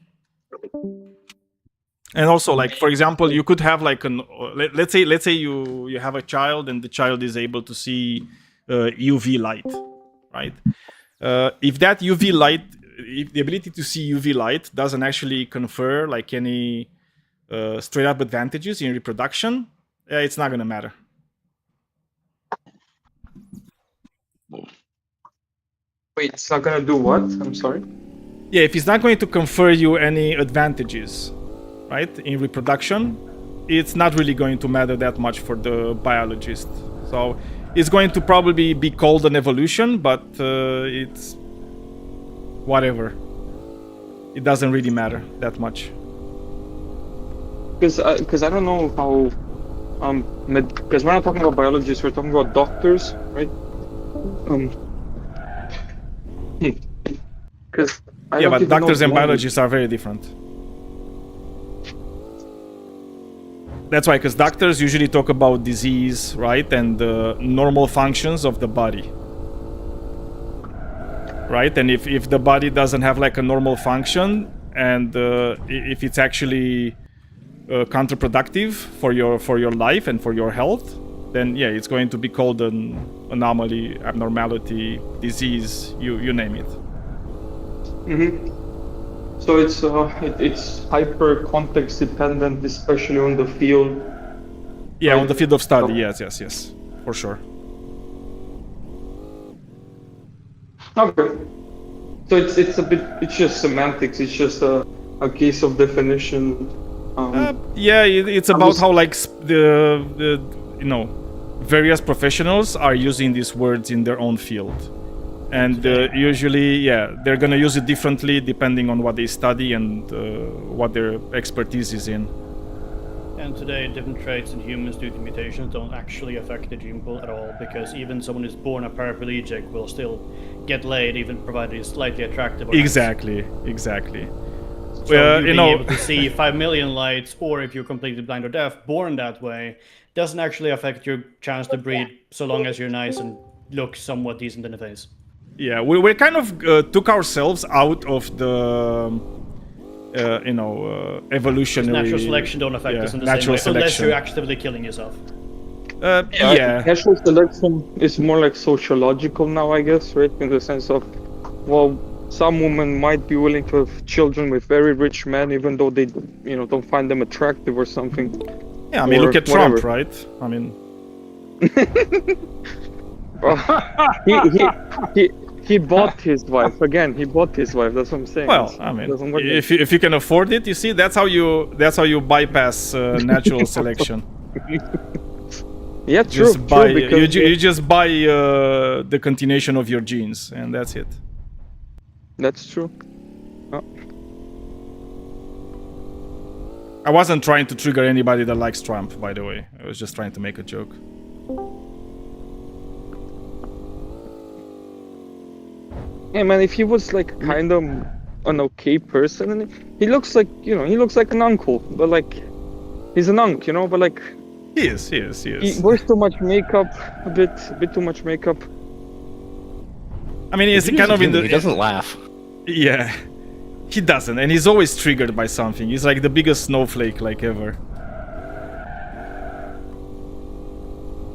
And also, like for example, you could have like let's say you have a child and the child is able to see UV light, right? If that UV light, if the ability to see UV light doesn't actually confer like any straight up advantages in reproduction, it's not going to matter. Wait, it's not going to do what? I'm sorry? Yeah, if it's not going to confer you any advantages, right, in reproduction, it's not really going to matter that much for the biologist. So it's going to probably be called an evolution, but it's whatever. It doesn't really matter that much. Because I don't know how because we're not talking about biologists, we're talking about doctors, right? Because yeah, but doctors and biologists are very different. That's why, because doctors usually talk about disease, right, and the normal functions of the body, right? And if the body doesn't have like a normal function, and if it's actually counterproductive for your life and for your health, then yeah, it's going to be called an anomaly, abnormality, disease, you name it. Mm-hmm. So it's hyper context dependent, especially on the field. Yeah, on the field of study. Yes, for sure. Okay. So it's just semantics. It's just a case of definition. Yeah, it's about how like the various professionals are using these words in their own field. And usually, yeah, they're going to use it differently depending on what they study and what their expertise is in. And today, different traits in humans due to mutations don't actually affect the gene pool at all, because even someone who's born a paraplegic will still get laid, even provided he's slightly attractive. Exactly. So you being able to see 5 million lights, or if you're completely blind or deaf, born that way, doesn't actually affect your chance to breed, so long as you're nice and look somewhat decent in the face. Yeah, we kind of took ourselves out of the, evolutionary. Natural selection don't affect us in the same way, unless you're actively killing yourself. Yeah. Natural selection is more like sociological now, I guess, right? In the sense of, well, some women might be willing to have children with very rich men, even though they, don't find them attractive or something. Yeah, I mean, look at Trump, right? I mean, he bought his wife again. He bought his wife. That's what I'm saying. Well, I mean, if you can afford it, you see, that's how you bypass natural selection. Yeah, true. You just buy the continuation of your genes, and that's it. That's true. Oh. I wasn't trying to trigger anybody that likes Trump, by the way. I was just trying to make a joke. Yeah, man, if he was like kind of an okay person, and he looks like, he looks like an uncle, but like, he's an uncle, but like... He is. He wears too much makeup, a bit too much makeup. I mean, he's kind of in the... He doesn't laugh. Yeah, he doesn't, and he's always triggered by something. He's like the biggest snowflake, like, ever.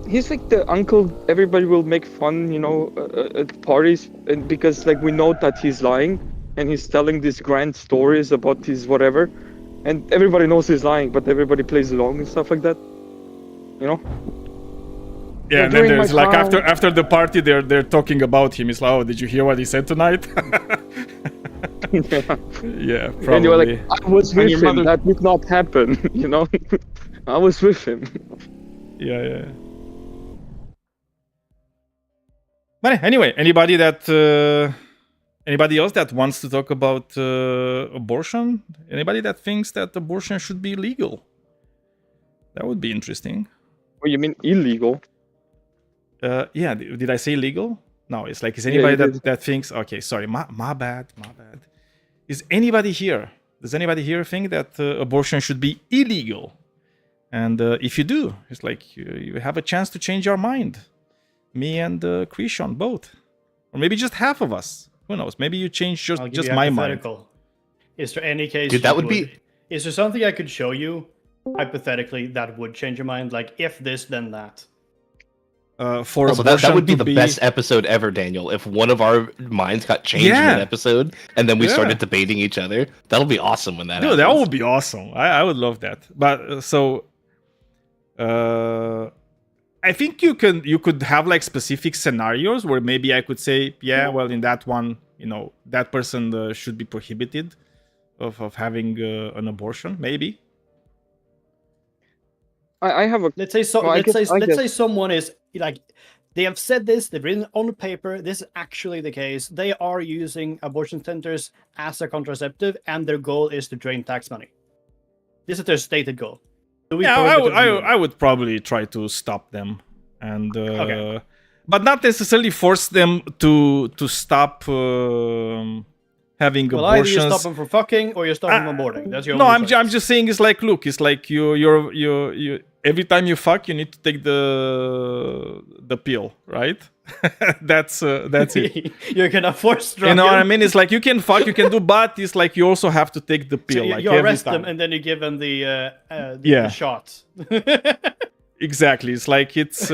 He's like the uncle everybody will make fun, at parties, and because like we know that he's lying, and he's telling these grand stories about his whatever, and everybody knows he's lying, but everybody plays along and stuff like that. Yeah, and then there's like after the party, they're talking about him. It's like, oh, did you hear what he said tonight? Yeah, probably. And you're like, I was with him. That did not happen. I was with him. Yeah. But anyway, anybody else that wants to talk about abortion? Anybody that thinks that abortion should be legal? That would be interesting. What you mean illegal? Yeah, did I say legal? No, it's like, is anybody that thinks, okay, sorry, my bad. Is anybody here? Does anybody here think that abortion should be illegal? And if you do, it's like you have a chance to change your mind. Me and Krishan both. Or maybe just half of us. Who knows? Maybe you change just my mind. Is there any case... Dude, that would be... Is there something I could show you, hypothetically, that would change your mind? Like, if this, then that. Also, that would be the best episode ever, Daniel. If one of our minds got changed in an episode, and then we started debating each other, that'll be awesome when that happens. That would be awesome. I would love that. But I think you could have like specific scenarios where maybe I could say, yeah, well, in that one, that person should be prohibited of having an abortion, maybe. I have a... Let's say someone is like, they have said this, they've written on the paper, this is actually the case. They are using abortion centers as a contraceptive, and their goal is to drain tax money. This is their stated goal. I would probably try to stop them, and but not necessarily force them to stop having abortions. Either you stop them from fucking, or you stop them from aborting. That's your I'm just saying, it's like, look, it's like you every time you fuck, you need to take the pill, right? that's it. You're gonna force drug. You know what I mean? It's like you can fuck, you can do, but it's like you also have to take the pill. So like you every arrest time. them, and then you give them the shots. Exactly. It's like it's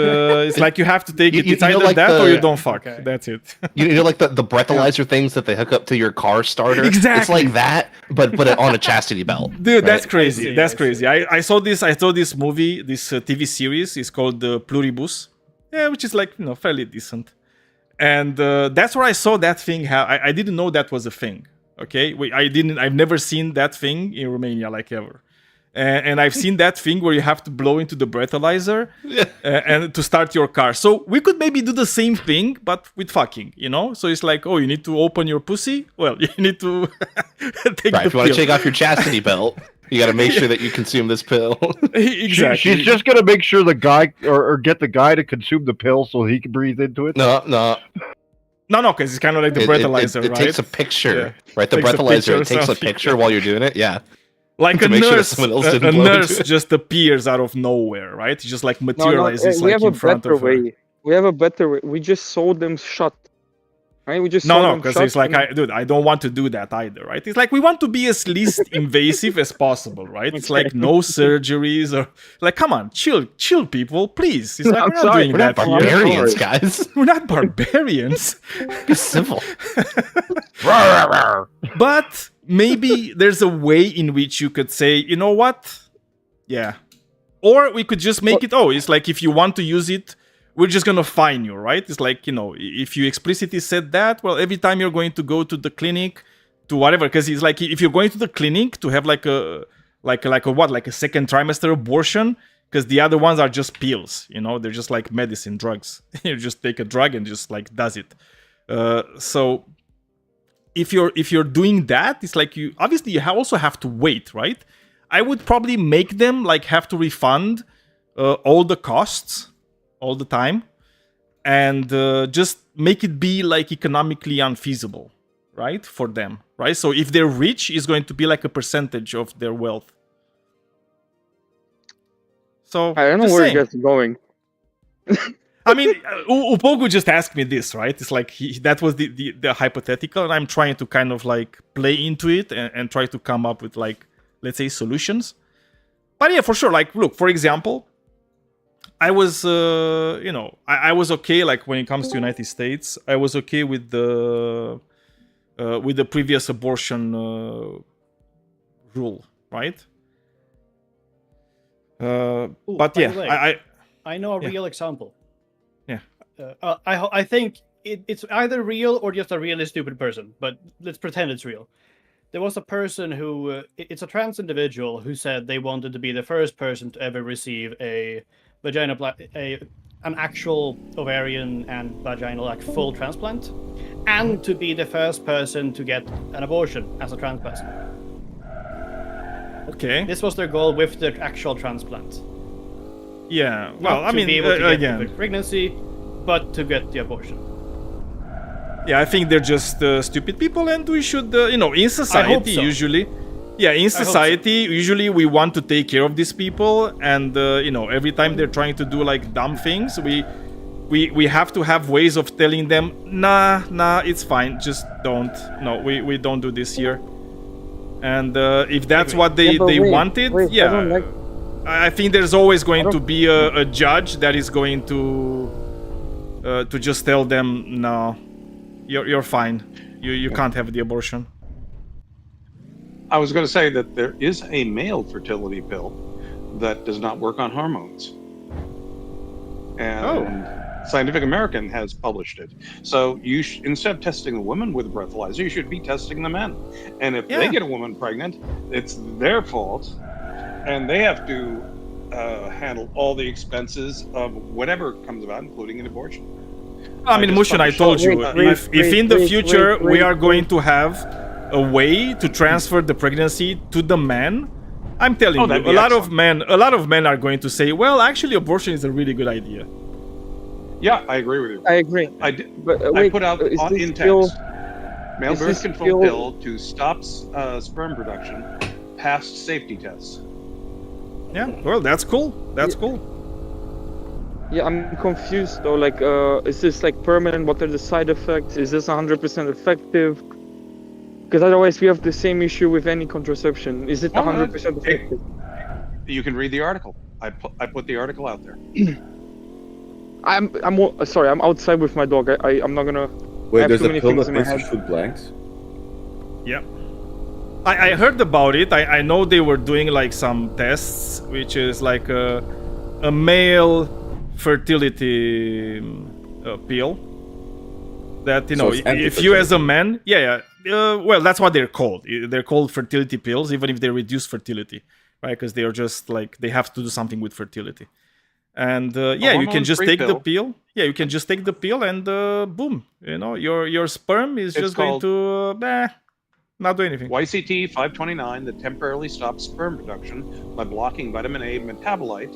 like you have to take it. It's either like that or you don't fuck. Okay. That's it. You know, like the breathalyzer things that they hook up to your car starter. Exactly. It's like that, but on a chastity belt. Dude, right? that's crazy. That's crazy. I saw this movie, this TV series. It's called Pluribus. Yeah, which is like, fairly decent. And that's where I saw that thing. I didn't know that was a thing. Okay, I've never seen that thing in Romania, like, ever. And I've seen that thing where you have to blow into the breathalyzer and to start your car. So we could maybe do the same thing, but with fucking, So it's like, oh, you need to open your pussy? Well, you need to take the If you want pill. to take off your chastity belt, you got to make sure that you consume this pill. Exactly. She's just gonna make sure the guy or get the guy to consume the pill so he can breathe into it. No. No, because it's kind of like the breathalyzer, it right? takes a picture, right? The Takes a breathalyzer picture takes a something. picture while you're doing it. Yeah. Like To a make sure that nurse, someone else a didn't blow into nurse it. just appears out of nowhere, right? It just like No, materializes we like have in a front better of her. way. We have a better way. We just saw them shot. Right? We just saw No, them because shot. it's like, I don't want to do that either, right? It's like we want to be as least invasive as possible, right? It's like no surgeries or like, come on, chill, people, please. It's like I'm we're not sorry, doing we're that not here. Barbarians, guys. We're not barbarians. Be civil. But maybe there's a way in which you could say, you know what? Yeah. Or we could just make it, it's like if you want to use it, we're just going to fine you, right? It's like, if you explicitly said that, well, every time you're going to go to the clinic, to whatever, because it's like if you're going to the clinic to have like a second trimester abortion, because the other ones are just pills, they're just like medicine, drugs. You just take a drug and just like does it. So if you're doing that, it's like you also have to wait, right? I would probably make them like have to refund all the costs all the time, and just make it be like economically unfeasible, right, for them, right? So if they're rich, it's going to be like a percentage of their wealth. So I don't know where you guys are going. I mean, Upogu just asked me this, right? It's like that was the hypothetical, and I'm trying to kind of like play into it and try to come up with like, let's say, solutions. But yeah, for sure. Like, look, for example, I was, I was okay. Like when it comes to United States, I was okay with the previous abortion rule, right? But yeah, I know a yeah. real example. Yeah. I think it's either real or just a really stupid person, but let's pretend it's real. There was a person who, it's a trans individual who said they wanted to be the first person to ever receive an actual ovarian and vaginal like full transplant, and to be the first person to get an abortion as a trans person. Okay. This was their goal with the actual transplant. Yeah. Not Well, I to mean, be able to get again, the pregnancy, but to get the abortion. Yeah, I think they're just stupid people, and we should, in society so. usually. Yeah, in society, usually we want to take care of these people, and every time they're trying to do like dumb things, we have to have ways of telling them, nah, it's fine, just don't. No, we don't do this here. And if that's what they wanted, I think there's always going to be a judge that is going to just tell them, no, you're fine. You can't have the abortion. I was going to say that there is a male fertility pill that does not work on hormones. And Scientific American has published it. So you instead of testing the women with a breathalyzer, you should be testing the men. And if they get a woman pregnant, it's their fault, and they have to handle all the expenses of whatever comes about, including an abortion. I mean, Mushin, I told you, if in the future we are going to have a way to transfer the pregnancy to the man, I'm telling you, a lot of men are going to say, well, actually, abortion is a really good idea. Yeah, I agree with you. I agree. I put out in text male birth control pill to stop sperm production, passed safety tests. Yeah, well, that's cool. That's cool. Yeah, I'm confused though. Like, is this like permanent? What are the side effects? Is this 100% effective? Because otherwise, we have the same issue with any contraception. Is it 100% effective? You can read the article. I put the article out there. I'm sorry. I'm outside with my dog. I'm not gonna. Wait, there's a pill that makes you shoot blanks? Yeah. I heard about it. I know they were doing like some tests, which is like a male fertility pill. That So if you as a man, well, that's what they're called. They're called fertility pills, even if they reduce fertility, right? Because they are just like they have to do something with fertility. And you can just take the pill. Yeah, you can just take the pill, and boom, your sperm is just going to not do anything. YCT 529 that temporarily stops sperm production by blocking vitamin A metabolite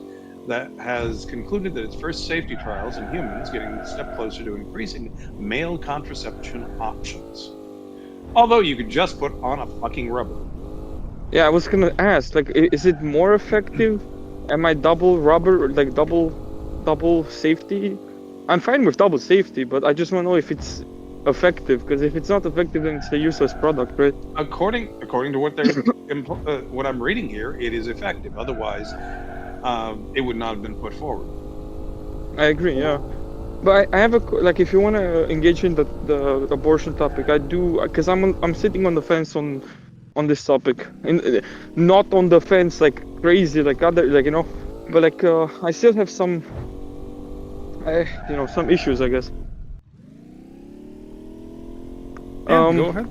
that has concluded that its first safety trials in humans getting a step closer to increasing male contraception options. Although you could just put on a fucking rubber. Yeah, I was gonna ask, like, is it more effective? Am I double rubber, like double safety? I'm fine with double safety, but I just want to know if it's effective, because if it's not effective, then it's a useless product, right? According to what they're what I'm reading here, it is effective. Otherwise, it would not have been put forward. I agree, yeah. But I have a like, if you want to engage in the abortion topic, I do, because I'm sitting on the fence on this topic, and not on the fence like crazy like other, like, you know, but like I still have some some issues, I guess. Yeah, go ahead.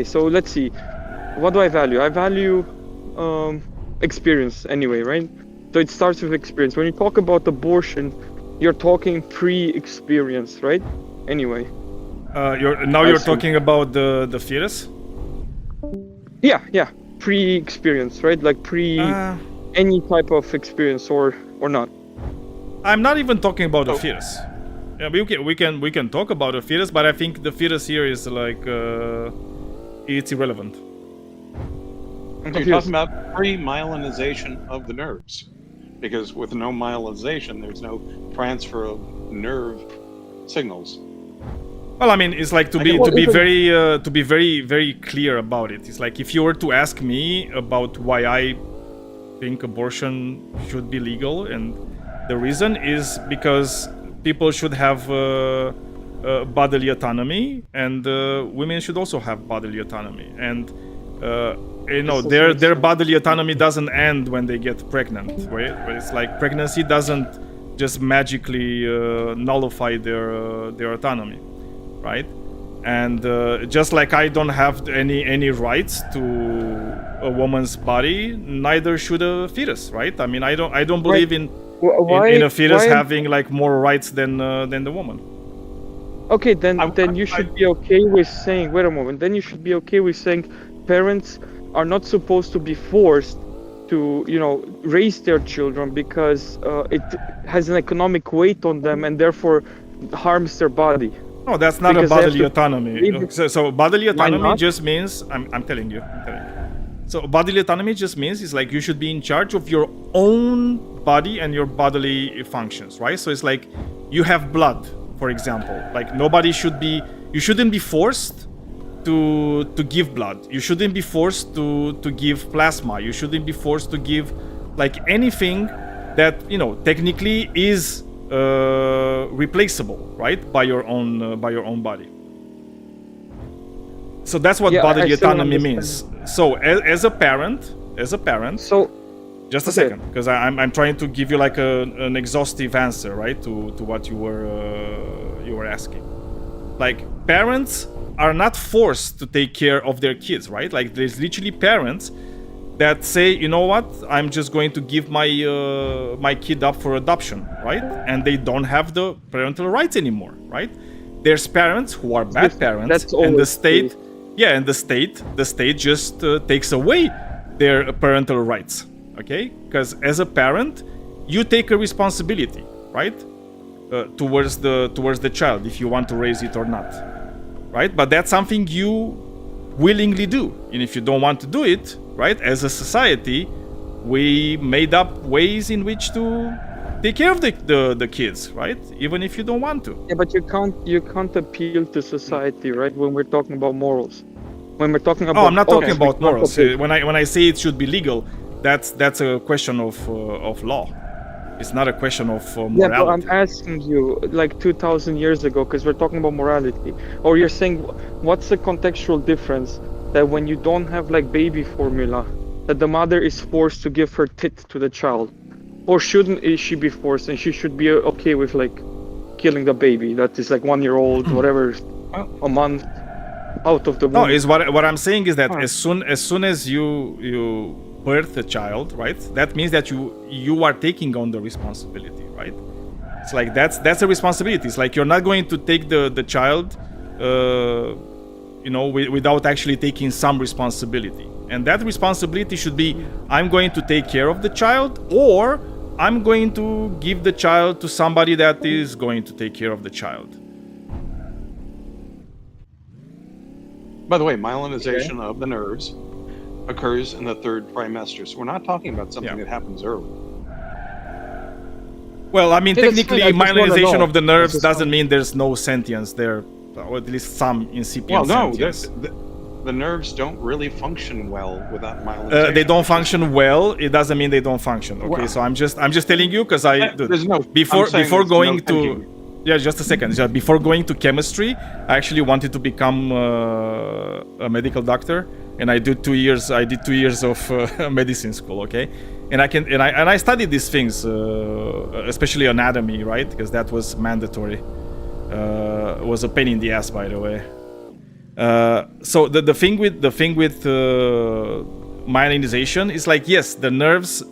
So let's see, what do I value? I value experience anyway, right? So it starts with experience. When you talk about abortion, you're talking pre-experience, right? Anyway. You're talking about the fetus? Yeah, pre-experience, right? Like any type of experience or not. I'm not even talking about the fetus. Yeah, we can talk about the fetus, but I think the fetus here is like it's irrelevant. You're talking about pre-myelinization of the nerves, because with no myelinization, there's no transfer of nerve signals. Well, I mean, it's like to be very, very clear about it. It's like if you were to ask me about why I think abortion should be legal, and the reason is because people should have bodily autonomy, and women should also have bodily autonomy, and their bodily autonomy doesn't end when they get pregnant, right? But it's like pregnancy doesn't just magically nullify their autonomy. Right, and just like I don't have any rights to a woman's body, neither should a fetus, right? I mean, I don't believe in a fetus having like more rights than the woman. Okay, then you should be okay with saying. Wait a moment. Then you should be okay with saying parents are not supposed to be forced to, raise their children because it has an economic weight on them and therefore harms their body. No, that's not a bodily autonomy. So bodily autonomy just means I'm telling you. So bodily autonomy just means it's like you should be in charge of your own body and your bodily functions, right? So it's like you have blood, for example. Like you shouldn't be forced to give blood. You shouldn't be forced to give plasma. You shouldn't be forced to give like anything that technically is replaceable, right, by your own body. So that's what bodily autonomy means. So as a parent, so just a second, because I'm trying to give you like an exhaustive answer, right, to what you were asking. Like parents are not forced to take care of their kids, right? Like there's literally parents that say, you know what, I'm just going to give my kid up for adoption, right? And they don't have the parental rights anymore, right? There's parents who are bad parents, and the state, the state just takes away their parental rights, okay? Because as a parent, you take a responsibility, right, towards the child if you want to raise it or not, right? But that's something you willingly do, and if you don't want to do it, right, as a society, we made up ways in which to take care of the kids, right? Even if you don't want to. Yeah, but you can't appeal to society, right? When we're talking about morals, when we're talking about. Oh, I'm not talking about morals. When I say it should be legal, that's a question of law. It's not a question of morality. Yeah, but I'm asking you, like 2,000 years ago, because we're talking about morality, or you're saying, what's the contextual difference that when you don't have like baby formula, that the mother is forced to give her tit to the child, or shouldn't she be forced and she should be okay with like killing the baby that is like 1 year old, whatever, a month out of the womb? No, is what I'm saying is that as soon as you birth a child, right, that means that you are taking on the responsibility, right? It's like that's a responsibility. It's like you're not going to take the child without actually taking some responsibility. And that responsibility should be, I'm going to take care of the child, or I'm going to give the child to somebody that is going to take care of the child. By the way, myelinization of the nerves occurs in the third trimester. So we're not talking about something that happens early. Well, I mean, Yeah, that's technically, fine. I just wanna myelinization know. of the nerves That's doesn't mean there's no sentience there, or at least some incipient Well, no, sentience. the nerves don't really function well without myelinization. They don't function well. It doesn't mean they don't function. Okay, Well, so I'm just telling you because there's no before I'm saying before there's no going to thinking. yeah, just a second. So before going to chemistry, I actually wanted to become a medical doctor, and I did 2 years. I did 2 years of medicine school. Okay, and I studied these things, especially anatomy, right? Because that was mandatory. It was a pain in the ass, by the way. So the thing with myelinization is like, yes, the nerves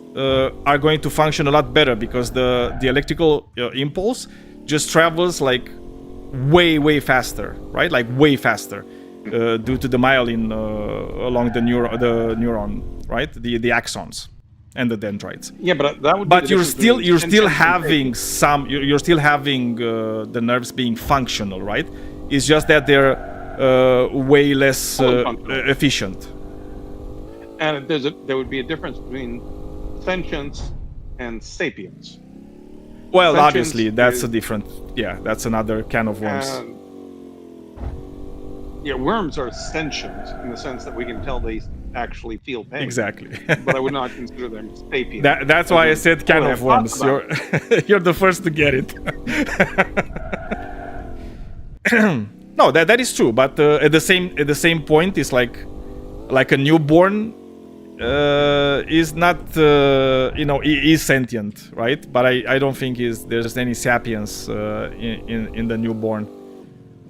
are going to function a lot better because the electrical impulse just travels like way faster, right? Like way faster due to the myelin along the neuron, right? The axons and the dendrites. Yeah, but that would. Be But the you're difference between still sentience and having you're still having the nerves being functional, right? It's just that they're way less efficient. And there would be a difference between sentience and sapience. Well, Sentience obviously, that's is- a different. Yeah, that's another can of worms. Yeah, worms are sentient in the sense that we can tell they actually feel pain. Exactly. But I would not consider them sapient. That's why I said can of worms. You're you're the first to get it. No, that is true. But at the same point, it's like a newborn is not is sentient, right? But I don't think there's any sapience in the newborn,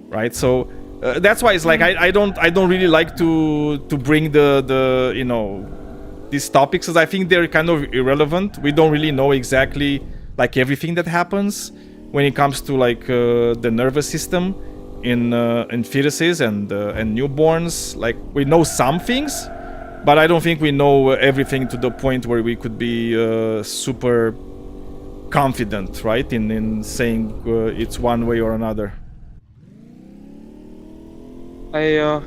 right? So that's why it's like I don't really like to bring the these topics, because I think they're kind of irrelevant. We don't really know exactly like everything that happens when it comes to like the nervous system in fetuses and newborns. Like we know some things, but I don't think we know everything to the point where we could be super confident, right, in saying it's one way or another. I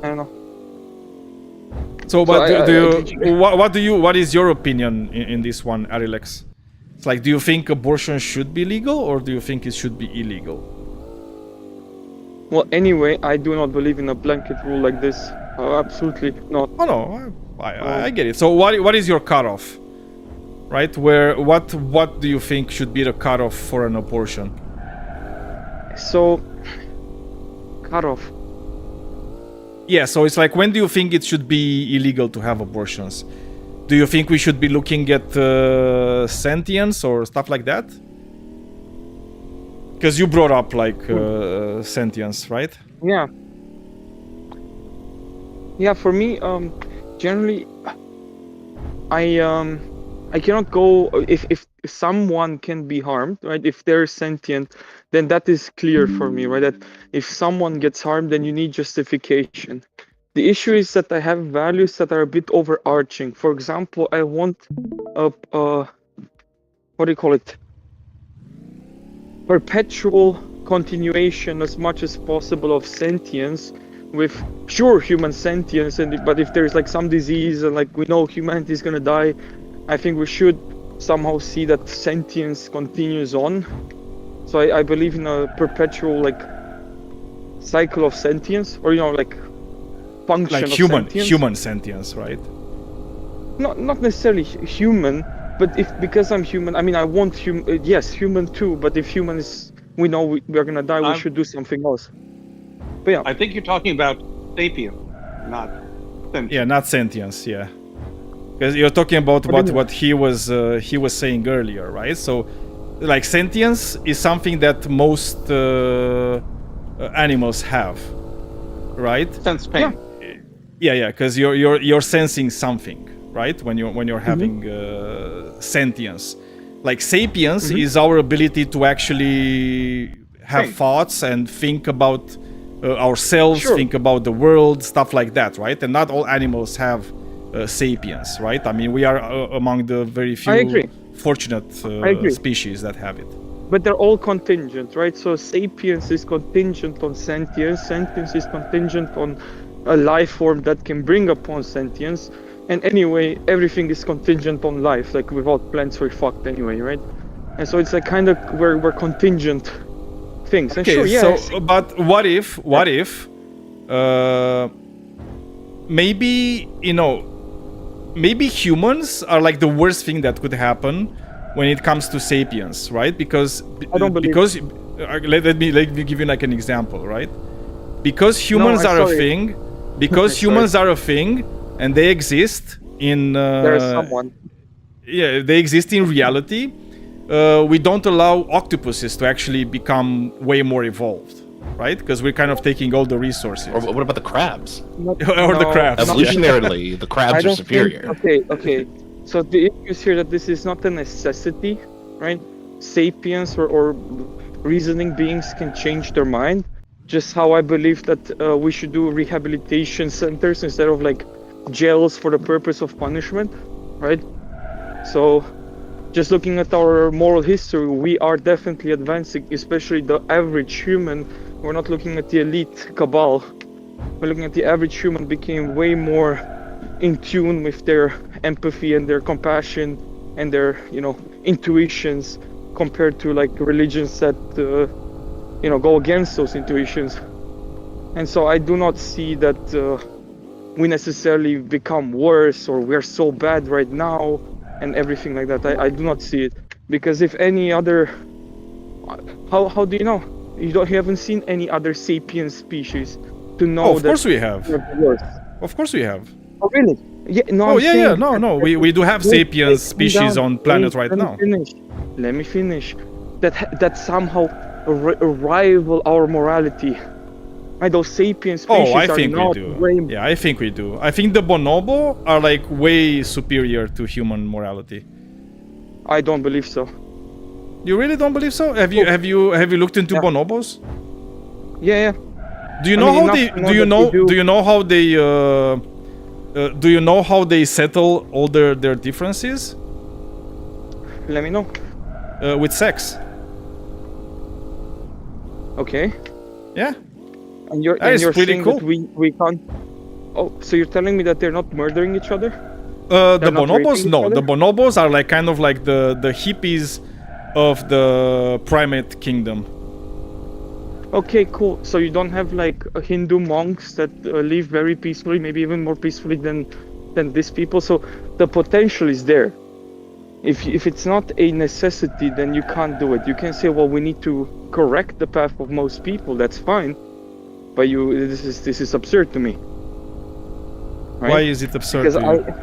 don't know. So, what is your opinion in this one, Arilex? It's like, do you think abortion should be legal, or do you think it should be illegal? Well, anyway, I do not believe in a blanket rule like this. Absolutely not. Oh no, I get it. So what is your cutoff, right? What do you think should be the cutoff for an abortion? So, cutoff. Yeah, so it's like, when do you think it should be illegal to have abortions? Do you think we should be looking at sentience or stuff like that? Because you brought up like sentience, right? Yeah. Yeah, for me, generally, I cannot go if someone can be harmed, right? If they're sentient, then that is clear for me, right? That if someone gets harmed, then you need justification. The issue is that I have values that are a bit overarching. For example, I want what do you call it? Perpetual continuation as much as possible of sentience, with pure human sentience, but if there's like some disease and like we know humanity is gonna die, I think we should somehow see that sentience continues on. So I believe in a perpetual like cycle of sentience, or like function like of sentience. human sentience, right? Not necessarily human, but because I'm human, I mean I want human too. But if human is, we know we are gonna die, we should do something else. But yeah, I think you're talking about sapient, not sentient. Yeah, not sentience. Yeah, because you're talking about what he was saying earlier, right? So, like, sentience is something that most animals have, right? Sense pain. Yeah, because you're sensing something, right? When you're having sentience. Like, sapience is our ability to actually have thoughts and think about ourselves, Sure. think about the world, stuff like that, right? And not all animals have sapience, right? I mean, we are among the very few I agree. fortunate I agree. species that have it. But they're all contingent, right? So sapience is contingent on sentience. Sentience is contingent on a life form that can bring upon sentience. And anyway, everything is contingent on life. Like without plants, we're fucked anyway, right? And so it's like kind of we're contingent things. And Okay, sure, yeah. so but what if maybe, you know, maybe humans are like the worst thing that could happen when it comes to sapiens, right? Because I don't believe let me give you like an example, right? Because humans I'm are a sorry. thing, because I'm humans are a thing and they exist in There is someone. yeah, they exist in reality. We don't allow octopuses to actually become way more evolved, right? Because we're kind of taking all the resources. Or what about the crabs? Or the crabs. Evolutionarily, the I crabs are don't superior. think, okay. So the issue is here that this is not a necessity, right? Sapiens or reasoning beings can change their mind. Just how I believe that we should do rehabilitation centers instead of like jails for the purpose of punishment, right? So just looking at our moral history, we are definitely advancing, especially the average human. We're not looking at the elite cabal. We're looking at the average human became way more in tune with their empathy and their compassion and their, you know, intuitions compared to like religions that, you know, go against those intuitions. And so I do not see that we necessarily become worse or we're so bad right now and everything like that. I do not see it, because if any other, how do you know? You haven't seen any other sapient species to know of that. course we have. they're worse. Of course we have. Oh really? Yeah. No. Oh I'm yeah, saying yeah. No. We do have Wait, sapiens calm species down. on planet Wait, right now. Let me finish. That somehow rival our morality. Right, those sapient species Oh, I are think we not do. way. Yeah, I think we do. I think the bonobo are like way superior to human morality. I don't believe so. You really don't believe so? Have you looked into bonobos? Yeah. Do you I know mean, how they? enough to know Do you that know? they do. Do you know how they? Do you know how they settle all their differences? Let me know. With sex. Okay. Yeah. And you're That is pretty saying cool. that we can't. Oh, so you're telling me that they're not murdering each other? The They're not bonobos, raping each no. other? The bonobos are like kind of like the hippies of the primate kingdom. Okay, cool. So you don't have like Hindu monks that live very peacefully, maybe even more peacefully than these people. So the potential is there. If it's not a necessity, then you can't do it. You can say, well, we need to correct the path of most people. That's fine, but this is absurd to me. Right? Why is it absurd Because to you?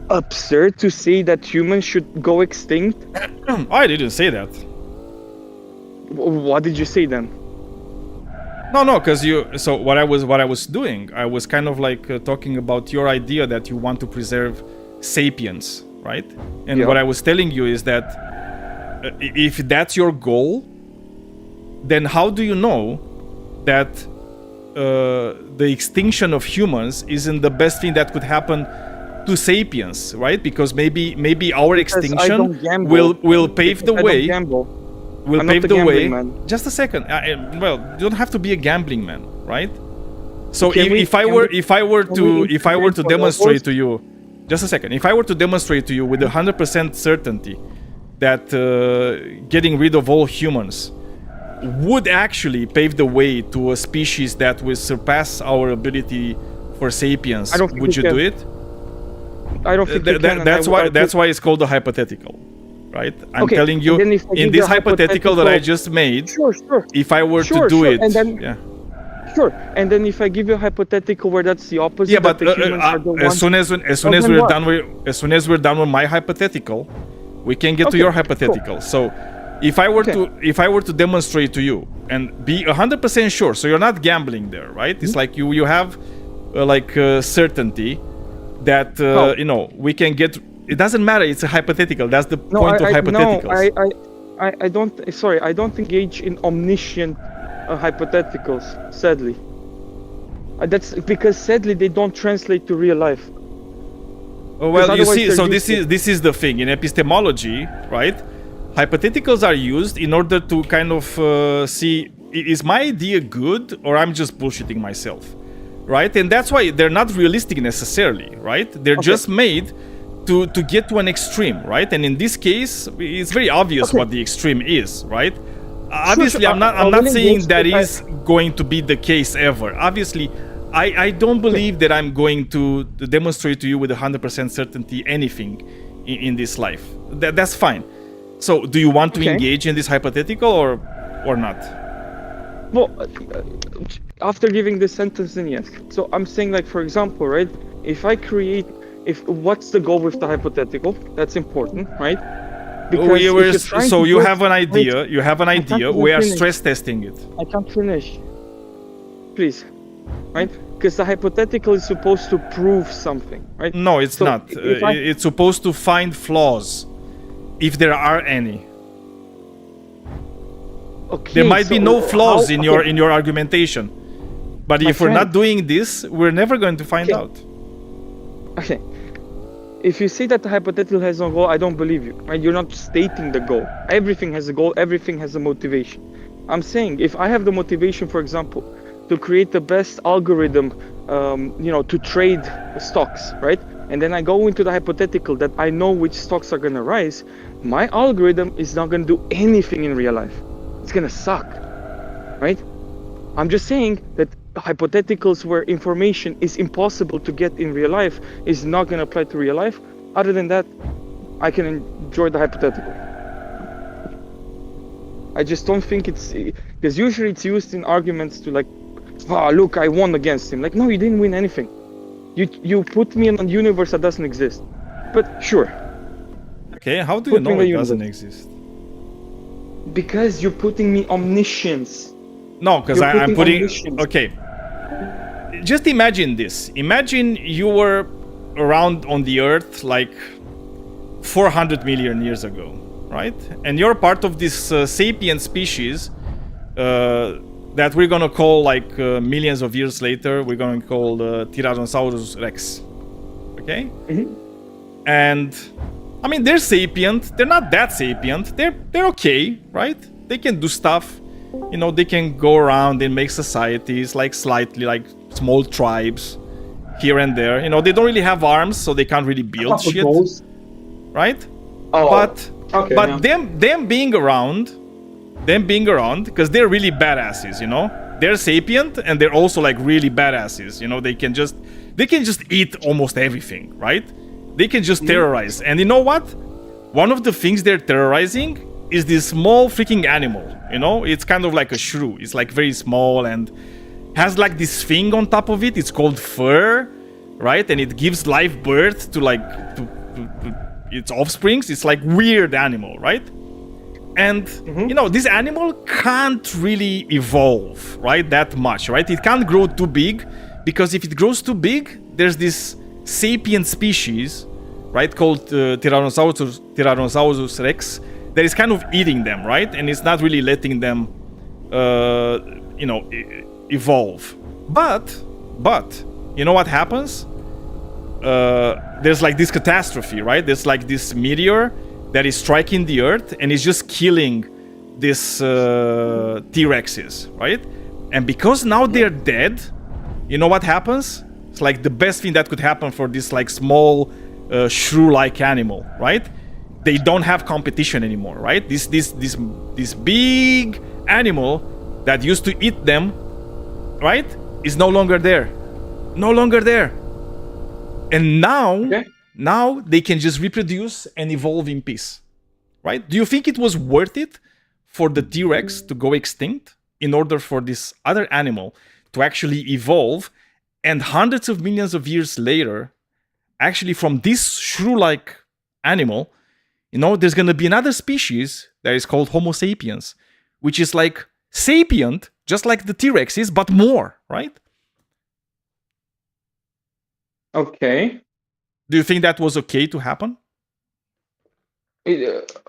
Absurd to say that humans should go extinct? I didn't say that. What did you say then? No, because you. So what I was doing, I was kind of like talking about your idea that you want to preserve sapiens, right? And Yeah. what I was telling you is that if that's your goal, then how do you know that the extinction of humans isn't the best thing that could happen to sapiens, right? Because maybe our Because I extinction don't gamble. will pave the Because I way. don't gamble. Will I'm not pave a the way. gambling man. Just a second. Well, you don't have to be a gambling man, right? So Can we- if I can were we- if I were can to we if I were to integrate demonstrate bonobos? to you, just a second. If I were to demonstrate to you with 100% certainty that getting rid of all humans would actually pave the way to a species that will surpass our ability for sapiens, I don't think would we you can. do it? I don't think you can. and That's why it's called a hypothetical, right? I'm Okay, telling you and then if I in give this you a hypothetical that I hypothetical- just made. Sure. If I were to Sure, do sure, it, and then- yeah. Sure, and then if I give you a hypothetical where that's the opposite, Yeah, but that the humans are the as ones. soon as Well, then what? we're done with my hypothetical, we can get to Okay, your cool. hypothetical. So, if I were to demonstrate to you and be 100% sure, so you're not gambling there, right? It's Mm-hmm. like you have certainty that you know we can get. It doesn't matter. It's a hypothetical. That's the point of hypotheticals. I don't. Sorry, I don't engage in omniscient hypotheticals, sadly. That's because sadly they don't translate to real life. Well, you see, so this is the thing in epistemology, right? Hypotheticals are used in order to kind of see, is my idea good or I'm just bullshitting myself, right? And that's why they're not realistic necessarily, right? They're just made to get to an extreme, right? And in this case, it's very obvious what the extreme is, right? Obviously, I'm not saying that is going to be the case ever. Obviously, I don't believe that I'm going to demonstrate to you with 100% certainty anything in this life. That's fine. So, do you want to engage in this hypothetical or not? Well, after giving this sentence, then yes. So I'm saying, like, for example, right? If I create, what's the goal with the hypothetical? That's important, right? Because so you have an idea. You have an idea. We are stress testing it. I can't finish. Please, right? Because the hypothetical is supposed to prove something, right? No, it's not. It's supposed to find flaws, if there are any. Okay, there might be no flaws in your argumentation, but if we're not doing this, we're never going to find out. Okay. If you say that the hypothetical has no goal, I don't believe you, right? You're not stating the goal. Everything has a goal. Everything has a motivation. I'm saying if I have the motivation, for example, to create the best algorithm, to trade stocks, right? And then I go into the hypothetical that I know which stocks are going to rise, my algorithm is not going to do anything in real life. It's going to suck, right? I'm just saying that hypotheticals where information is impossible to get in real life is not going to apply to real life. Other than that, I can enjoy the hypothetical. I just don't think it's, because usually it's used in arguments to, like, oh, look, I won against him. Like, no, you didn't win anything. You put me in a universe that doesn't exist. But sure. Okay, how do you know it doesn't exist? Because you're putting me omniscience. No, because I'm putting... Omniscience. Okay. Just imagine this. Imagine you were around on the Earth like 400 million years ago, right? And you're part of this sapient species that we're gonna call, like, millions of years later, we're gonna call Tyrannosaurus Rex. Okay? Mm-hmm. And I mean, they're sapient. They're not that sapient. They're okay, right? They can do stuff. You know, they can go around and make societies, like, slightly, like, small tribes here and there. You know, they don't really have arms, so they can't really build shit, right? Oh, but them being around, because they're really badasses, you know? They're sapient and they're also, like, really badasses. You know, they can just eat almost everything, right? They can just terrorize. And you know what? One of the things they're terrorizing is this small freaking animal, you know? It's kind of like a shrew. It's, like, very small and has, like, this thing on top of it. It's called fur, right? And it gives live birth to, like, to its offsprings. It's, like, weird animal, right? And, you know, this animal can't really evolve, right, that much, right? It can't grow too big, because if it grows too big, there's this sapient species, right, called Tyrannosaurus Rex, that is kind of eating them, right? And it's not really letting them, evolve. But, you know what happens? There's, like, this catastrophe, right? There's, like, this meteor that is striking the Earth and is just killing these T-Rexes, right? And because now they're dead, you know what happens? It's like the best thing that could happen for this, like, small shrew-like animal, right? They don't have competition anymore, right? This big animal that used to eat them, right, is no longer there. No longer there. And now they can just reproduce and evolve in peace, right? Do you think it was worth it for the T-Rex to go extinct in order for this other animal to actually evolve, and hundreds of millions of years later, actually from this shrew-like animal, you know, there's going to be another species that is called Homo sapiens, which is, like, sapient, just like the T-Rex is, but more, right? Okay. Do you think that was okay to happen?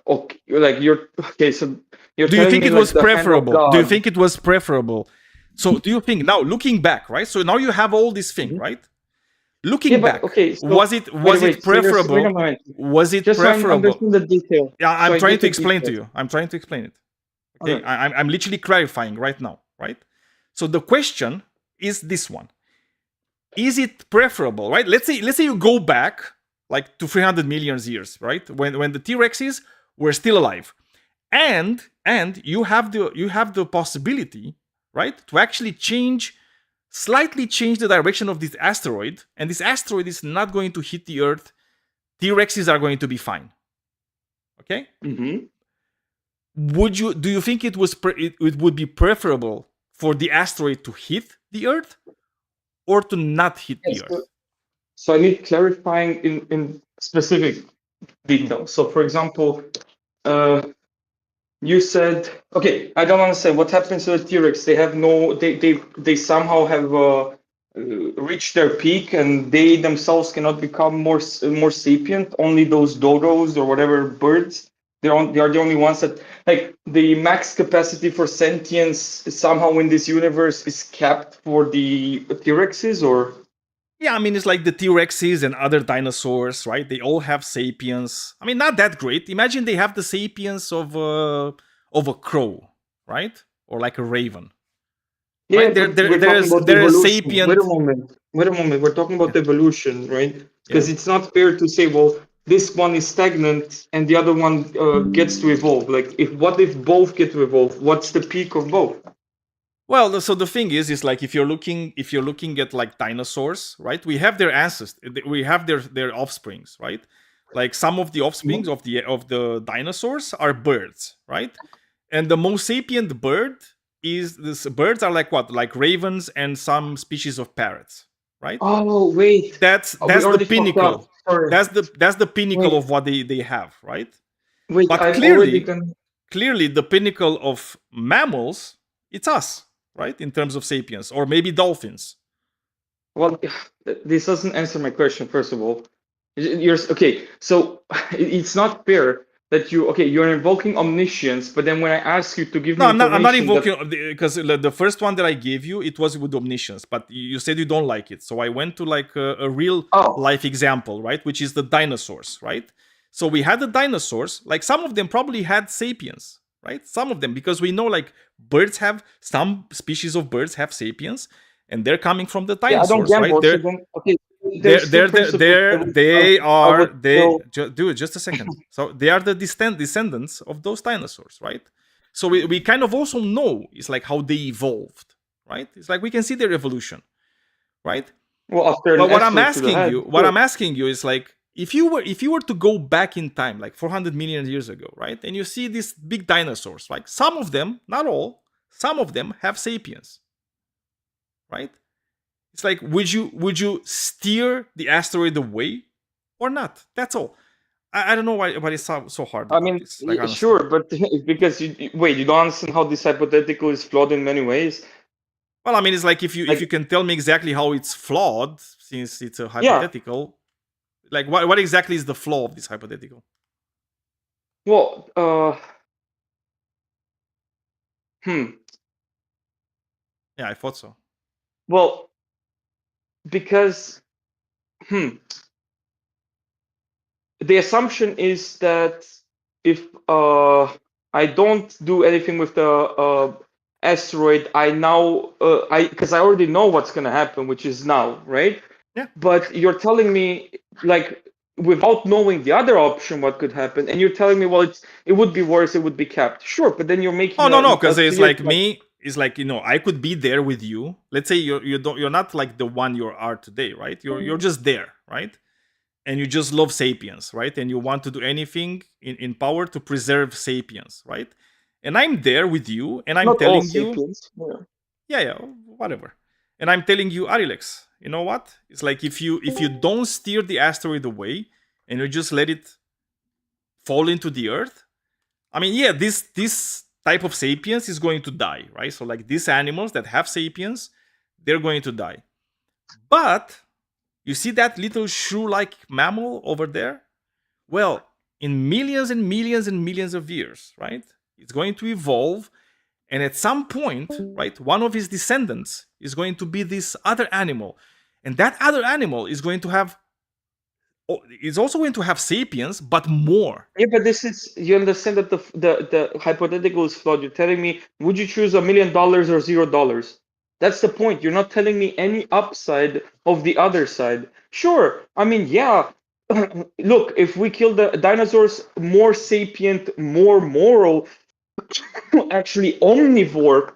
Okay, like you're okay. So you're Do you telling think me it like was the hand of preferable? Do you God. think it was preferable? So do you think now, looking back, right? So now you have all this thing, right? Looking Yeah, but back, okay. So was it wait. So you're wait a preferable? moment. Was it Just so I preferable? understand the detail. Yeah, So I'm I trying get to the explain to details. you. I'm trying to explain it. Okay, Okay. I'm literally clarifying right now, right? So the question is this one: is it preferable, right? Let's say you go back like to 300 million years, right? When the T-Rexes were still alive, and you have the possibility, right, to actually slightly change the direction of this asteroid, and this asteroid is not going to hit the Earth. T-Rexes are going to be fine. Okay. Mm-hmm. Do you think it would be preferable for the asteroid to hit the Earth or to not hit the Earth? So I need clarifying in specific details. So for example, you said, okay, I don't understand what happens to the T-Rex. They have no, they somehow have reached their peak, and they themselves cannot become more sapient. Only those dodos or whatever birds, they are the only ones that, like, the max capacity for sentience somehow in this universe is capped for the T-Rexes, or? Yeah, I mean, it's like the T-Rexes and other dinosaurs, right? They all have sapience. I mean, not that great. Imagine they have the sapience of a crow, right? Or like a raven. Yeah, right? but we're talking about there is evolution. sapient. Wait a moment. We're talking about evolution, right? Because it's not fair to say, well, this one is stagnant and the other one gets to evolve. Like, what if both get to evolve? What's the peak of both? Well, so the thing is like if you're looking at like dinosaurs, right? We have their ancestors, we have their offsprings, right? Like some of the offsprings of the dinosaurs are birds, right? And the most sapient bird is this. Birds are like what? Like ravens and some species of parrots, right? Oh wait, that's the pinnacle. That's the pinnacle of what they have, right? Wait, but clearly the pinnacle of mammals, it's us, right? In terms of sapiens, or maybe dolphins. Well, this doesn't answer my question. First of all, you're okay. So it's not fair that you're invoking omniscience, but then when I ask you to give me I'm not information invoking, because the first one that I gave you, it was with omniscience, but you said you don't like it, so I went to like a real life example, right? Which is the dinosaurs, right? So we had the dinosaurs, like some of them probably had sapiens, right? Some of them, because we know like some species of birds have sapiens, and they're coming from the dinosaurs, right? Dude, just a second. So they are the descendants of those dinosaurs, right? So we kind of also know it's like how they evolved, right? It's like we can see their evolution, right? Well, but what I'm asking you is like, if you were to go back in time, like 400 million years ago, right? And you see these big dinosaurs, like some of them, not all, some of them have sapiens, right? It's like, would you steer the asteroid away or not? That's all. I don't know why it's so hard. I mean, this, like, sure, but because you don't understand how this hypothetical is flawed in many ways. Well, I mean, it's like if you can tell me exactly how it's flawed, since it's a hypothetical. Like, what exactly is the flaw of this hypothetical? Well, Yeah, I thought so. Well, because the assumption is that if I don't do anything with the asteroid, because I already know what's gonna happen, which is now, right? Yeah. But you're telling me, like, without knowing the other option, what could happen, and you're telling me, well, it would be worse, it would be capped. Sure, but then you're making. Oh no, because it's like me. It's like, I could be there with you. Let's say you're not like the one you are today, right? You're just there, right? And you just love sapiens, right? And you want to do anything in power to preserve sapiens, right? And I'm there with you, and I'm not telling all you, sapiens. yeah, whatever. And I'm telling you, Arilex, you know what? It's like if you don't steer the asteroid away and you just let it fall into the Earth, I mean, yeah, this type of sapiens is going to die, right? So like these animals that have sapiens, they're going to die. But you see that little shrew-like mammal over there? Well, in millions and millions and millions of years, right? It's going to evolve, and at some point, right, one of his descendants is going to be this other animal, and that other animal is going to have, is also going to have sapience, but more. Yeah, but this is, you understand that the hypothetical is flawed. You're telling me, would you choose $1 million or $0? That's the point. You're not telling me any upside of the other side. Sure, I mean, yeah. Look, if we kill the dinosaurs, more sapient, more moral, actually omnivore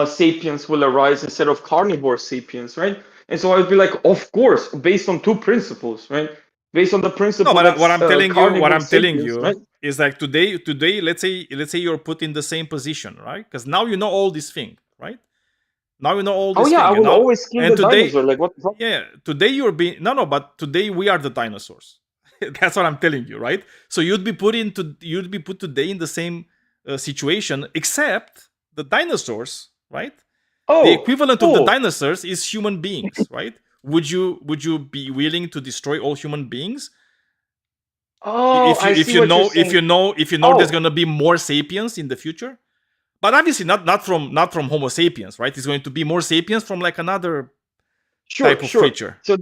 sapiens will arise instead of carnivore sapiens, right? And so I would be like, of course, based on two principles, right? Based on the principle. No, but what I'm telling sapiens, you right? is like today, let's say you're put in the same position, right? Because now you know all this thing, right? Now you know all this. Oh yeah, thing, I will always kill the dinosaur. Like what the fuck? Yeah, today you're being but today we are the dinosaurs. That's what I'm telling you, right? So you'd be put today in the same situation, except the dinosaurs, right? The equivalent of the dinosaurs is human beings, right? Would you be willing to destroy all human beings? Oh, if you know there's gonna be more sapiens in the future, but obviously not from Homo sapiens, right? It's going to be more sapiens from like another type of creature. So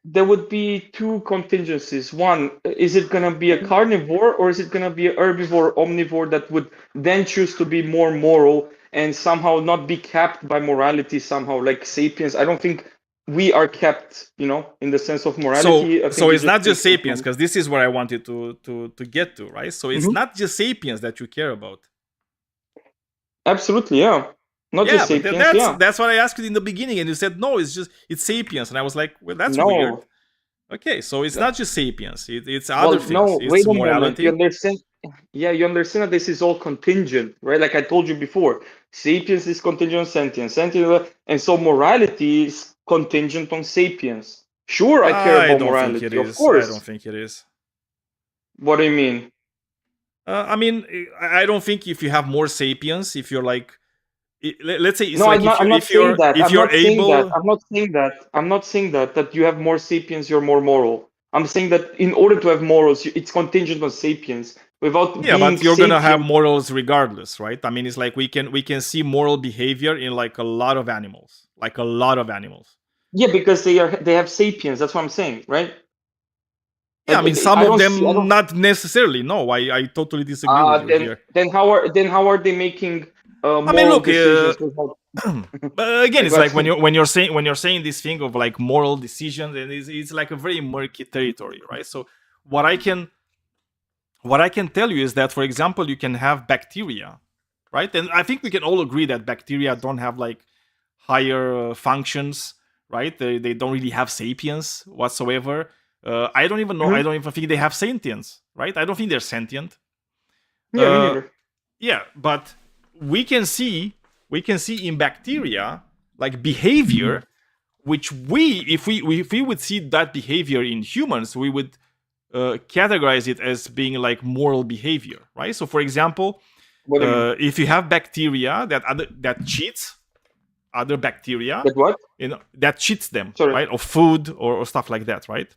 there would be two contingencies. One, is it gonna be a carnivore or is it gonna be an herbivore, omnivore that would then choose to be more moral and somehow not be capped by morality somehow, like sapiens? I don't think we are kept, in the sense of morality. So it's not just sapiens, because this is where I wanted to get to, right? So it's not just sapiens that you care about. Absolutely, yeah. Not just sapiens, that's what I asked you in the beginning, and you said no, it's sapiens, and I was like, well, that's weird. Okay, so it's not just sapiens; it's other things. No, it's wait a morality. moment. You understand? Yeah, you understand that this is all contingent, right? Like I told you before, sapiens is contingent on sentience, and so morality is contingent on sapiens. Sure, I care about morality, of course. I don't think it is. What do you mean? I mean, I don't think if you have more sapiens, if you're like, let's say, it's I'm not saying that you have more sapiens, you're more moral. I'm saying that in order to have morals, it's contingent on sapiens. But you're gonna have morals regardless, right? I mean, it's like we can see moral behavior in like a lot of animals, Yeah, because they have sapiens. That's what I'm saying, right? Yeah, I mean, some of them not necessarily. No, I totally disagree with you here. Then how are they making? I mean, look. But again, it's like when you're saying this thing of like moral decisions, and it's like a very murky territory, right? So what I can tell you is that, for example, you can have bacteria, right? And I think we can all agree that bacteria don't have like higher functions, right? They don't really have sapience whatsoever. I don't even know. I don't even think they have sentience, right? I don't think they're sentient. Yeah, me neither. Yeah, but we can see in bacteria like behavior, which if we would see that behavior in humans, we would categorize it as being like moral behavior, right? So, for example, if you have bacteria that cheats other bacteria, that cheats them, right, of food or stuff like that, right?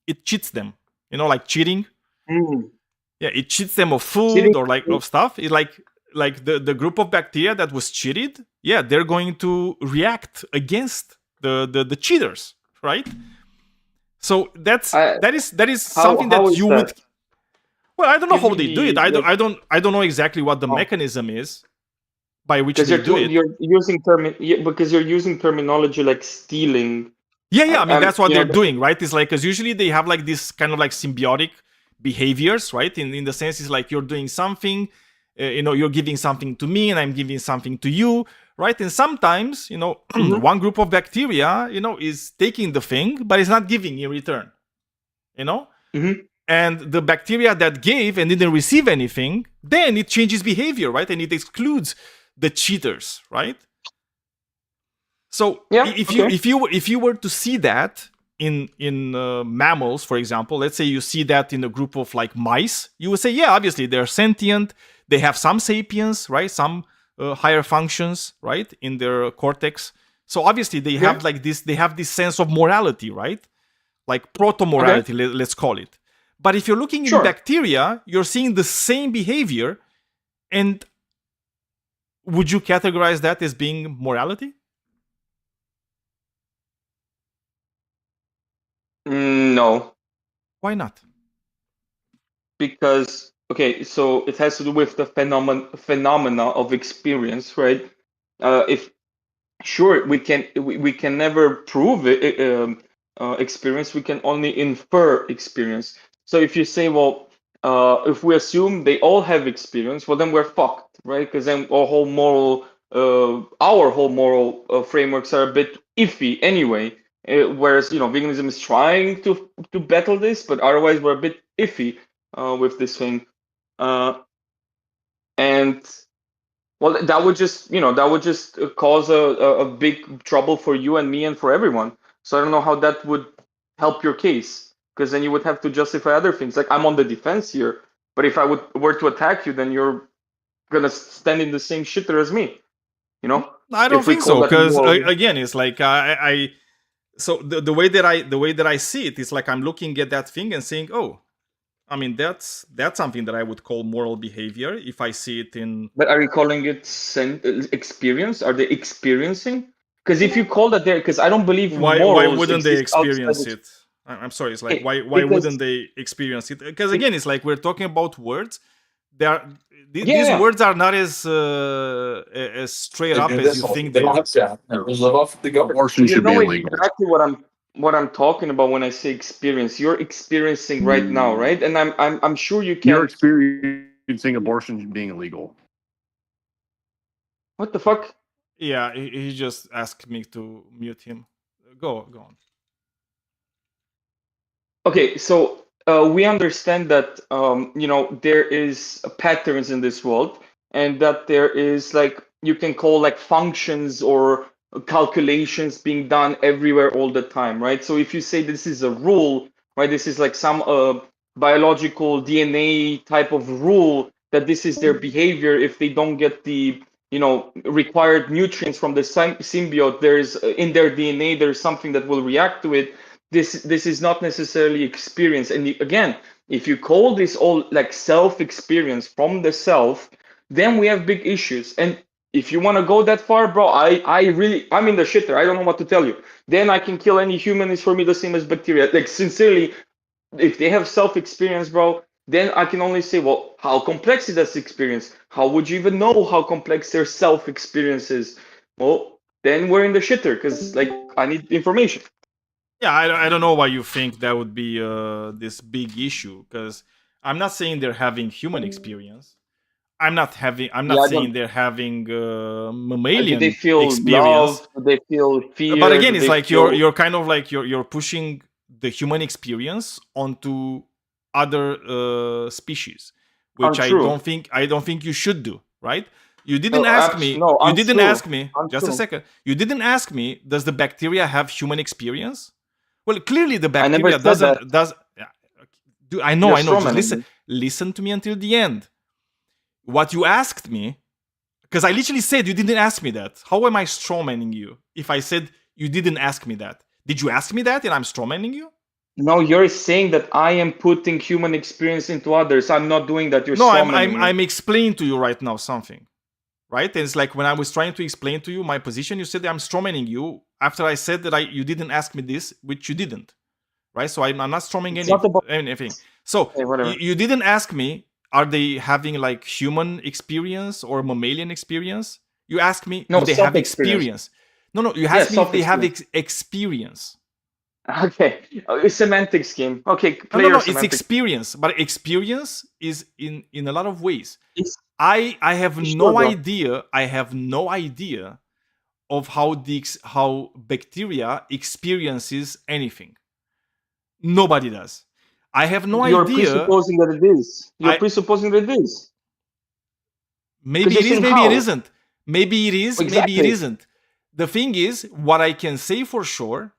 It cheats them, like cheating. Yeah, it cheats them of food cheating. Or like of stuff. It like the group of bacteria that was cheated. Yeah, they're going to react against the cheaters, right? So that is something that you would. Well, I don't know how they do it. I don't know exactly what the mechanism is by which they do it. You're using because you're using terminology like stealing. Yeah. I mean, that's what they're doing, right? It's like, because usually they have like this kind of like symbiotic behaviors, right? In the sense, it's like you're doing something, you're giving something to me and I'm giving something to you, right? And sometimes, one group of bacteria, is taking the thing, but it's not giving in return, And the bacteria that gave and didn't receive anything, then it changes behavior, right? And it excludes the cheaters, right? So if you were to see that in mammals, for example, let's say you see that in a group of like mice, you would say, yeah, obviously they're sentient, they have some sapience, right? Some higher functions, right, in their cortex. So obviously they have like this, they have this sense of morality, right? Like proto-morality, let's call it. But if you're looking in bacteria, you're seeing the same behavior. And would you categorize that as being morality? No. Why not? Because so it has to do with the phenomena of experience, right? If sure we can never prove experience, we can only infer experience. So if you say, well, if we assume they all have experience, well then we're fucked, right? Because then our whole moral frameworks are a bit iffy anyway. Whereas veganism is trying to battle this, but otherwise we're a bit iffy with this thing, and well, that would just cause a big trouble for you and me and for everyone. So I don't know how that would help your case, because then you would have to justify other things. Like, I'm on the defense here, but if I were to attack you, then you're gonna stand in the same shitter as me. I don't think so, because again, it's like so the way that I see it is like I'm looking at that thing and saying, oh, I mean, that's something that I would call moral behavior if I see it in. But are you calling it experience? Are they experiencing? Because if you call that there, because I don't believe why wouldn't they experience it? I'm sorry, it's like why wouldn't they experience it? Because again, it's like we're talking about words. These words are not as straight up as you think they are. Abortion should be illegal. Exactly what I'm talking about when I say experience. You're experiencing right now, right? And I'm sure you can. You're experiencing abortion being illegal. What the fuck? Yeah, he just asked me to mute him. Go on. Okay, so we understand that there is patterns in this world, and that there is, like, you can call, like, functions or calculations being done everywhere all the time, right? So if you say this is a rule, right, this is like some biological DNA type of rule, that this is their behavior if they don't get the required nutrients from the symbiote, there's in their DNA, there's something that will react to it. This is not necessarily experience. And again, if you call this all like self-experience from the self, then we have big issues. And if you want to go that far, bro, I'm in the shitter. I don't know what to tell you. Then I can kill any human. It's for me the same as bacteria. Like, sincerely, if they have self-experience, bro, then I can only say, well, how complex is that experience? How would you even know how complex their self-experience is? Well, then we're in the shitter, because, like, I need information. Yeah, I don't know why you think that would be this big issue, because I'm not saying they're having human experience. I'm not saying they're having mammalian do they feel experience. Love? Do they feel fear? But again, it's like you're kind of like you're pushing the human experience onto other species, which I don't think you should do, right? You didn't ask me. You didn't ask me. Just a second. You didn't ask me. Does the bacteria have human experience? Well, clearly the bacteria doesn't. I know. Just listen to me until the end. What you asked me, because I literally said you didn't ask me that. How am I strawmanning you if I said you didn't ask me that? Did you ask me that and I'm strawmanning you? No, you're saying that I am putting human experience into others. I'm not doing that. You're strawmanning me. I'm explaining to you right now something. Right? And it's like when I was trying to explain to you my position, you said that I'm strawmanning you after I said that you didn't ask me this, which you didn't. Right? So I'm not strawmanning anything. So you didn't ask me, are they having like human experience or mammalian experience? You asked me, do they have experience? No, you asked me if they have experience. Okay, semantics game. Okay, no, it's experience, but experience is in a lot of ways. I have no idea. I have no idea of how bacteria experiences anything. Nobody does. I have no idea. You're presupposing that it is. You're presupposing that it is. Maybe it is. Maybe it isn't. Maybe it is. Maybe it isn't. The thing is, what I can say for sure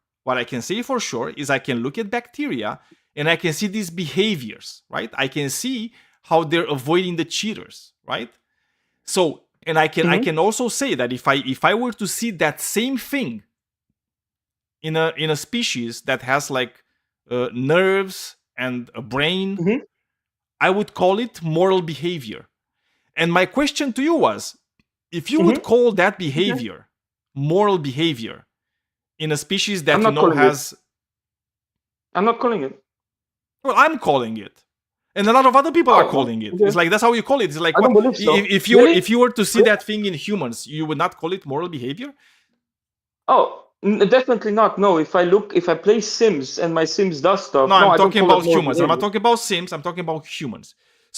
is I can look at bacteria and I can see these behaviors, right? I can see how they're avoiding the cheaters, right? So, and I can also say that if I were to see that same thing in a species that has like nerves and a brain, Mm-hmm. I would call it moral behavior. And my question to you was, if you would call that behavior moral behavior in a species that I'm you not know calling has... I'm not calling it. Well, I'm calling it. And a lot of other people are calling it. Okay. It's like, that's how you call it. It's like, I don't what, believe so. if you Really? if you were to see that thing in humans, you would not call it moral behavior? Oh, definitely not. No, if I play Sims and my Sims does stuff, No, no, I'm I don't talking call it about moral humans. I'm not behavior. talking about Sims. I'm talking about humans.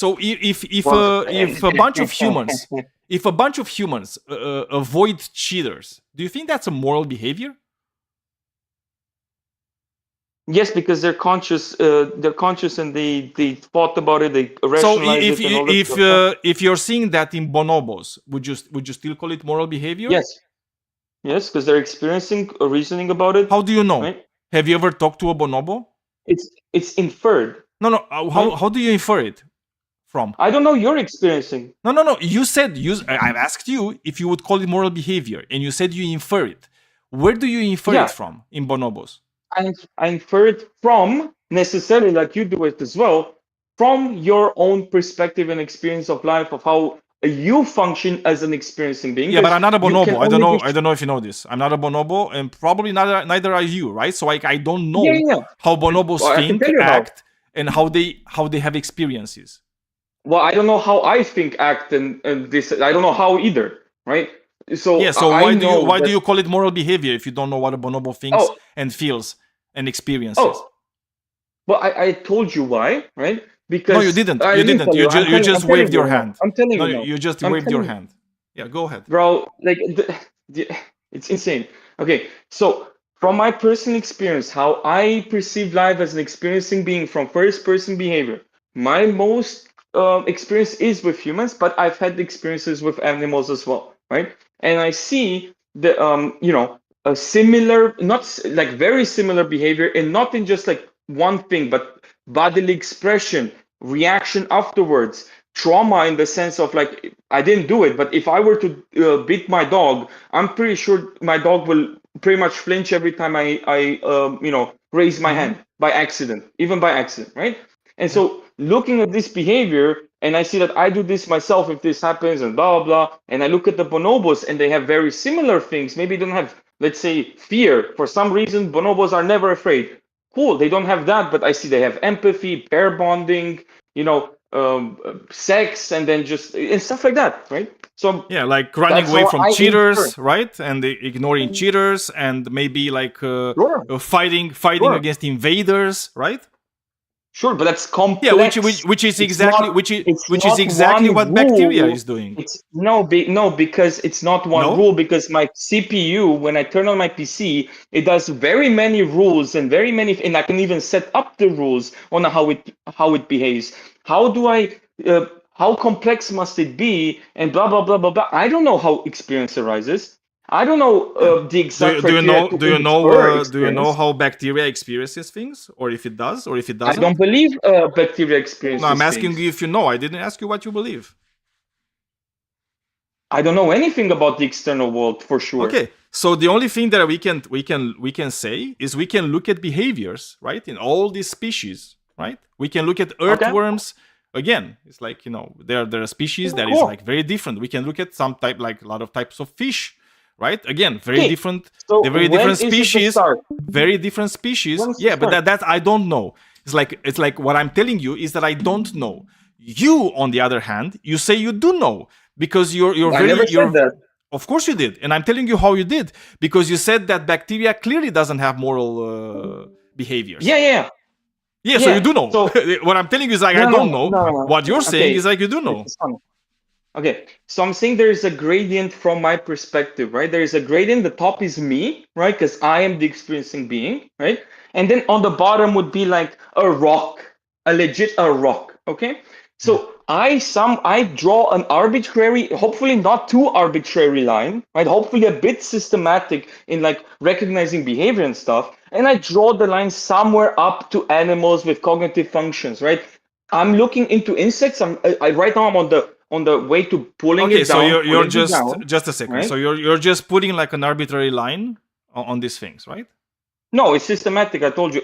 So Well, if a bunch of humans, avoid cheaters, do you think that's a moral behavior? Yes, because they're conscious. They're conscious, and they thought about it. They So rationalize it and all that stuff. if you're seeing that in bonobos, would you still call it moral behavior? Yes, because they're experiencing or reasoning about it. How do you know? Right? Have you ever talked to a bonobo? It's inferred. No. How do you infer it from? I don't know. You're experiencing. No. You said I've asked you if you would call it moral behavior, and you said you infer it. Where do you infer it from in bonobos? I infer it from necessarily, like you do it as well, from your own perspective and experience of life, of how you function as an experiencing being. Yeah, but I'm not a bonobo. I don't know. Be... I don't know if you know this. I'm not a bonobo, and probably neither are you, right? So I don't know how bonobos think, act, and how they have experiences. Well, I don't know how I think, act, and this. I don't know how either, right? So yeah. So why do you call it moral behavior if you don't know what a bonobo thinks and feels and experiences? Oh, well, I told you why, right? Because no, you didn't. You just waved your hand. I'm telling you. No, now. you just waved your hand. Yeah, go ahead, bro. Like it's insane. Okay, so from my personal experience, how I perceive life as an experiencing being from first-person behavior, my most experience is with humans, but I've had experiences with animals as well, right? And I see the a similar, not like very similar behavior, and not in just like one thing, but bodily expression, reaction afterwards, trauma in the sense of like I didn't do it, but if I were to beat my dog, I'm pretty sure my dog will pretty much flinch every time I raise my hand by accident, even by accident, right? And so looking at this behavior, and I see that I do this myself if this happens, and blah blah blah, and I look at the bonobos and they have very similar things. Maybe they don't have, let's say, fear. For some reason, bonobos are never afraid. Cool, they don't have that, but I see they have empathy, pair bonding, sex, and then and stuff like that, right? So yeah, like running away from cheaters, right? And ignoring cheaters, and maybe like fighting against invaders, right? Sure, but that's complex. Yeah, which is exactly what bacteria is doing. It's no, because it's not one rule. Because my CPU, when I turn on my PC, it does very many rules and and I can even set up the rules on how it behaves. How do I? How complex must it be? And blah blah blah blah blah. I don't know how experience arises. I don't know the exact. Do you know how bacteria experiences things, or if it does, or if it doesn't? I don't believe bacteria experiences. No, I'm asking you if you know. I didn't ask you what you believe. I don't know anything about the external world for sure. Okay, so the only thing that we can say is we can look at behaviors, right, in all these species, right? We can look at earthworms. Again, it's like there are species that is like very different. We can look at some type, like a lot of types of fish. Right? Again, very different. So they're very different species. Very different species. Yeah, but that I don't know. It's like what I'm telling you is that I don't know. You, on the other hand, you say you do know because you're very. I never said that. Of course you did, and I'm telling you how you did because you said that bacteria clearly doesn't have moral behaviors. Yeah. So you do know. So, what I'm telling you is like I don't know. No. What you're saying is like you do know. Okay, so I'm saying there is a gradient from my perspective, right? There is a gradient. The top is me, right? Because I am the experiencing being, right? And then on the bottom would be like a rock, a rock. Okay, so I draw an arbitrary, hopefully not too arbitrary line, right? Hopefully a bit systematic in like recognizing behavior and stuff. And I draw the line somewhere up to animals with cognitive functions, right? I'm looking into insects. Right now I'm on the way to pulling it down. Okay, so you're just a second. Right? So you're just putting like an arbitrary line on these things, right? No, it's systematic. I told you.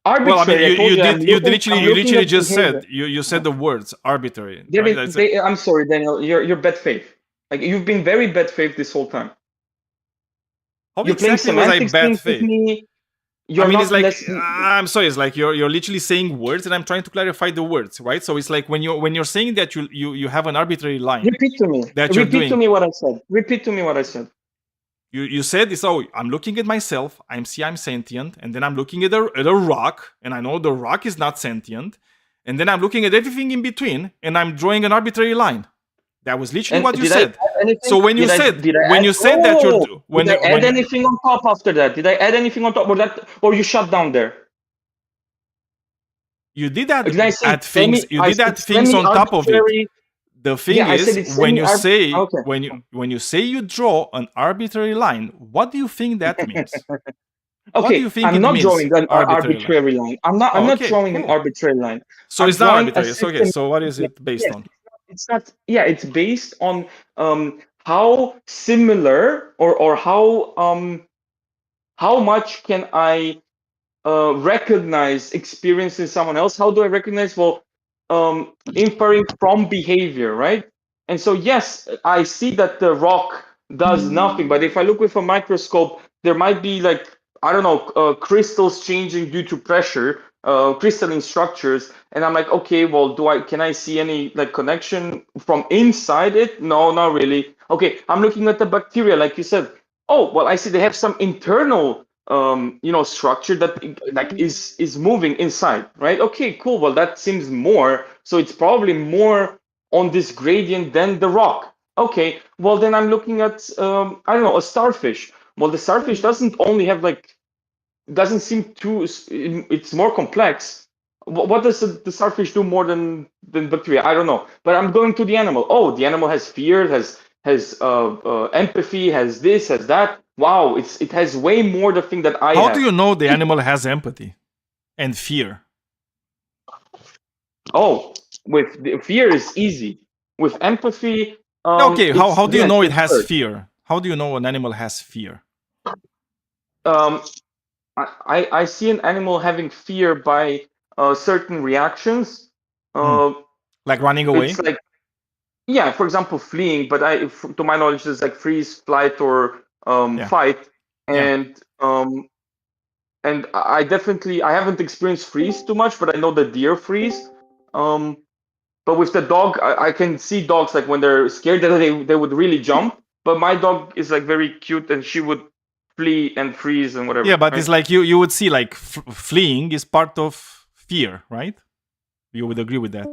arbitrary. Well, I mean, I told you I'm did you looking- literally I'm you looking literally at just behavior. said you said the words arbitrary. There Right? is- That's they- I'm sorry, Daniel. You're bad faith. Like you've been very bad faith this whole time. How You're playing exactly was I semantics bad games with faith? me. You're I mean, not it's like less. I'm sorry. It's like you're literally saying words, and I'm trying to clarify the words, right? So it's like when you're saying that you have an arbitrary line Repeat to me. that you're Repeat doing. to me what I said. Repeat to me what I said. You said it's I'm looking at myself. I'm sentient, and then I'm looking at a rock, and I know the rock is not sentient, and then I'm looking at everything in between, and I'm drawing an arbitrary line. That was literally And what you did I said. add anything? So when you Did I- said did I when add- you said that you're when did I when add you- anything on top after that? Did I add anything on top, or you shut down there? you did that Did I say add things, you I did said add things on top of it. semi-arbitrary- The thing Yeah, I said is, it's when you semi-arb- say okay. when you say you draw an arbitrary line, what do you think that means? What Okay, do you think I'm it not means? drawing an Arbitrary arbitrary line. I'm not. Oh, I'm not okay, drawing an cool. arbitrary line. So I'm it's not drawing a arbitrary. So okay. system- So what is it based Yes, on? It's not. Yeah, it's based on how similar or how much can I recognize experience in someone else? How do I recognize? Well, inferring from behavior, right? And so, yes, I see that the rock does nothing, but if I look with a microscope, there might be like, I don't know, crystals changing due to pressure, crystalline structures. And I'm like, okay, well, can I see any like connection from inside it? No, not really. Okay, I'm looking at the bacteria, like you said. Oh, well, I see they have some internal structure that like is moving inside, right? Okay, cool. Well, that seems more. So it's probably more on this gradient than the rock. Okay, well then I'm looking at I don't know, a starfish. Well, the starfish doesn't only have doesn't seem to. It's more complex. What does the starfish do more than bacteria? I don't know. But I'm going to the animal. Oh, the animal has fear, has empathy, has this, has that. Wow, it has way more the thing that I How have. do you know the animal has empathy and fear? Oh, with the fear is easy. With empathy, Okay, how do you know it has hard. fear? How do you know an animal has fear? I see an animal having fear by certain reactions. Like running away? It's like, yeah, for example, fleeing. But to my knowledge, it's like freeze, flight, or fight. And and I haven't experienced freeze too much, but I know the deer freeze. But with the dog, I can see dogs like when they're scared that they would really jump. But my dog is like very cute, and she would flee and freeze and whatever. Yeah, but right? it's like you would see like fleeing is part of fear, right? You would agree with that?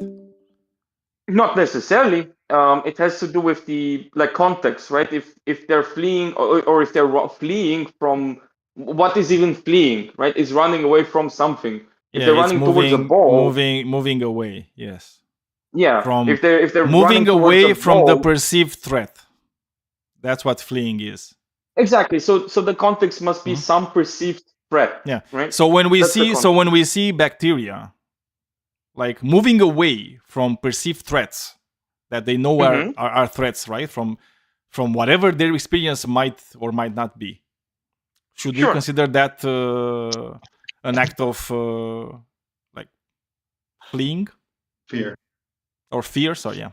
Not necessarily. It has to do with the context, right? If they're fleeing or if they're fleeing from what is even fleeing, right? Is running away from something. If they're running towards a ball, moving away. Yes. yeah. From if they're moving running towards away a from the ball, perceived threat. That's what fleeing is. exactly. So the context must be some perceived threat. Yeah. Right. So when we That's the see bacteria like moving away from perceived threats that they know are threats, right? From whatever their experience might or might not be. Should we consider that an act of like fleeing? Fear. Or fear, so yeah.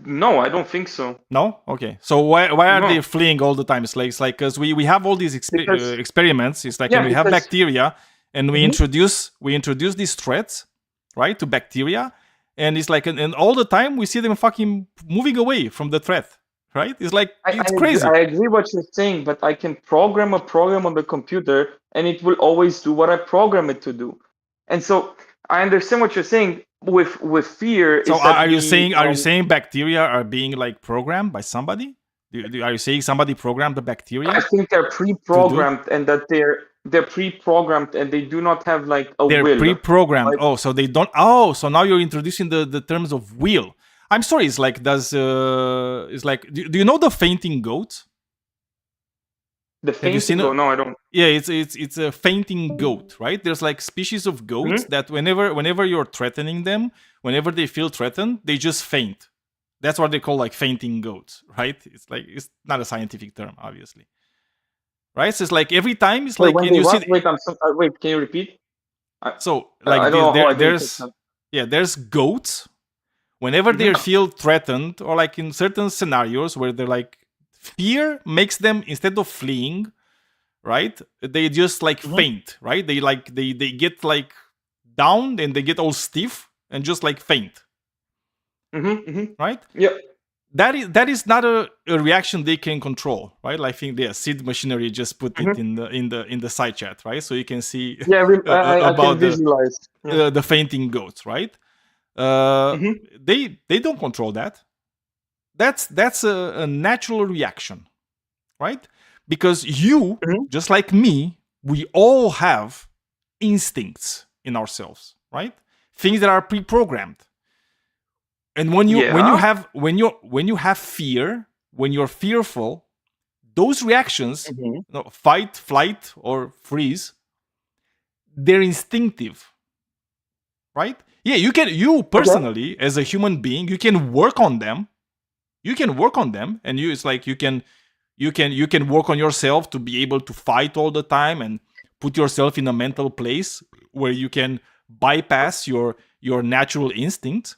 No, I don't think so. No? Okay. So why are they fleeing all the time? It's like because we have all these experiments. It's like when we have bacteria and we introduce these threats, right, to bacteria, and it's like and all the time we see them fucking moving away from the threat, right? It's like it's crazy. I agree what you're saying, but I can program a program on the computer and it will always do what I program it to do. And so I understand what you're saying with fear. So is that are you saying bacteria are being like programmed by somebody? Are you saying somebody programmed the bacteria? I think they're pre-programmed and that they're pre-programmed and they do not have like a will. They're pre-programmed. Right? Oh, so they don't. Oh, so now you're introducing the terms of will. I'm sorry. It's like do you know the fainting goat? The fainting goat? No, I don't. Yeah, it's a fainting goat, right? There's like species of goats that whenever you're threatening them, whenever they feel threatened, they just faint. That's what they call like fainting goats, right? It's not a scientific term, obviously. right? So it's like every time it's Wait, like, when and they you see, what? Wait, wait. Can you repeat? so I like don't know how I didn't catch there's that. there's goats. Whenever they Mhm. feel threatened, or like in certain scenarios where they're like, fear makes them, instead of fleeing, right, they just like faint, right? They like they get like down and they get all stiff and just like faint, right? Yeah. That is not a reaction they can control, right? I think the seed machinery just put it in the side chat, right? So you can see Yeah, I can about visualize. Yeah. the fainting goats, right? They don't control that. That's a natural reaction, right? Because you, just like me, we all have instincts in ourselves, right? Things that are pre-programmed. And when you have fear, when you're fearful, those reactions, fight, flight, or freeze, they're instinctive, right? Yeah, you personally, as a human being, you can work on them. You can work on them, and it's like you can work on yourself to be able to fight all the time and put yourself in a mental place where you can bypass your natural instinct.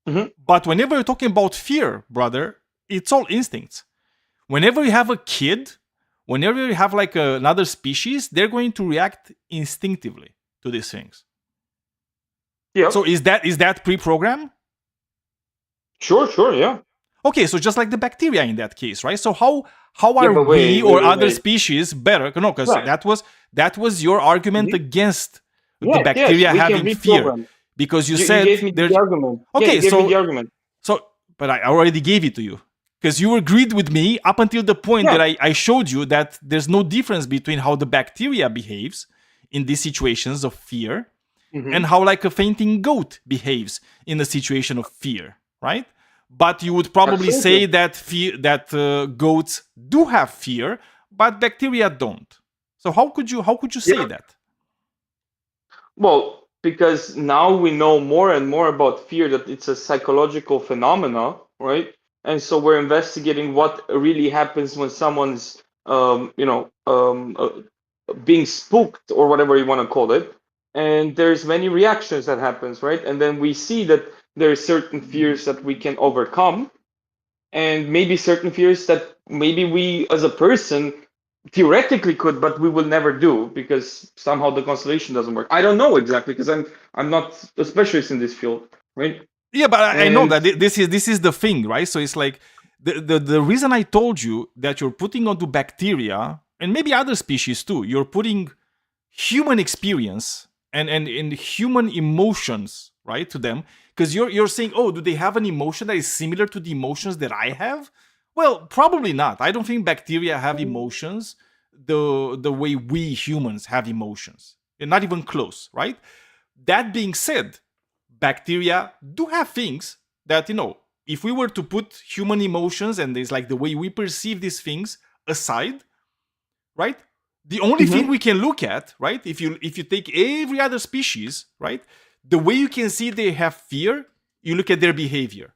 But whenever you're talking about fear, brother, it's all instincts. Whenever you have a kid, whenever you have like another species, they're going to react instinctively to these things. Yeah. So is that pre-programmed? Sure, yeah. Okay, so just like the bacteria in that case, right? So how are we or other species better? No, because that was your argument against the bacteria having fear. Because you said gave me the argument. Okay, you gave so me the argument. But I already gave it to you. Because you agreed with me up until the point that I showed you that there's no difference between how the bacteria behaves in these situations of fear and how like a fainting goat behaves in a situation of fear, right? But you would probably say that goats do have fear, but bacteria don't. So how could you say that? Well, because now we know more and more about fear, that it's a psychological phenomena, right? And so we're investigating what really happens when someone's, being spooked or whatever you want to call it. And there's many reactions that happens, right? And then we see that there are certain fears that we can overcome, and maybe certain fears that maybe we as a person theoretically could, but we will never do because somehow the constellation doesn't work. I don't know exactly because I'm not a specialist in this field, right? Yeah, but I know that this is the thing, right? So it's like the reason I told you that you're putting onto bacteria and maybe other species too, you're putting human experience and human emotions, right, to them, because you're saying, oh, do they have an emotion that is similar to the emotions that I have? Well, probably not. I don't think bacteria have emotions the way we humans have emotions. They're not even close, right? That being said, bacteria do have things that, if we were to put human emotions and there's like the way we perceive these things aside, right? The only thing we can look at, right? If you take every other species, right? The way you can see they have fear, you look at their behavior.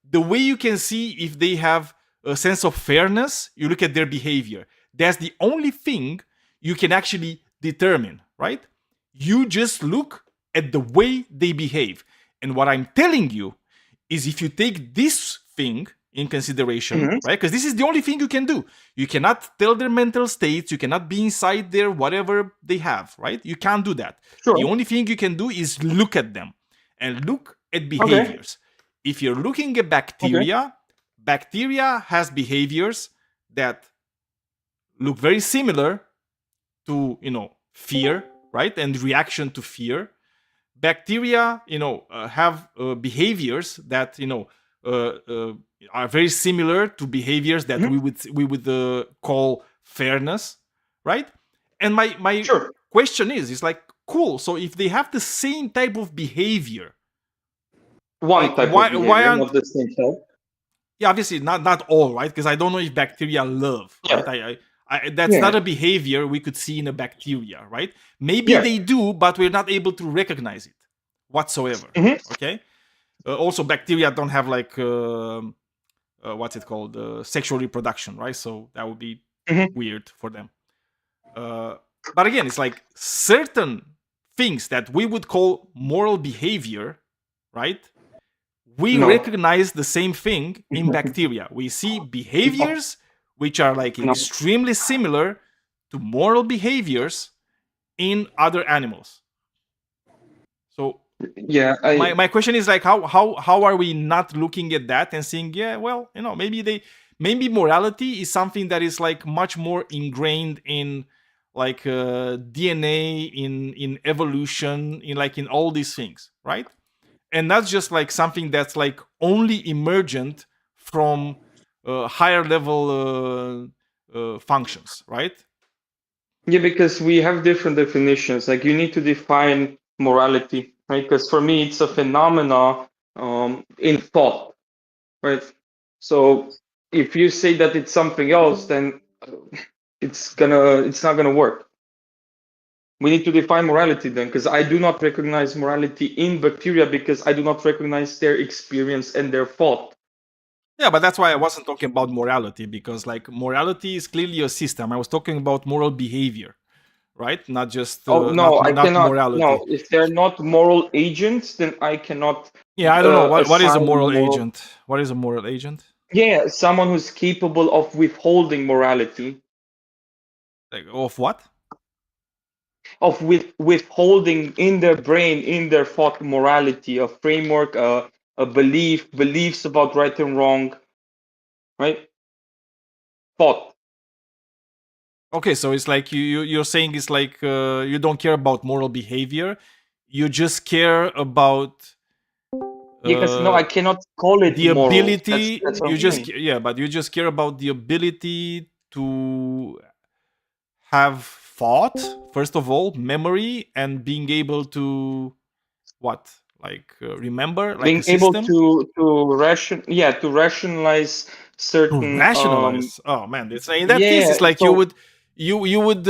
The way you can see if they have a sense of fairness, you look at their behavior. That's the only thing you can actually determine, right? You just look at the way they behave. And what I'm telling you is if you take this thing in consideration, right? Because this is the only thing you can do. You cannot tell their mental states. You cannot be inside their whatever they have, right? You can't do that. Sure. The only thing you can do is look at them and look at behaviors. Okay. If you're looking at bacteria, bacteria has behaviors that look very similar to, fear, right? And reaction to fear. Bacteria, have behaviors that, are very similar to behaviors that we would call fairness, right? And my question is like, cool. So if they have the same type of behavior, why aren't the same type? Yeah, obviously not all, right? Because I don't know if bacteria love, right? That's not a behavior we could see in a bacteria, right? Maybe they do, but we're not able to recognize it whatsoever. Okay. Also, bacteria don't have like what's it called, sexual reproduction, right? So that would be weird for them. But again, it's like certain things that we would call moral behavior, right? We recognize the same thing in bacteria. We see behaviors which are like extremely similar to moral behaviors in other animals. So yeah, my question is like how are we not looking at that and saying, yeah, well, you know, maybe morality is something that is like much more ingrained in like DNA, in evolution, in all these things, right? And that's just like something that's like only emergent from higher level functions, right? Yeah, because we have different definitions. Like you need to define morality, right? Because for me, it's a phenomena in thought, right? So if you say that it's something else, then it's not gonna work. We need to define morality then, because I do not recognize morality in bacteria because I do not recognize their experience and their thought. Yeah, but that's why I wasn't talking about morality, because like morality is clearly a system. I was talking about moral behavior, right? Not just Oh no, I not cannot. morality. No, if they're not moral agents, then I cannot. Yeah, I don't know what is a assign moral agent. What is a moral agent? Yeah, someone who's capable of withholding morality. Like, of what? Of withholding in their brain, in their thought, morality, a framework, a beliefs about right and wrong, right? Thought. Okay, so it's like you're saying it's like you don't care about moral behavior, you just care about Because no, I cannot call it the moral. ability. That's what You I'm just saying. yeah, but you just care about the ability to have thought, first of all, memory, and being able to what, like remember, like Being a system. to rationalize certain To rationalize. Oh man, it's in that yeah, case, it's like so, you would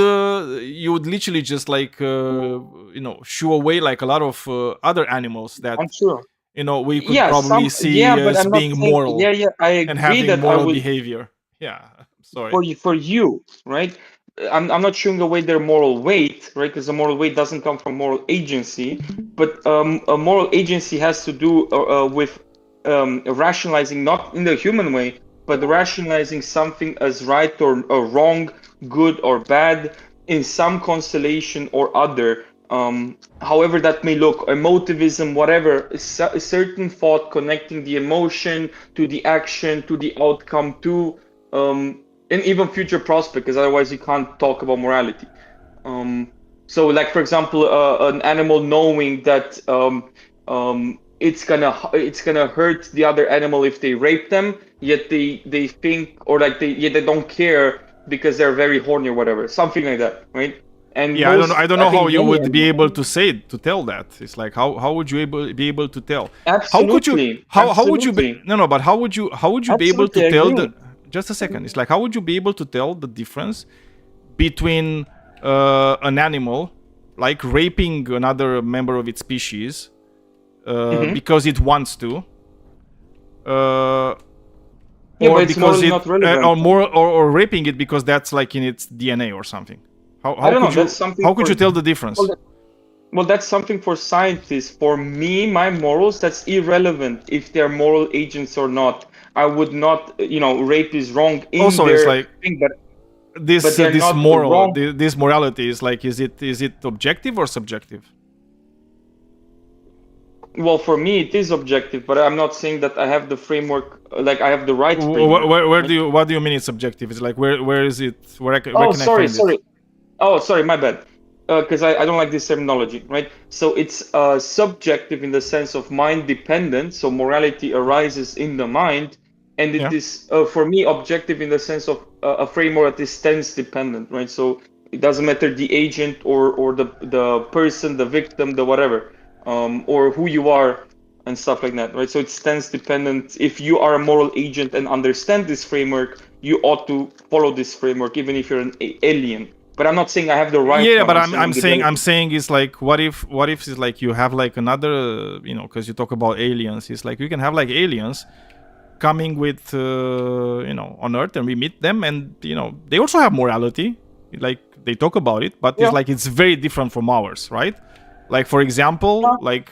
literally just like shoo away like a lot of other animals that I'm sure. We could Yeah, probably see but as I'm not being saying. moral Yeah, I and agree having that I moral would. behavior. Yeah, sorry. For you, right? I'm not showing away their moral weight, right? Because the moral weight doesn't come from moral agency, but a moral agency has to do with rationalizing, not in the human way, but rationalizing something as right or wrong, good or bad, in some constellation or other. However that may look, emotivism, whatever, a certain thought connecting the emotion to the action, to the outcome, to and even future prospect, because otherwise you can't talk about morality. So like for example, an animal knowing that it's gonna hurt the other animal if they rape them, yet they think, or like they don't care because they're very horny or whatever, something like that, right? And yeah, I don't know how you would be able to tell that. It's like how would you be able to tell? Absolutely. How would you be but how would you be able to tell agree. Just a second. It's like, how would you be able to tell the difference between an animal like raping another member of its species because it wants to, but it's because not relevant. or raping it because that's like in its DNA or something? I don't know. That's something. How could you tell the difference? Well, that's something for scientists. For me, my morals, that's irrelevant if they're moral agents or not. I would not, rape is wrong in also, their it's like thing, but this moral, wrong. this morality is like, is it objective or subjective? Well, for me, it is objective, but I'm not saying that I have the framework, like I have the right framework. What do you mean it's subjective? It's like where is it? Where can I find it? Oh, sorry, my bad. Because I don't like this terminology, right? So it's subjective in the sense of mind dependent. So morality arises in the mind, and it is for me objective in the sense of a framework that is stance dependent, right? So it doesn't matter the agent or the person, the victim, the whatever, or who you are and stuff like that, right? So it's stance dependent. If you are a moral agent and understand this framework, you ought to follow this framework, even if you're an alien. But I'm not saying I have the right. Yeah, but I'm saying it's like, what if it's like you have like another, because you talk about aliens. It's like you can have like aliens coming with on Earth, and we meet them, and they also have morality, like they talk about it, but it's like it's very different from ours, right? Like for example, like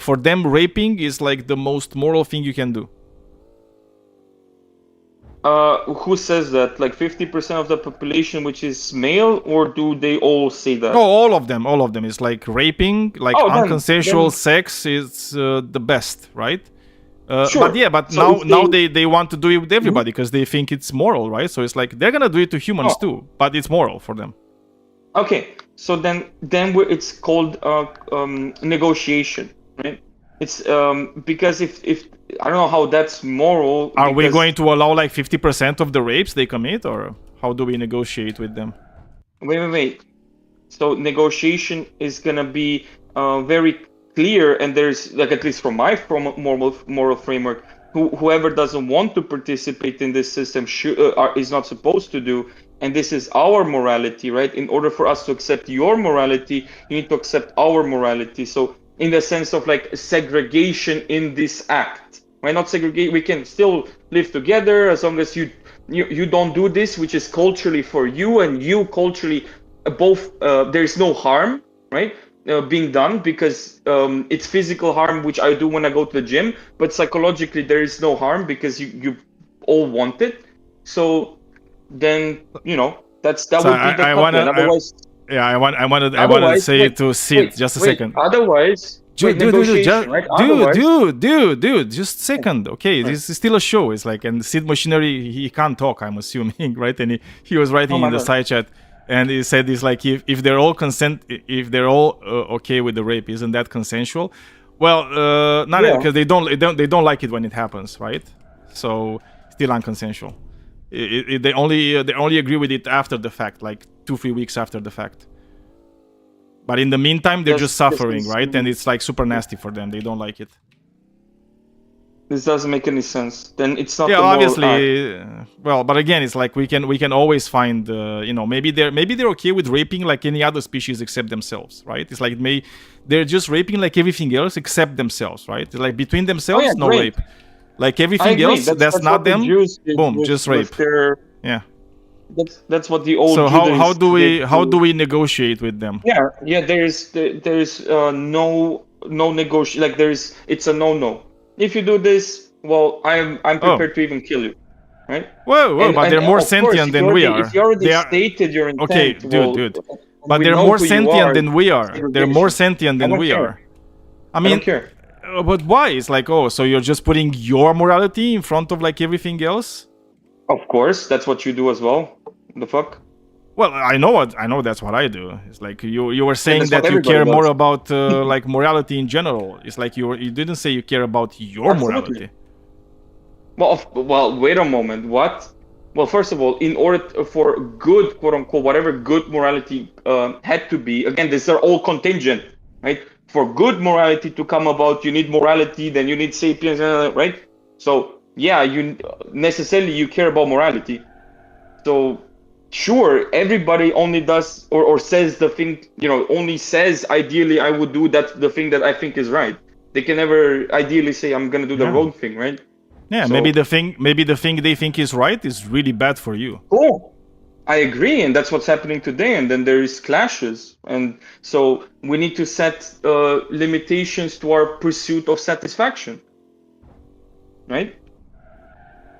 for them, raping is like the most moral thing you can do. Who says that? Like 50% of the population, which is male, or do they all say that? No, all of them. It's like raping, like unconsensual sex is the best, right? Sure. But So now they want to do it with everybody because they think it's moral, right? So it's like they're gonna do it to humans too, but it's moral for them. Okay, so then it's called negotiation, right? It's because if I don't know how that's moral. Are we going to allow like 50% of the rapes they commit, or how do we negotiate with them? Wait. So negotiation is gonna be very clear, and there's like, at least from my moral framework, whoever doesn't want to participate in this system is not supposed to do. And this is our morality, right? In order for us to accept your morality, you need to accept our morality. So in the sense of like segregation in this act, right? Not segregate. We can still live together as long as you don't do this, which is culturally for you, and you culturally both. There's no harm, right? Being done, because it's physical harm, which I do when I go to the gym, but psychologically there is no harm because you all want it. So then that would be the couplet. Otherwise, I wanted to say to Sid just a second. Otherwise, dude, just a second. Okay, this is still a show. It's like, and Sid Machinery, he can't talk, I'm assuming, right? And he was writing in the side chat, and he said it's like if they're all okay with the rape, isn't that consensual? Well, not because they don't like it when it happens, right? So still unconsensual. They only agree with it after the fact, like 2-3 weeks after the fact. But in the meantime, they're just suffering, right? And it's like super nasty for them. They don't like it. This doesn't make any sense. Then it's not. Yeah, obviously. Well, but again, it's like we can always find, maybe they're okay with raping like any other species except themselves, right? It's like they're just raping like everything else except themselves, right? Like between themselves, no rape. Like everything else, that's not them. Boom, just rape. Yeah. That's what the old. So how do we negotiate with them? Yeah. There's no negotiation. Like it's a no. If you do this, well, I'm prepared to even kill you, right? Whoa! But they're more sentient than we are. If you already stated your intent, okay, dude. But they're more sentient than we are. They're more sentient than we are. I mean, I don't care. But why? It's like, so you're just putting your morality in front of like everything else? Of course, that's what you do as well. The fuck? Well, I know that's what I do. It's like you were saying that you care more about like morality in general. It's like you didn't say you care about your morality. Well, wait a moment. What? Well, first of all, in order for good, quote unquote, whatever good morality had to be, again, these are all contingent, right? For good morality to come about, you need morality, then you need sapience, right? So yeah, you care about morality. So sure, everybody only does or says the thing, only says ideally I would do the thing that I think is right. They can never ideally say I'm gonna do the wrong thing, right? Yeah, so, maybe the thing they think is right is really bad for you. Cool. I agree, and that's what's happening today. And then there is clashes, and so we need to set limitations to our pursuit of satisfaction, right?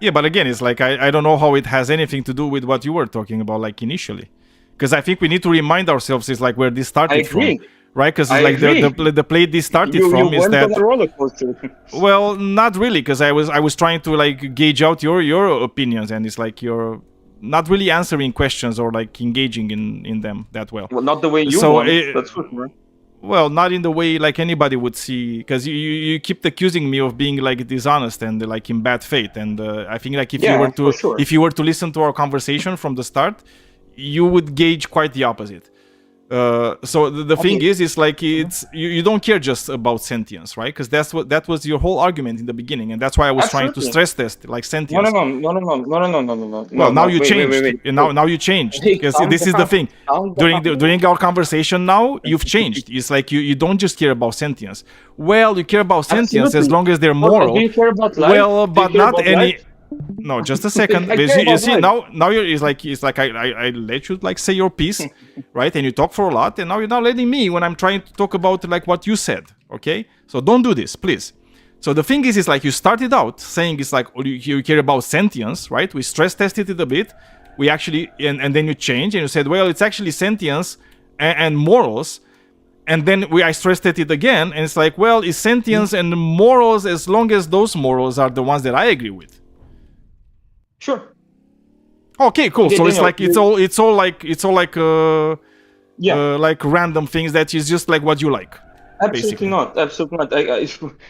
Yeah, but again, it's like I don't know how it has anything to do with what you were talking about, like initially, because I think we need to remind ourselves is like where this started from, right? Because like the play this started from is that. Roller coaster. Well, not really, because I was trying to like gauge out your opinions, and it's like you're not really answering questions or like engaging in them that well. Well, not the way you want. That's for sure. Well, not in the way like anybody would see, because you keep accusing me of being like dishonest and like in bad faith, and I think like if you were to listen to our conversation from the start, you would gauge quite the opposite. So the thing is like it's you don't care just about sentience, right? Because that was your whole argument in the beginning, and that's why I was trying to stress test like sentience. No. Well, now you Wait, changed. wait. Now you changed Hey, because calm this is the down, thing. calm During down. our conversation now, you've changed. It's like you don't just care about sentience. Well, you care about sentience as Absolutely. long as they're Well, moral. do you care about life? Well, Do you but care not about any. life? No, just a second. I Because care you about see life. now you're it's like I let you like say your piece, right? And you talk for a lot, and now you're not letting me when I'm trying to talk about like what you said. Okay, so don't do this, please. So the thing is like you started out saying it's like you care about sentience, right? We stress tested it a bit. We actually and then you changed and you said, well, it's actually sentience and morals. And then I stress tested it again, and it's like, well, it's sentience and morals as long as those morals are the ones that I agree with. Sure. Okay, cool. Okay, So it's Daniel, like it's all like like random things that is just like what you like. Absolutely not. Absolutely not.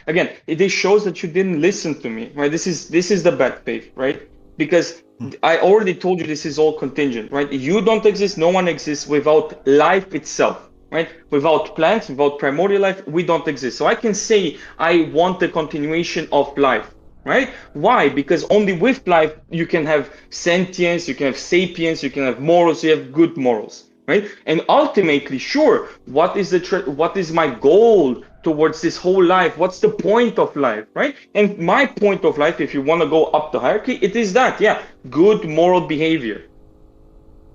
Again, this shows that you didn't listen to me, right? This is the bad faith, right? Because I already told you this is all contingent, right? You don't exist, no one exists without life itself, right? Without plants, without primordial life, we don't exist. So I can say I want the continuation of life, right? Why? Because only with life you can have sentience, you can have sapience, you can have morals, you have good morals, right? And ultimately, sure, what is my goal towards this whole life? What's the point of life, right? And my point of life, if you want to go up the hierarchy, it is that, yeah, good moral behavior.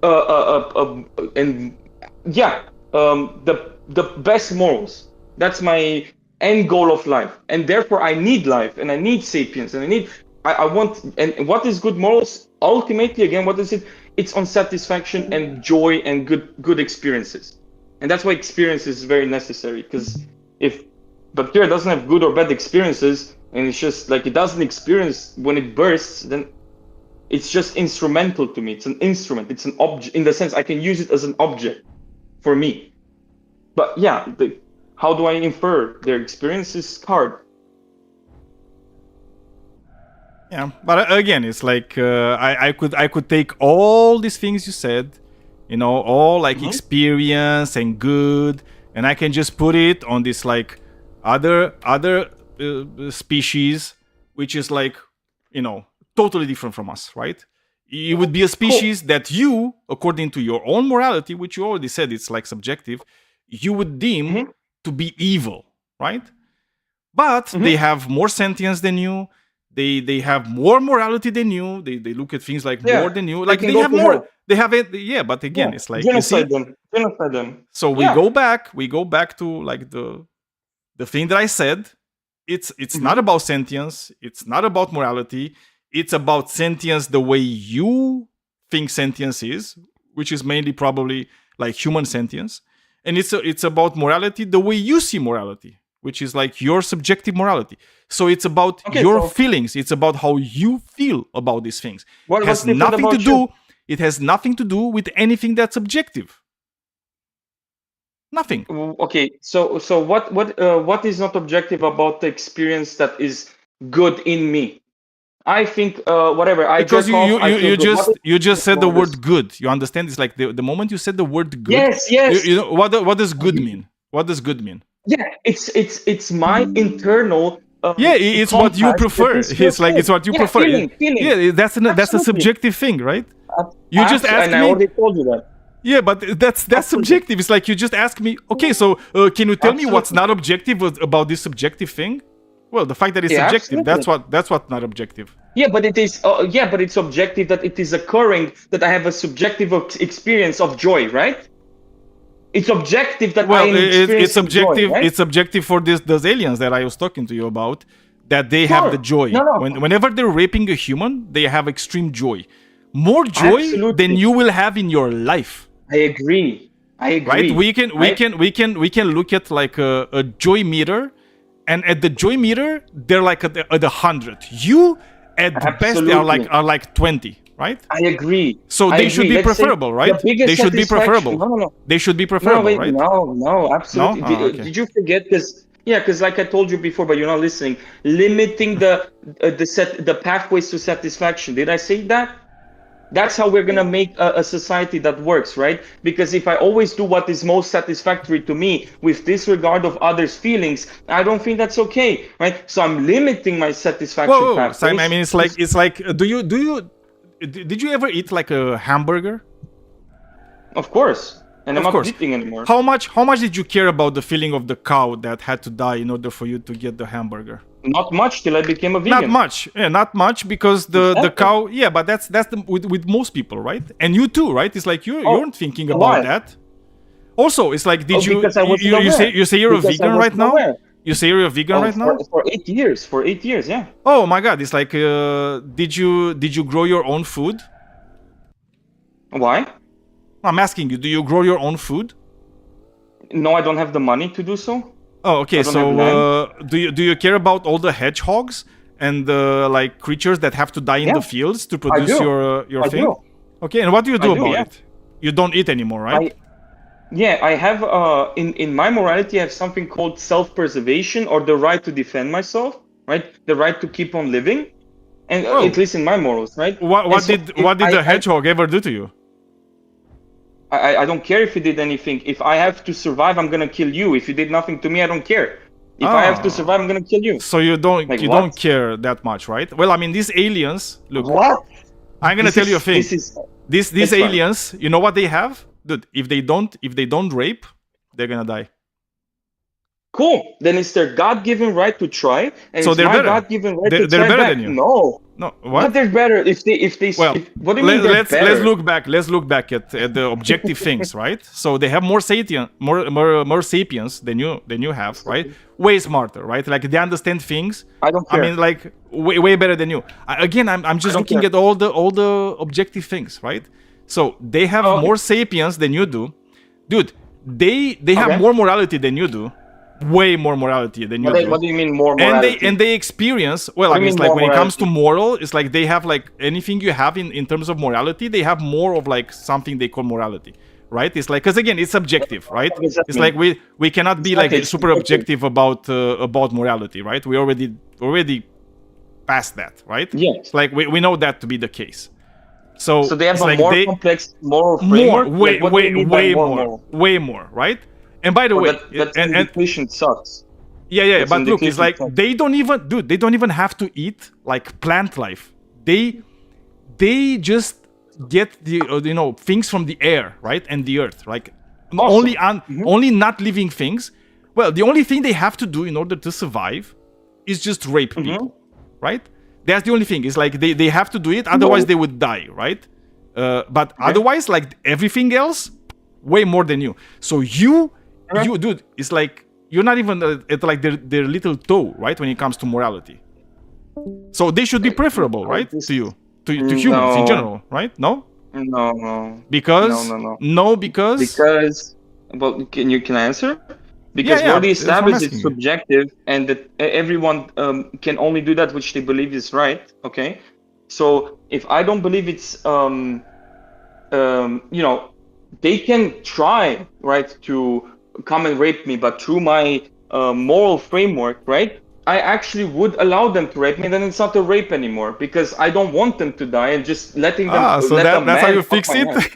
And yeah, the best morals. That's my end goal of life, and therefore I need life, and I need sapience, and I want. And what is good morals? Ultimately, again, what is it? It's on satisfaction and joy and good experiences, and that's why experience is very necessary. Because if bacteria doesn't have good or bad experiences, and it's just like it doesn't experience when it bursts, then it's just instrumental to me. It's an instrument. It's an object in the sense I can use it as an object for me. But yeah, how do I infer their experience is hard. Yeah, but again, it's like I could take all these things you said, you know, all like experience and good, and I can just put it on this like other species, which is like, you know, totally different from us, right? It would be a species that you, according to your own morality, which you already said it's like subjective, you would deem to be evil, right? But they have more sentience than you. They have more morality than you. They look at things like more than you. Like they have more. Hell. They have it. Yeah, but again, it's like genocide them. Genocide them. So we go back. We go back to like the thing that I said. It's not about sentience. It's not about morality. It's about sentience the way you think sentience is, which is mainly probably like human sentience. And it's about morality the way you see morality, which is like your subjective morality. So it's about your feelings. It's about how you feel about these things. It has nothing to do. It has nothing to do with anything that's objective. Nothing. Okay. So what is not objective about the experience that is good in me? I think whatever. Because you just said the word good. You understand? It's like the moment you said the word good. Yes. You know what does good mean? What does good mean? Yeah, it's my internal. It's what you prefer. It's like it's what you prefer. Feeling. Yeah, that's a subjective thing, right? You just asked me. And I already told you that. Yeah, but that's subjective. It's like you just ask me. Okay, so can you tell me what's not objective about this subjective thing? Well, the fact that it's subjective, that's what not objective. Yeah, but it is. But it's objective that it is occurring. That I have a subjective experience of joy, right? It's objective that I am experiencing it's objective. joy, right? It's objective for those aliens that I was talking to you about. That they have the joy. No. Whenever they're raping a human, they have extreme joy. More joy than you will have in your life. I agree. Right? We can look at like a joy meter. And at the joy meter, they're like at 100. You, at the best, are like 20, right? I agree. So they should be preferable, right? They should be preferable. No. They should be preferable, right? No, absolutely. No? Oh, okay. Did you forget? Because like I told you before, but you're not listening. Limiting the pathways to satisfaction. Did I say that? That's how we're gonna make a society that works, right? Because if I always do what is most satisfactory to me with disregard of others' feelings, I don't think that's okay, right? So I'm limiting my satisfaction pathways. Simon, I mean, it's like, did you ever eat like a hamburger? Of course, and Of I'm not course. eating anymore. How much did you care about the feeling of the cow that had to die in order for you to get the hamburger? Not much till I became a vegan. Not much because the cow. Yeah, but that's with most people, right? And you too, right? It's like you weren't thinking about why? that. Also, it's like, did because I wasn't you say you're a Because I vegan right wasn't now? aware. You say you're a vegan right now? For 8 years. For 8 years, yeah. Oh my God! It's like, did you grow your own food? Why? I'm asking you. Do you grow your own food? No, I don't have the money to do so. Oh, okay. I don't So, have land. do you care about all the hedgehogs and the like creatures that have to die in the fields to produce do. your I thing? do. Okay, and what do you do I do, about yeah. it? You don't eat anymore, right? I have in my morality I have something called self-preservation, or the right to defend myself, right? The right to keep on living, and at least in my morals, right? What did the hedgehog ever do to you? I don't care if he did anything. If I have to survive, I'm gonna kill you. If you did nothing to me, I don't care. If I have to survive, I'm gonna kill you. So you don't Like, you what? don't care that much, right? Well, I mean, these aliens. Look, What? I'm gonna This tell you a is- thing. this is- These it's fine. aliens, you know what they have, dude? If they don't rape, they're gonna die. Cool. Then it's their God-given right to try, and So it's they're my better. God-given right to They're try better back. than you. No. No, What? what? They're better if they. Well, What do you mean they're let's better? look back. Let's look back at the objective things, right? So they have more sapiens than you have, right? Way smarter, right? Like they understand things. I don't care. I mean, like way better than you. Again, I'm just don't looking care. at all the objective things, right? So they have more sapiens than you do, dude. They have Okay. more morality than you do. Way more morality than you do. What do you mean more morality? And they experience, well, What I do mean, you it's mean like more when it comes to moral, it's like they have like anything you have in terms of morality, they have more of like something they call morality, right? It's like, because again, it's subjective, right? does that It's mean? like we cannot be like Exactly, it's super objective about morality, right? We already past that, right? Yes. It's like we know that to be the case. So So they have it's a like more complex moral framework. Like, what do you mean by more moral? way more, right? And by the way, that and indication sucks. yeah, That's but look, it's indication like sucks. they don't even have to eat like plant life. They just get the things from the air, right, and the earth, like only not living things. Well, the only thing they have to do in order to survive is just rape people, right? That's the only thing. It's like they have to do it, otherwise they would die, right? But otherwise, like everything else, way more than you. So you, dude, it's like you're not even at like their little toe, right? When it comes to morality. So they should be preferable, right, to you, to humans in No. general, right? No, No. because No. because Well, can I answer? Because Yeah, we already that's what I'm established asking it's you. subjective, and that everyone can only do that which they believe is right. Okay, so if I don't believe it's they can try, right, to come and rape me, but through my moral framework, right, I actually would allow them to rape me. Then it's not a rape anymore because I don't want them to die, and just letting them. so let a that's how man you fuck fix my it. hand.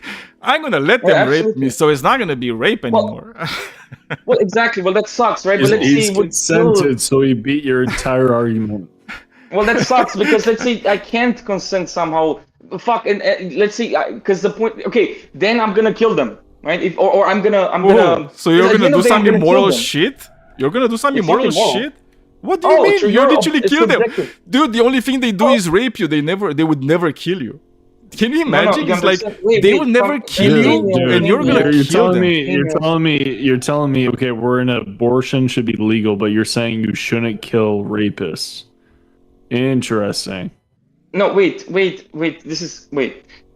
I'm gonna let Yeah, them rape absolutely. me, so it's not gonna be rape anymore. Well, exactly. Well, that sucks, right? But let's He's see. Would still, consented, so he beat your entire argument. well, that sucks because let's say I can't consent somehow. Fuck, and let's see, because the point. Okay, then I'm gonna kill them, right? If or I'm gonna. Whoa, so you're at the gonna end do of the day, I'm some gonna kill immoral them. shit? You're gonna do some It's immoral not immoral. shit? What do you Oh, mean? so You you're literally it's kill them, subjective. dude. The only thing they do is rape you. They would never kill you. Can you imagine? you It's like understand? Wait, they wait, will never come- kill Dude, you, dude, and you're gonna You're kill telling them. me you're telling me okay, we're in abortion should be legal, but you're saying you shouldn't kill rapists. Interesting. No, wait.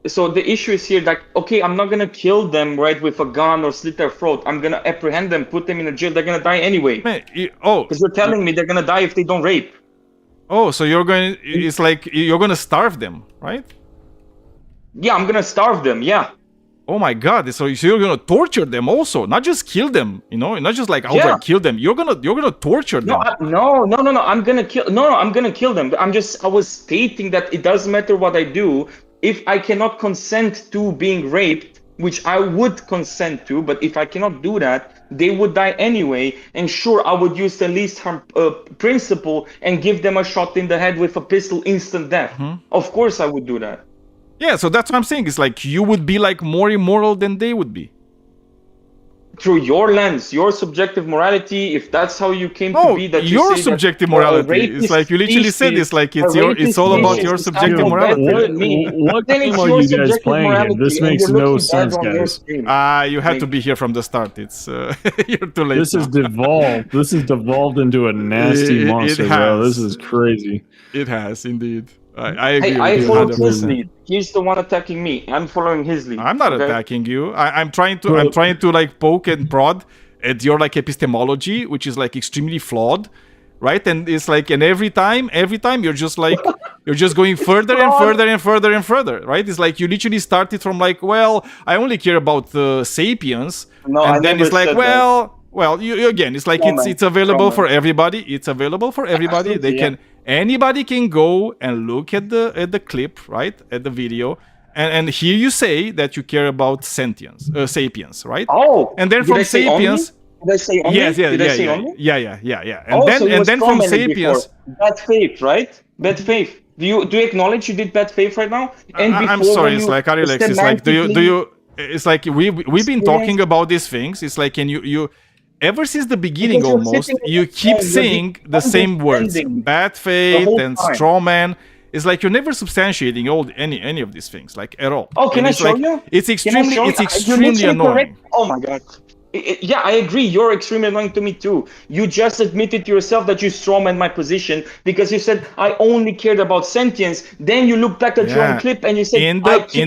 So the issue is here that okay, I'm not gonna kill them right with a gun or slit their throat. I'm gonna apprehend them, put them in a jail. They're gonna die anyway. Man, Because you're telling me they're gonna die if they don't rape. Oh, so you're going? It's like you're gonna starve them, right? Yeah, I'm gonna starve them. Yeah. Oh my God! So you're gonna torture them also, not just kill them, not just like outright Yeah. kill them. You're gonna torture them. No. I'm gonna kill. No, I'm gonna kill them. I was stating that it doesn't matter what I do. if I cannot consent to being raped, which I would consent to, but if I cannot do that, they would die anyway. And sure, I would use the least harm principle and give them a shot in the head with a pistol, instant death. Of course, I would do that. Yeah, so that's what I'm saying. It's like you would be like more immoral than they would be. Through your lens, your subjective morality, if that's how you came to be, that you your say subjective that, morality. It's like you literally said it's like it's all about your subjective morality. What game are you guys playing here? This makes no sense, guys. You had to be here from the start. It's you're too late. This is devolved. This is devolved into a nasty monster, bro. This is crazy. It has indeed. I agree. Hey, I with you followed 100%. his lead. He's the one attacking me. I'm following his lead. I'm not okay? attacking you. I'm trying to like poke and prod at your like epistemology, which is like extremely flawed, right? And it's like, and every time you're just like you're just going further and further and further and further, right? It's like you literally started from like, well, I only care about sapiens, and then it's like, well, you again, it's like it's available for everybody. It's available for everybody. They can. Anybody can go and look at the clip, right? At the video, and here you say that you care about sapiens, right? Oh, and then from sapiens, did I say only? yes, yeah. And then from sapiens, bad faith, right? Bad faith. Do you acknowledge you did bad faith right now? And I'm sorry, it's like Arilex, it's like do you? It's like we've been talking about these things. It's like and you. Ever since the beginning, almost, you keep saying the same words, bad faith and straw man. It's like you're never substantiating any of these things, like at all. Oh, can I show like, you? It's extremely annoying. Oh my god. Yeah, I agree. You're extremely annoying to me too. You just admitted to yourself that you strawman my position because you said I only cared about sentience. Then you look back at your own clip and you said in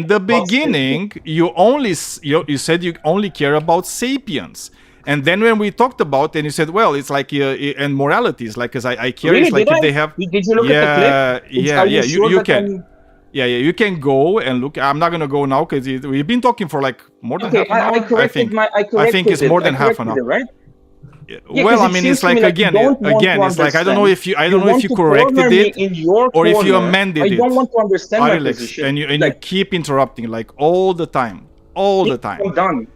the beginning you said you only care about sapiens. And then when we talked about, and you said, well, it's like and morality is like, because I care. Really? It's like if they have. Did you look at the clip? You can. Yeah, you can go and look. I'm not gonna go now because we've been talking for like more than half an hour. I think it's more than half an hour. Right? Yeah, well, I mean, it's like again, it's like I don't know if you corrected it or if you amended it. I don't want to understand my position. And you keep interrupting like all the time. I'm done.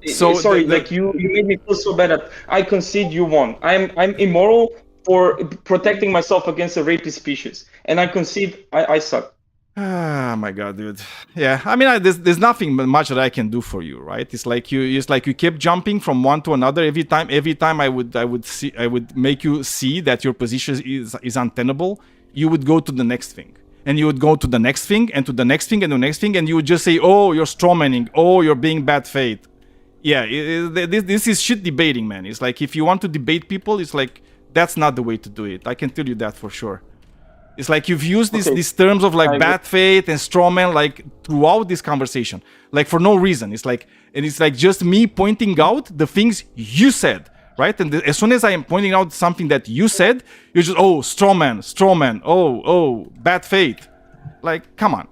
So sorry, you made me feel so bad that I concede you won. I'm immoral for protecting myself against a rapist species, and I concede I suck. Ah, my god, dude. Yeah, I mean, there's nothing much that I can do for you, right? It's like you keep jumping from one to another every time. I would make you see that your position is untenable. You would go to the next thing. And you would go to the next thing and to the next thing and the next thing, and you would just say, "Oh, you're strawmanning. Oh, you're being bad faith." Yeah, this is shit debating, man. It's like if you want to debate people, it's like that's not the way to do it. I can tell you that for sure. It's like you've used these terms of like bad faith and strawman like throughout this conversation, like for no reason. It's like just me pointing out the things you said, right? And as soon as I am pointing out something that you said, you're just strawman. Oh, bad faith. Like, come on,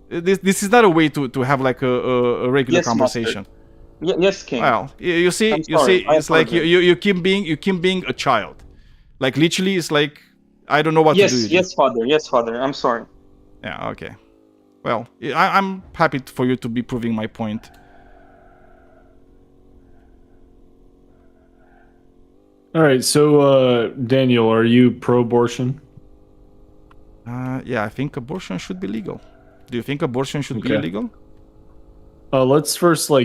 this is not a way to have like a regular conversation. Master. Yes, King. Well, you see, it's like you keep being a child. Like literally, it's like I don't know what to do. Yes, father. I'm sorry. Yeah. Okay. Well, I'm happy for you to be proving my point. All right. So, Daniel, are you pro-abortion? Yeah, I think abortion should be legal. Do you think abortion should be illegal? Let's first I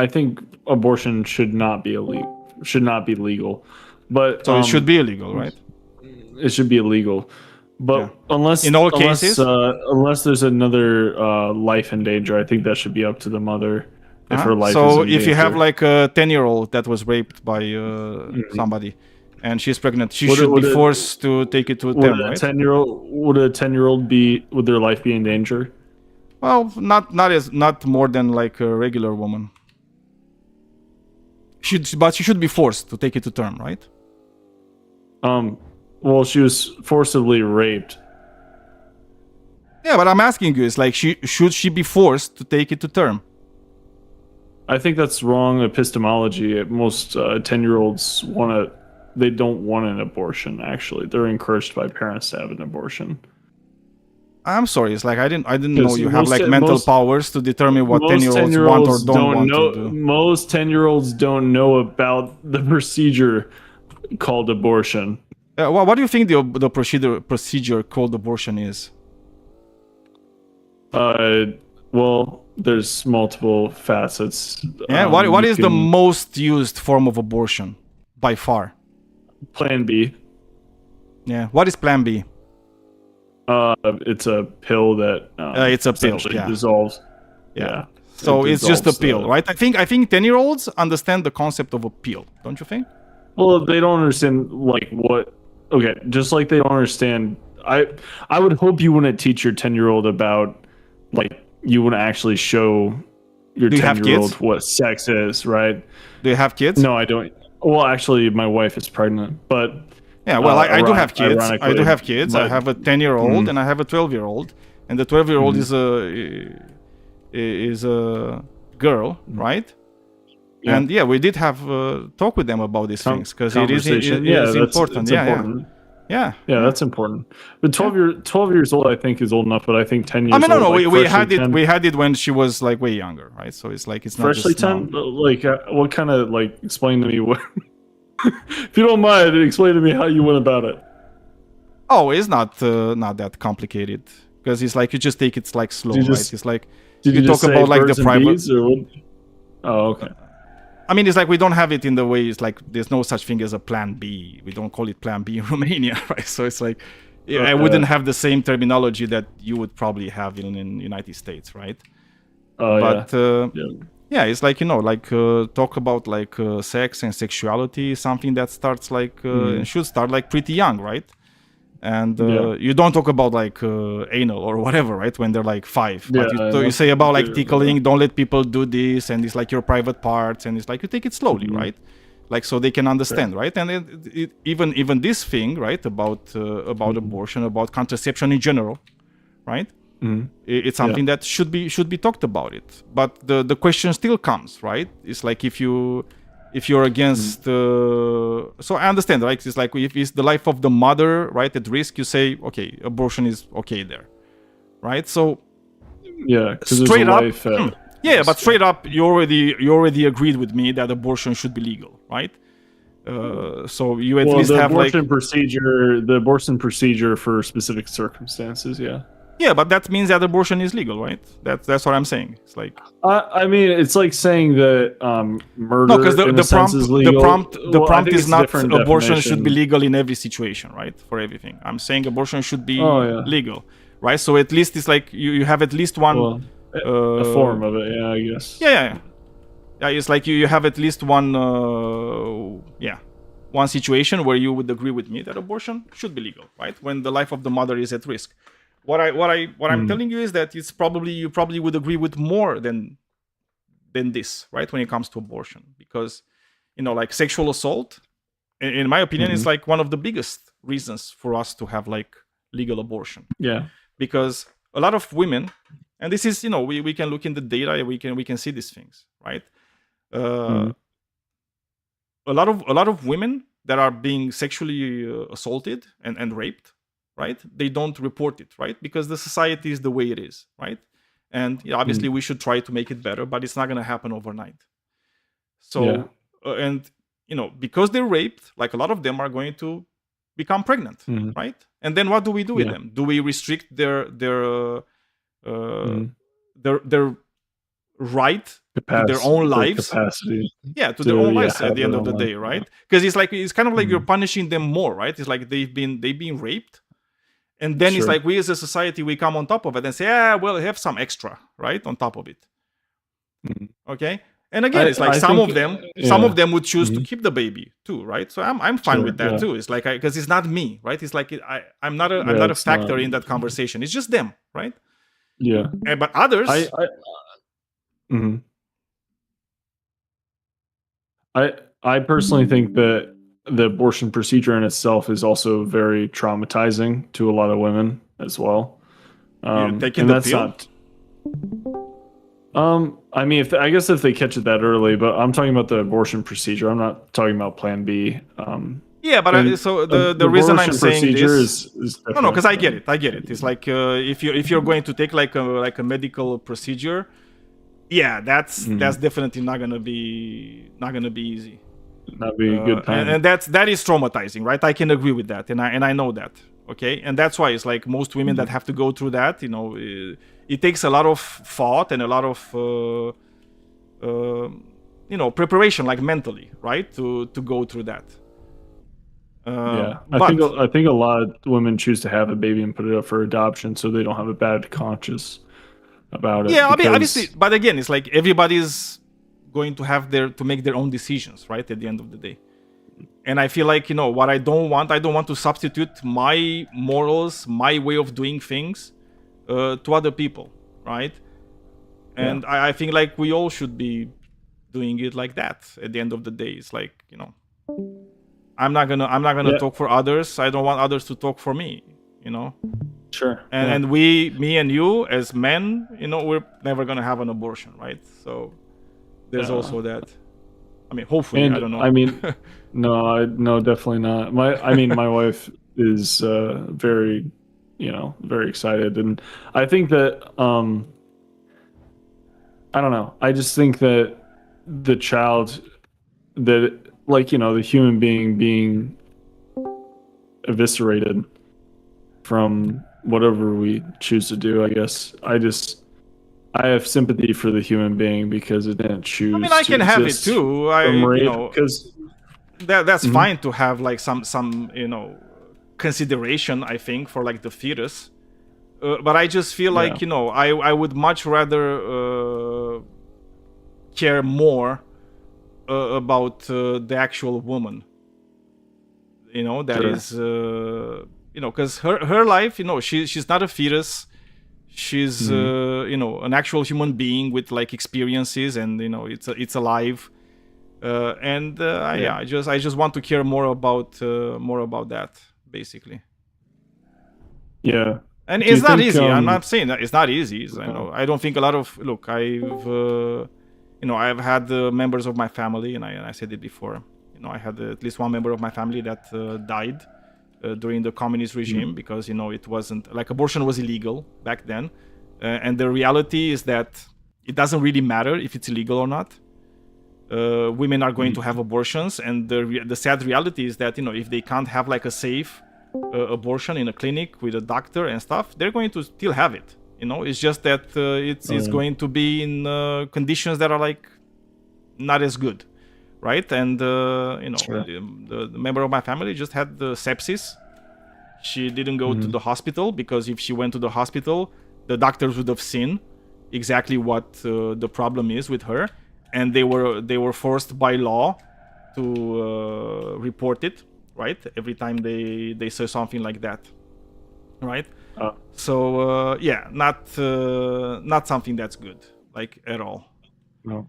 think abortion should not be legal. But so it should be illegal, right? It should be illegal. But unless in all cases, unless there's another life in danger, I think that should be up to the mother if her life is in danger. So if you have like a 10-year-old that was raped by somebody and she's pregnant, she should be forced to take it to a term, right? Would a 10-year-old would their life be in danger? Well, not more than like a regular woman. But she should be forced to take it to term, right? Well, she was forcibly raped. Yeah, but I'm asking you, it's like should she be forced to take it to term? I think that's wrong epistemology. Most 10-year-olds don't want an abortion. Actually, they're encouraged by parents to have an abortion. I'm sorry. It's like I didn't know Because you have like most- mental most- powers to determine what Most 10-year-olds want or 10-year-olds don't want know. to do. Most 10-year-olds don't know about the procedure called abortion. What do you think the procedure called abortion is? Well, there's multiple facets. Yeah. What is the most used form of abortion by far? Plan B? Yeah. What is Plan B? It's a pill that it's a pill. essentially Yeah. dissolves. Yeah. So it's just a pill, right? I think 10-year-olds understand the concept of a pill, don't you think? Well, they don't understand like what. Okay, just like they don't understand. I would hope you wouldn't teach your 10-year-old about like you wouldn't actually show your Do you have 10-year-old kids? what sex is, right? Do you have kids? No, I don't. Well, actually, my wife is pregnant, but Yeah, well, I do have kids. I do ironically, have kids. I my- have a 10-year-old Mhm. and I have a 12-year-old, and the 12-year-old Mhm. is a girl, right? Yeah. And yeah, we did have talk with them about these things because it is Conversation. Yeah, that's important. it's Yeah, important. yeah. Yeah, that's important. But 12 years old, I think, is old enough. But I think 10 years I mean, old. no, like we freshly had it. 10 We had it when she was like way younger, right? So it's like it's not freshly just now. 10. Like, what kind of like explain to me what? If you don't mind, explain to me how you went about it. Oh, it's not that complicated because it's like you just take it like slow, Did you right? just- It's like Did you you talk just say about like birds the and private. bees, or what? Oh, okay. I mean, it's like we don't have it in the way. It's like there's no such thing as a Plan B. We don't call it Plan B in Romania, right? So it's like I wouldn't have the same terminology that you would probably have in United States, right? But yeah, it's like talk about like sex and sexuality, something that starts like should start like pretty young, right? And you don't talk about like anal or whatever, right? When they're like 5, but you say about like tickling, don't let people do this, and it's like your private parts, and it's like you take it slowly, right? Like so they can understand, right? And even this thing, right, about abortion, about contraception in general, right? It's something that should be talked about it. But the question still comes, right? It's like if you're against so I understand, right? It's like if it's the life of the mother, right, at risk, you say okay, abortion is okay there, right? So Yeah, straight up but straight up you already agreed with me that abortion should be legal, right? So you at least have like the abortion procedure for specific circumstances. Yeah, but that means that abortion is legal, right? That's what I'm saying. It's like I mean, it's like saying that murder. no, because in a sense is legal. the prompt I think is it's not different abortion should be definition. legal in every situation, right? For everything, I'm saying abortion should be legal, right? So at least it's like you have at least one a form of it, I guess. Yeah. It's like you have at least one one situation where you would agree with me that abortion should be legal, right? When the life of the mother is at risk. What I'm telling you is that you probably would agree with more than this, right? When it comes to abortion, because like sexual assault, in my opinion, is like one of the biggest reasons for us to have like legal abortion. Yeah. Because a lot of women, and this is we can look in the data, we can see these things, right? A lot of women that are being sexually assaulted and raped, right? They don't report it, right? Because the society is the way it is, right? And obviously we should try to make it better, but it's not going to happen overnight. So because they're raped, like a lot of them are going to become pregnant, right? And then what do we do with them? Do we restrict their right to their own lives? Capacity. Yeah, to their own lives at the end of the day, right? Because it's kind of like you're punishing them more, right? It's like they've been raped, and then it's like we as a society we come on top of it and say, well, have some extra, right, on top of it. Okay, and again, it's like some of them would choose to keep the baby too, right? So I'm fine with that too. It's like because it's not me, right? It's like I'm not a factor in that conversation. It's just them, right? Yeah. But others. I personally think that the abortion procedure in itself is also very traumatizing to a lot of women as well. Taking the pill? I mean, I guess if they catch it that early, but I'm talking about the abortion procedure. I'm not talking about Plan B. Yeah, but And so the reason I'm abortion saying procedure this, is no, different. because I get it. It's like if you're going to take like a medical procedure, yeah, that's definitely not gonna be easy. That'd be a good time. And that is traumatizing, right? I can agree with that, and I know that. Okay, and that's why it's like most women that have to go through that, you know, it takes a lot of thought and a lot of you know, preparation, like mentally, right, to go through that. Yeah, but I think a lot of women choose to have a baby and put it up for adoption so they don't have a bad conscience about it. yeah, I mean, because- obviously, but again, it's like everybody's going to have to make their own decisions, right, at the end of the day. And I feel like, you know, what I don't want to substitute my morals, my way of doing things to other people, right? And I think like we all should be doing it like that at the end of the day. It's like, you know, I'm not gonna talk for others. I don't want others to talk for me, you know. Sure. And me and you as men, you know, we're never gonna have an abortion, right? So there's also that. I mean, hopefully, And I don't know. I mean, no, definitely not. My wife is very, you know, very excited, and I think that I don't know. I just think that the child, that like, you know, the human being eviscerated from whatever we choose to do. I guess I have sympathy for the human being because it didn't choose. I mean, I to can have it exist too. from You rape, know, because that's fine to have like some you know, consideration, I think, for like the fetus. But I just feel like, you know, I would much rather care more about the actual woman. You know, that is you know, because her life, you know, she's not a fetus. She's you know, an actual human being with like experiences, and you know, it's alive. I just want to care more about that, basically. Yeah. And Do you it's not think, easy. I'm not saying that it's not easy. I know. I don't think a lot of you know, I've had members of my family, and I said it before. You know, I had at least one member of my family that died during the communist regime because, you know, it wasn't like abortion was illegal back then, and the reality is that it doesn't really matter if it's illegal or not. Women are going to have abortions, and the sad reality is that, you know, if they can't have like a safe abortion in a clinic with a doctor and stuff, they're going to still have it. You know, it's just that it's going to be in conditions that are like not as good, right? And you know, the member of my family just had the sepsis. She didn't go to the hospital because if she went to the hospital, the doctors would have seen exactly what the problem is with her, and they were forced by law to report it, right? Every time they say something like that, right? So yeah, not something that's good, like, at all. No.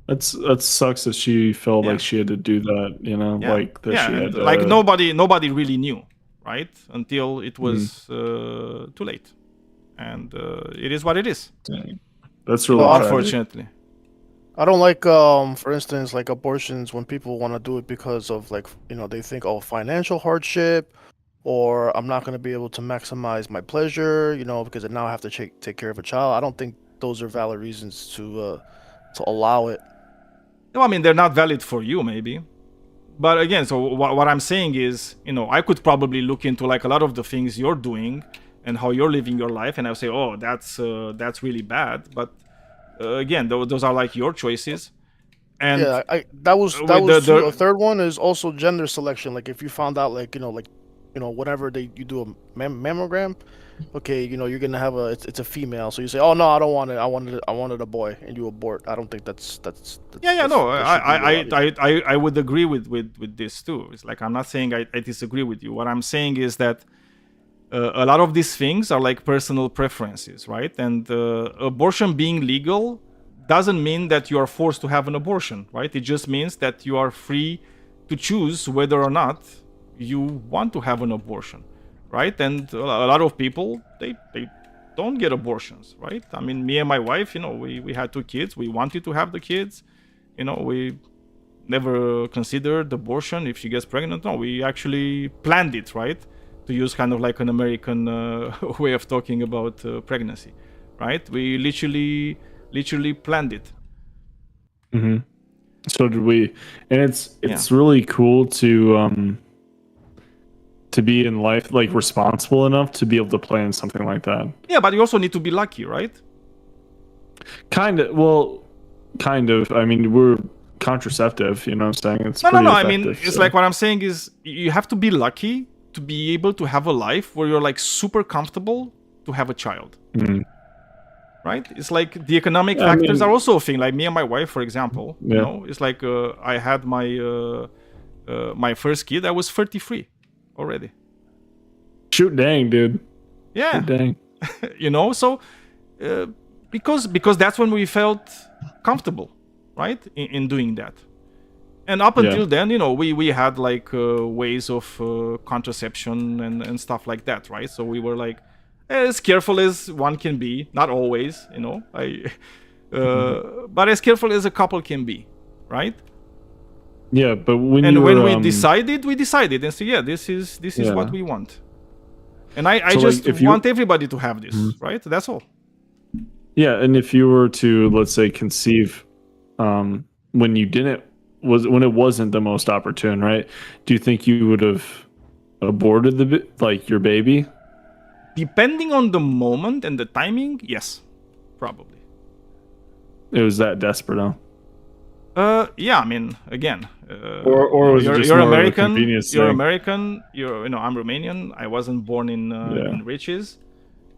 That sucks that she felt like she had to do that, you know, like that she had like nobody really knew, right? Until it was too late, and it is what it is. That's really unfortunately. I don't like, for instance, like abortions when people want to do it because of, like, you know, they think, oh, financial hardship, or I'm not going to be able to maximize my pleasure, you know, because now I have to take care of a child. I don't think those are valid reasons to allow it. No, I mean, they're not valid for you, maybe. But again, so what I'm saying is, you know, I could probably look into like a lot of the things you're doing and how you're living your life, and I'll say, oh, that's really bad. But again, those are like your choices. And yeah, that was the third one is also gender selection. Like if you found out, like, you know, whenever you do a mammogram, okay, you know, you're gonna have it's a female, so you say, oh no, I don't want it, I wanted a boy, and you abort. I don't think that's no, I would agree with this too. It's like, I'm not saying I disagree with you. What I'm saying is that a lot of these things are like personal preferences, right? And abortion being legal doesn't mean that you are forced to have an abortion, right? It just means that you are free to choose whether or not you want to have an abortion, right? And a lot of people, they don't get abortions, right? I mean, me and my wife, you know, we had 2 kids. We wanted to have the kids. You know, we never considered abortion if she gets pregnant. No, we actually planned it, right? To use kind of like an American way of talking about pregnancy, right? We literally planned it. Mm-hmm. So did we, and it's really cool to be in life like responsible enough to be able to plan something like that. Yeah, but you also need to be lucky, right? Kind of. I mean, we're contraceptive, you know what I'm saying? It's No. I effective, mean, it's so. like what I'm saying is you have to be lucky to be able to have a life where you're like super comfortable to have a child. Mhm. Right? It's like the economic factors are also a thing. Like me and my wife, for example, you know, it's like I had my first kid. I was 33 already. Shoot, dang, dude. Yeah. Shoot, dang. You know, so because that's when we felt comfortable, right, in doing that. And up until then, you know, we had like ways of contraception and stuff like that, right? So we were like as careful as one can be, not always, you know, but as careful as a couple can be, right? Yeah, but when we decided and say, yeah, this is what we want. And I just want everybody to have this, right? That's all. Yeah, and if you were to, let's say, conceive when when it wasn't the most opportune, right? Do you think you would have aborted your baby? Depending on the moment and the timing, yes, probably. It was that desperate, huh? Yeah, I mean, again, or was it just more American, of a convenience you're thing? American, you know, I'm Romanian. I wasn't born in riches.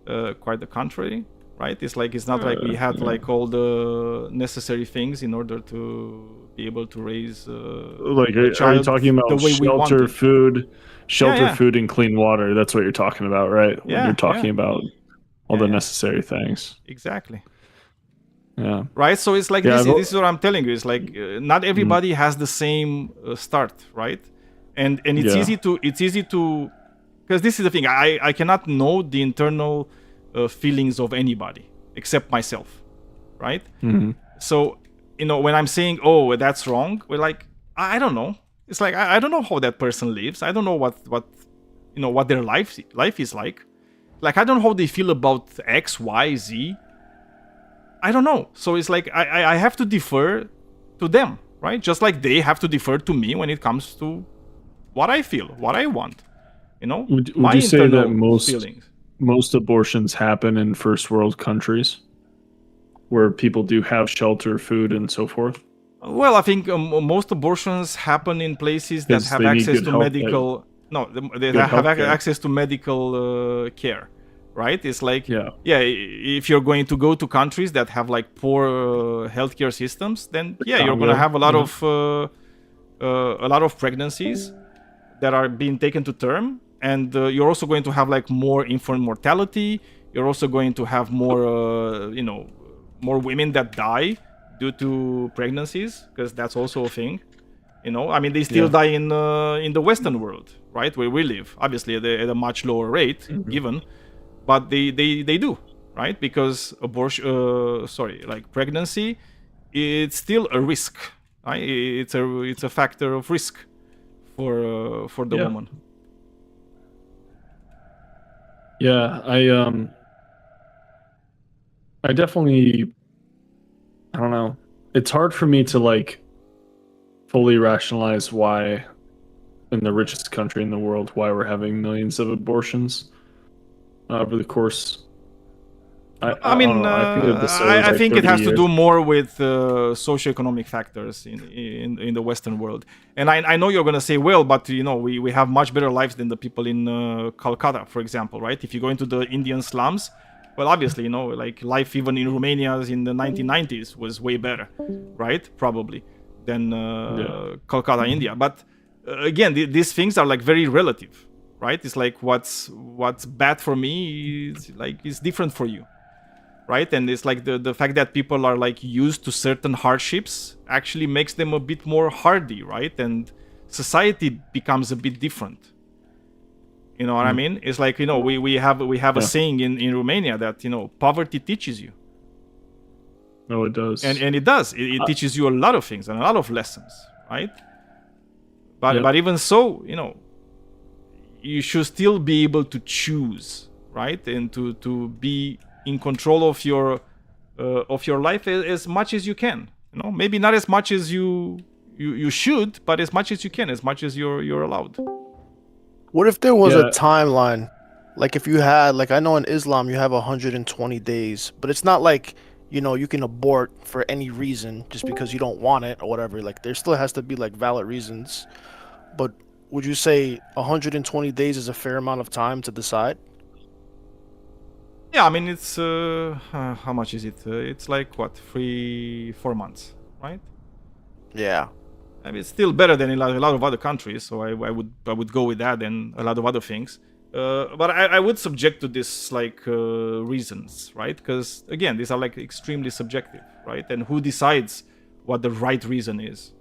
Quite the contrary, right? It's like it's not like we had like all the necessary things in order to be able to raise a child. Are you talking about the way we shelter, wanted. food, Yeah. food, and clean water? That's what you're talking about, right? When Yeah, you're talking yeah. about all the necessary things. Exactly. Yeah. Right, so it's like this is what I'm telling you. It's like not everybody has the same start, right? And it's easy to because this is the thing. I cannot know the internal feelings of anybody except myself, right? Mm-hmm. So you know, when I'm saying, oh, that's wrong, we're like, I don't know. It's like I don't know how that person lives. I don't know what you know what their life is like. Like I don't know how they feel about X, Y, Z. I don't know. So it's like I have to defer to them, right? Just like they have to defer to me when it comes to what I feel, what I want. You know, Would my you say that internal feelings. most abortions happen in first world countries where people do have shelter, food, and so forth? Well, I think most abortions happen in places that have access to medical. No, they have access to medical care, right? It's like, if you're going to go to countries that have like poor healthcare systems, then you're going to have a lot of pregnancies that are being taken to term, and you're also going to have like more infant mortality. You're also going to have more, more women that die due to pregnancies, because that's also a thing. You know, I mean, they still die in the Western world, right, where we live. Obviously, at a much lower rate, given, but they do, right? Because pregnancy, it's still a risk, right? It's a factor of risk for the woman. Yeah, I definitely, I don't know. It's hard for me to like fully rationalize why in the richest country in the world why we're having millions of abortions over the course. I think it has to do more with socioeconomic factors in the Western world. And I know you're going to say, well, but you know, we have much better lives than the people in Calcutta, for example, right? If you go into the Indian slums, well, obviously, you know, like life even in Romania in the 1990s was way better, right? Probably than Calcutta, India. But again, these things are like very relative, right? It's like what's bad for me is different for you. Right, and it's like the fact that people are like used to certain hardships actually makes them a bit more hardy, right? And society becomes a bit different. You know what I mean? It's like, you know, we have a saying in Romania that, you know, poverty teaches you. No, it does. And it does. It teaches you a lot of things and a lot of lessons, right? But even so, you should still be able to choose, right? And to be in control of your life as much as you can. Maybe not as much as you should, but as much as you can, as much as you're allowed. What if there was a timeline? Like if you had, like I know in Islam you have 120 days, but it's not like, you can abort for any reason just because you don't want it or whatever. Like there still has to be like valid reasons. But would you say 120 days is a fair amount of time to decide? Yeah, I mean it's how much is it? It's like what, 3-4 months, right? Yeah. I mean, it's still better than in a lot of other countries, so I would go with that and a lot of other things. But I would subject to this reasons, right? Because again, these are like extremely subjective, right? And who decides what the right reason is?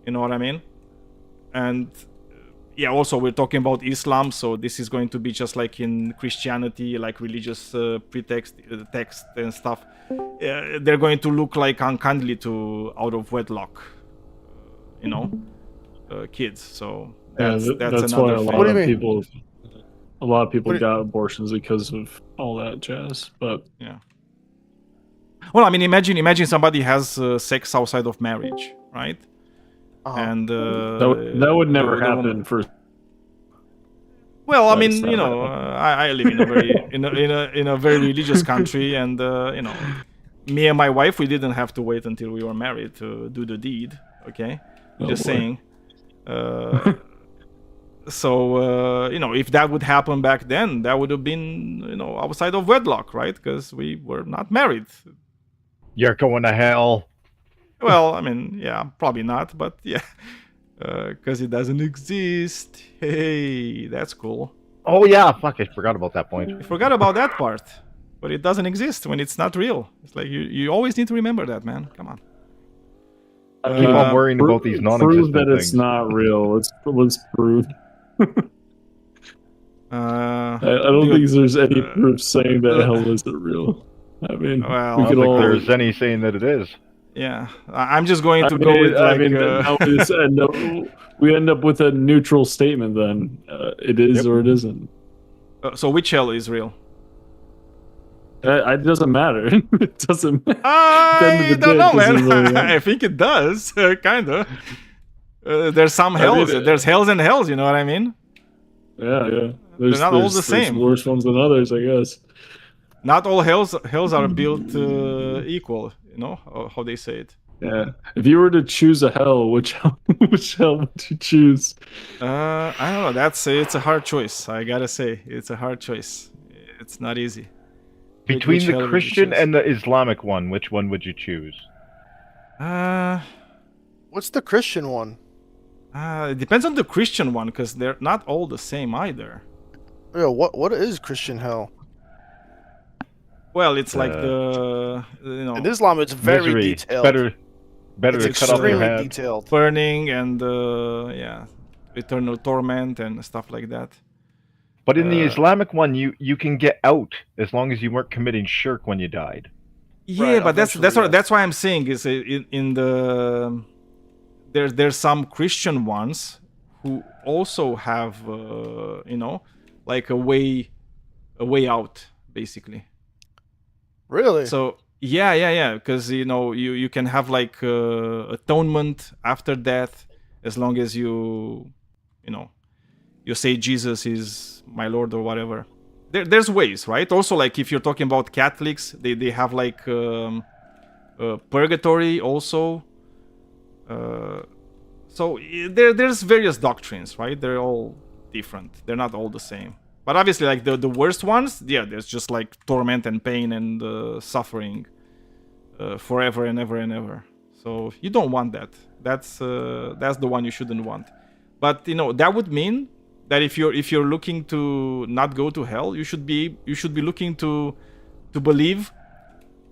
You know what I mean? And yeah, also we're talking about Islam, so this is going to be just like in Christianity, like religious pretext, text and stuff. They're going to look like unkindly to out of wedlock, kids. So that's why another a lot of people got abortions because of all that jazz. But yeah. Well, I mean, imagine somebody has sex outside of marriage, right? And that would never happen for. Well, I mean, I live in a very in a very religious country, and me and my wife, we didn't have to wait until we were married to do the deed. Okay, just saying. So if that would happen back then, that would have been outside of wedlock, right? Because we were not married. You're going to hell. Well, I mean, yeah, probably not, but yeah, because it doesn't exist. Hey, that's cool. Oh yeah, fuck! I forgot about that point. I forgot about that part, but it doesn't exist when it's not real. It's like you always need to remember that, man. Come on. I keep on worrying about these non-existent Prove that things. it's not real. Let's prove. I don't think there's any proof saying that hell isn't real. I mean, well, I don't think there's any saying that it is. Yeah, I'm just going to go with like. No, we end up with a neutral statement then. It is or it isn't. So which hell is real? It doesn't matter. It doesn't. I don't know, man. I think it does, kind of. There's some hells. There's hells and hells. You know what I mean? Yeah. They're not all the same. There's worse ones than others, I guess. Not all hells are built equal. You know how they say it. Yeah. If you were to choose a hell, which hell would you choose? I don't know. It's a hard choice. I gotta say, it's a hard choice. It's not easy. Between the Christian and the Islamic one, which one would you choose? What's the Christian one? It depends on the Christian one, because they're not all the same either. Yeah, what is Christian hell? Well, it's like the in Islam, it's very detailed. Better to cut off your head. Detailed. Burning and eternal torment and stuff like that. But in the Islamic one, you can get out as long as you weren't committing shirk when you died. Yeah, Right, but that's why I'm saying is in the there's some Christian ones who also have like a way out basically. Really? So yeah, because you can have like atonement after death as long as you say Jesus is my Lord or whatever. There's ways, right? Also, like if you're talking about Catholics, they have like purgatory also. So there's various doctrines, right? They're all different. They're not all the same. But obviously, like the worst ones, yeah, there's just like torment and pain and suffering forever and ever and ever. So you don't want that. That's the one you shouldn't want. But that would mean that if you're looking to not go to hell, you should be looking to believe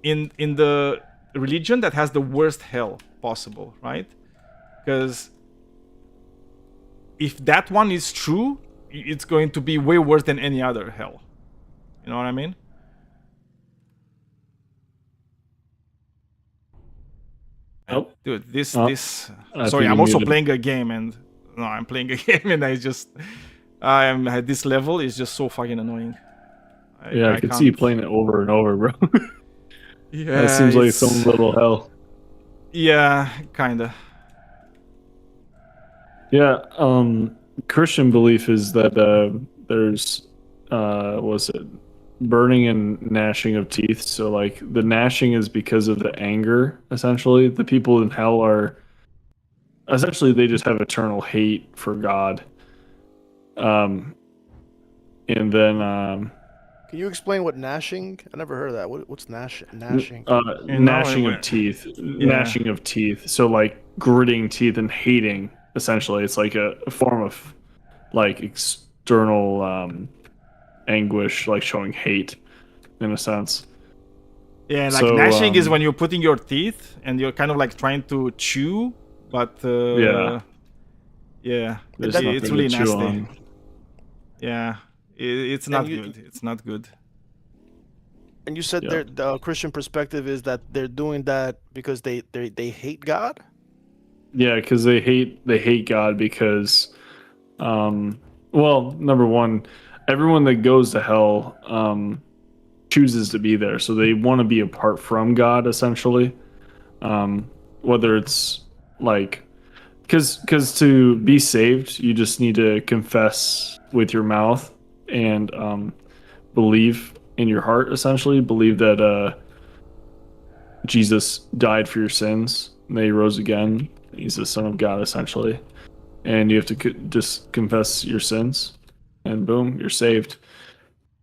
in the religion that has the worst hell possible, right? Because if that one is true, it's going to be way worse than any other hell. You know what I mean? Oh. Dude, this Oh. this. I Sorry, think I'm you also muted. playing a game, and no, I'm playing a game, and I am at this level is just so fucking annoying. I could see you playing it over and over, bro. Yeah, That seems like some it's- little hell. Yeah, kinda. Yeah, Christian belief is that there's was it burning and gnashing of teeth. So like the gnashing is because of the anger. Essentially, the people in hell are essentially they just have eternal hate for God. And then Can you explain what gnashing? I never heard of that. What's gnashing? gnashing of teeth, gnashing of teeth. So like gritting teeth and hating. Essentially, it's like a form of like external anguish, like showing hate, in a sense. Yeah, like gnashing is when you're putting your teeth and you're kind of like trying to chew, but yeah, it's nothing really to chew nasty. on. Yeah, it's not good. It's not good. And you said the Christian perspective is that they're doing that because they hate God. Yeah, because they hate God because, well, number one, everyone that goes to hell chooses to be there, so they want to be apart from God, essentially. Whether it's like, because to be saved, you just need to confess with your mouth and believe in your heart, essentially. Believe that Jesus died for your sins, and that he rose again. He's the Son of God, essentially. And you have to just confess your sins, and boom, you're saved.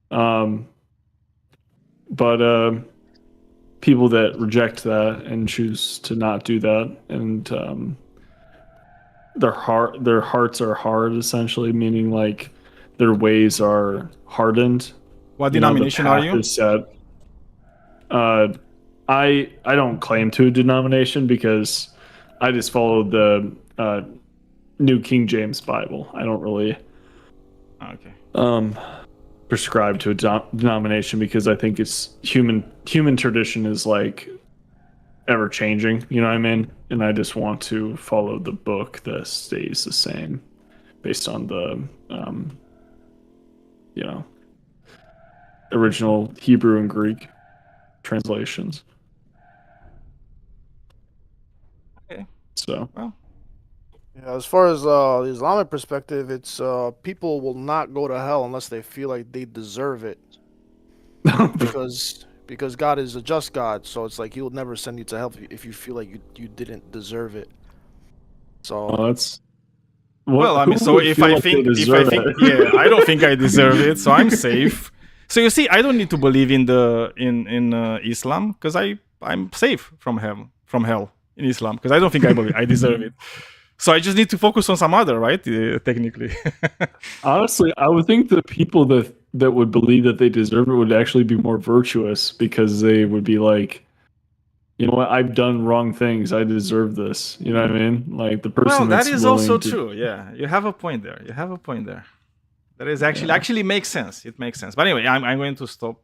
But people that reject that and choose to not do that, and their hearts are hard, essentially, meaning like their ways are hardened. What You know, the denomination are path you? is set. I don't claim to a denomination because I just follow the New King James Bible. I don't really prescribe to a denomination because I think it's human tradition is like ever changing. You know what I mean? And I just want to follow the book that stays the same based on the original Hebrew and Greek translations. Okay. So. Well. Yeah, as far as the Islamic perspective, it's people will not go to hell unless they feel like they deserve it, because God is a just God, so it's like He will never send you to hell if you feel like you didn't deserve it. So that's. Well, I mean, so if I think, yeah, I don't think I deserve it, so I'm safe. So you see, I don't need to believe in Islam because I'm safe from hell in Islam because I don't think I deserve it. So I just need to focus on some other, right? Technically. Honestly, I would think the people that would believe that they deserve it would actually be more virtuous because they would be like, you know what, I've done wrong things. I deserve this. You know what I mean? Like the person. Well, that that's is also to... true. Yeah, you have a point there. That is actually makes sense. It makes sense. But anyway, I'm going to stop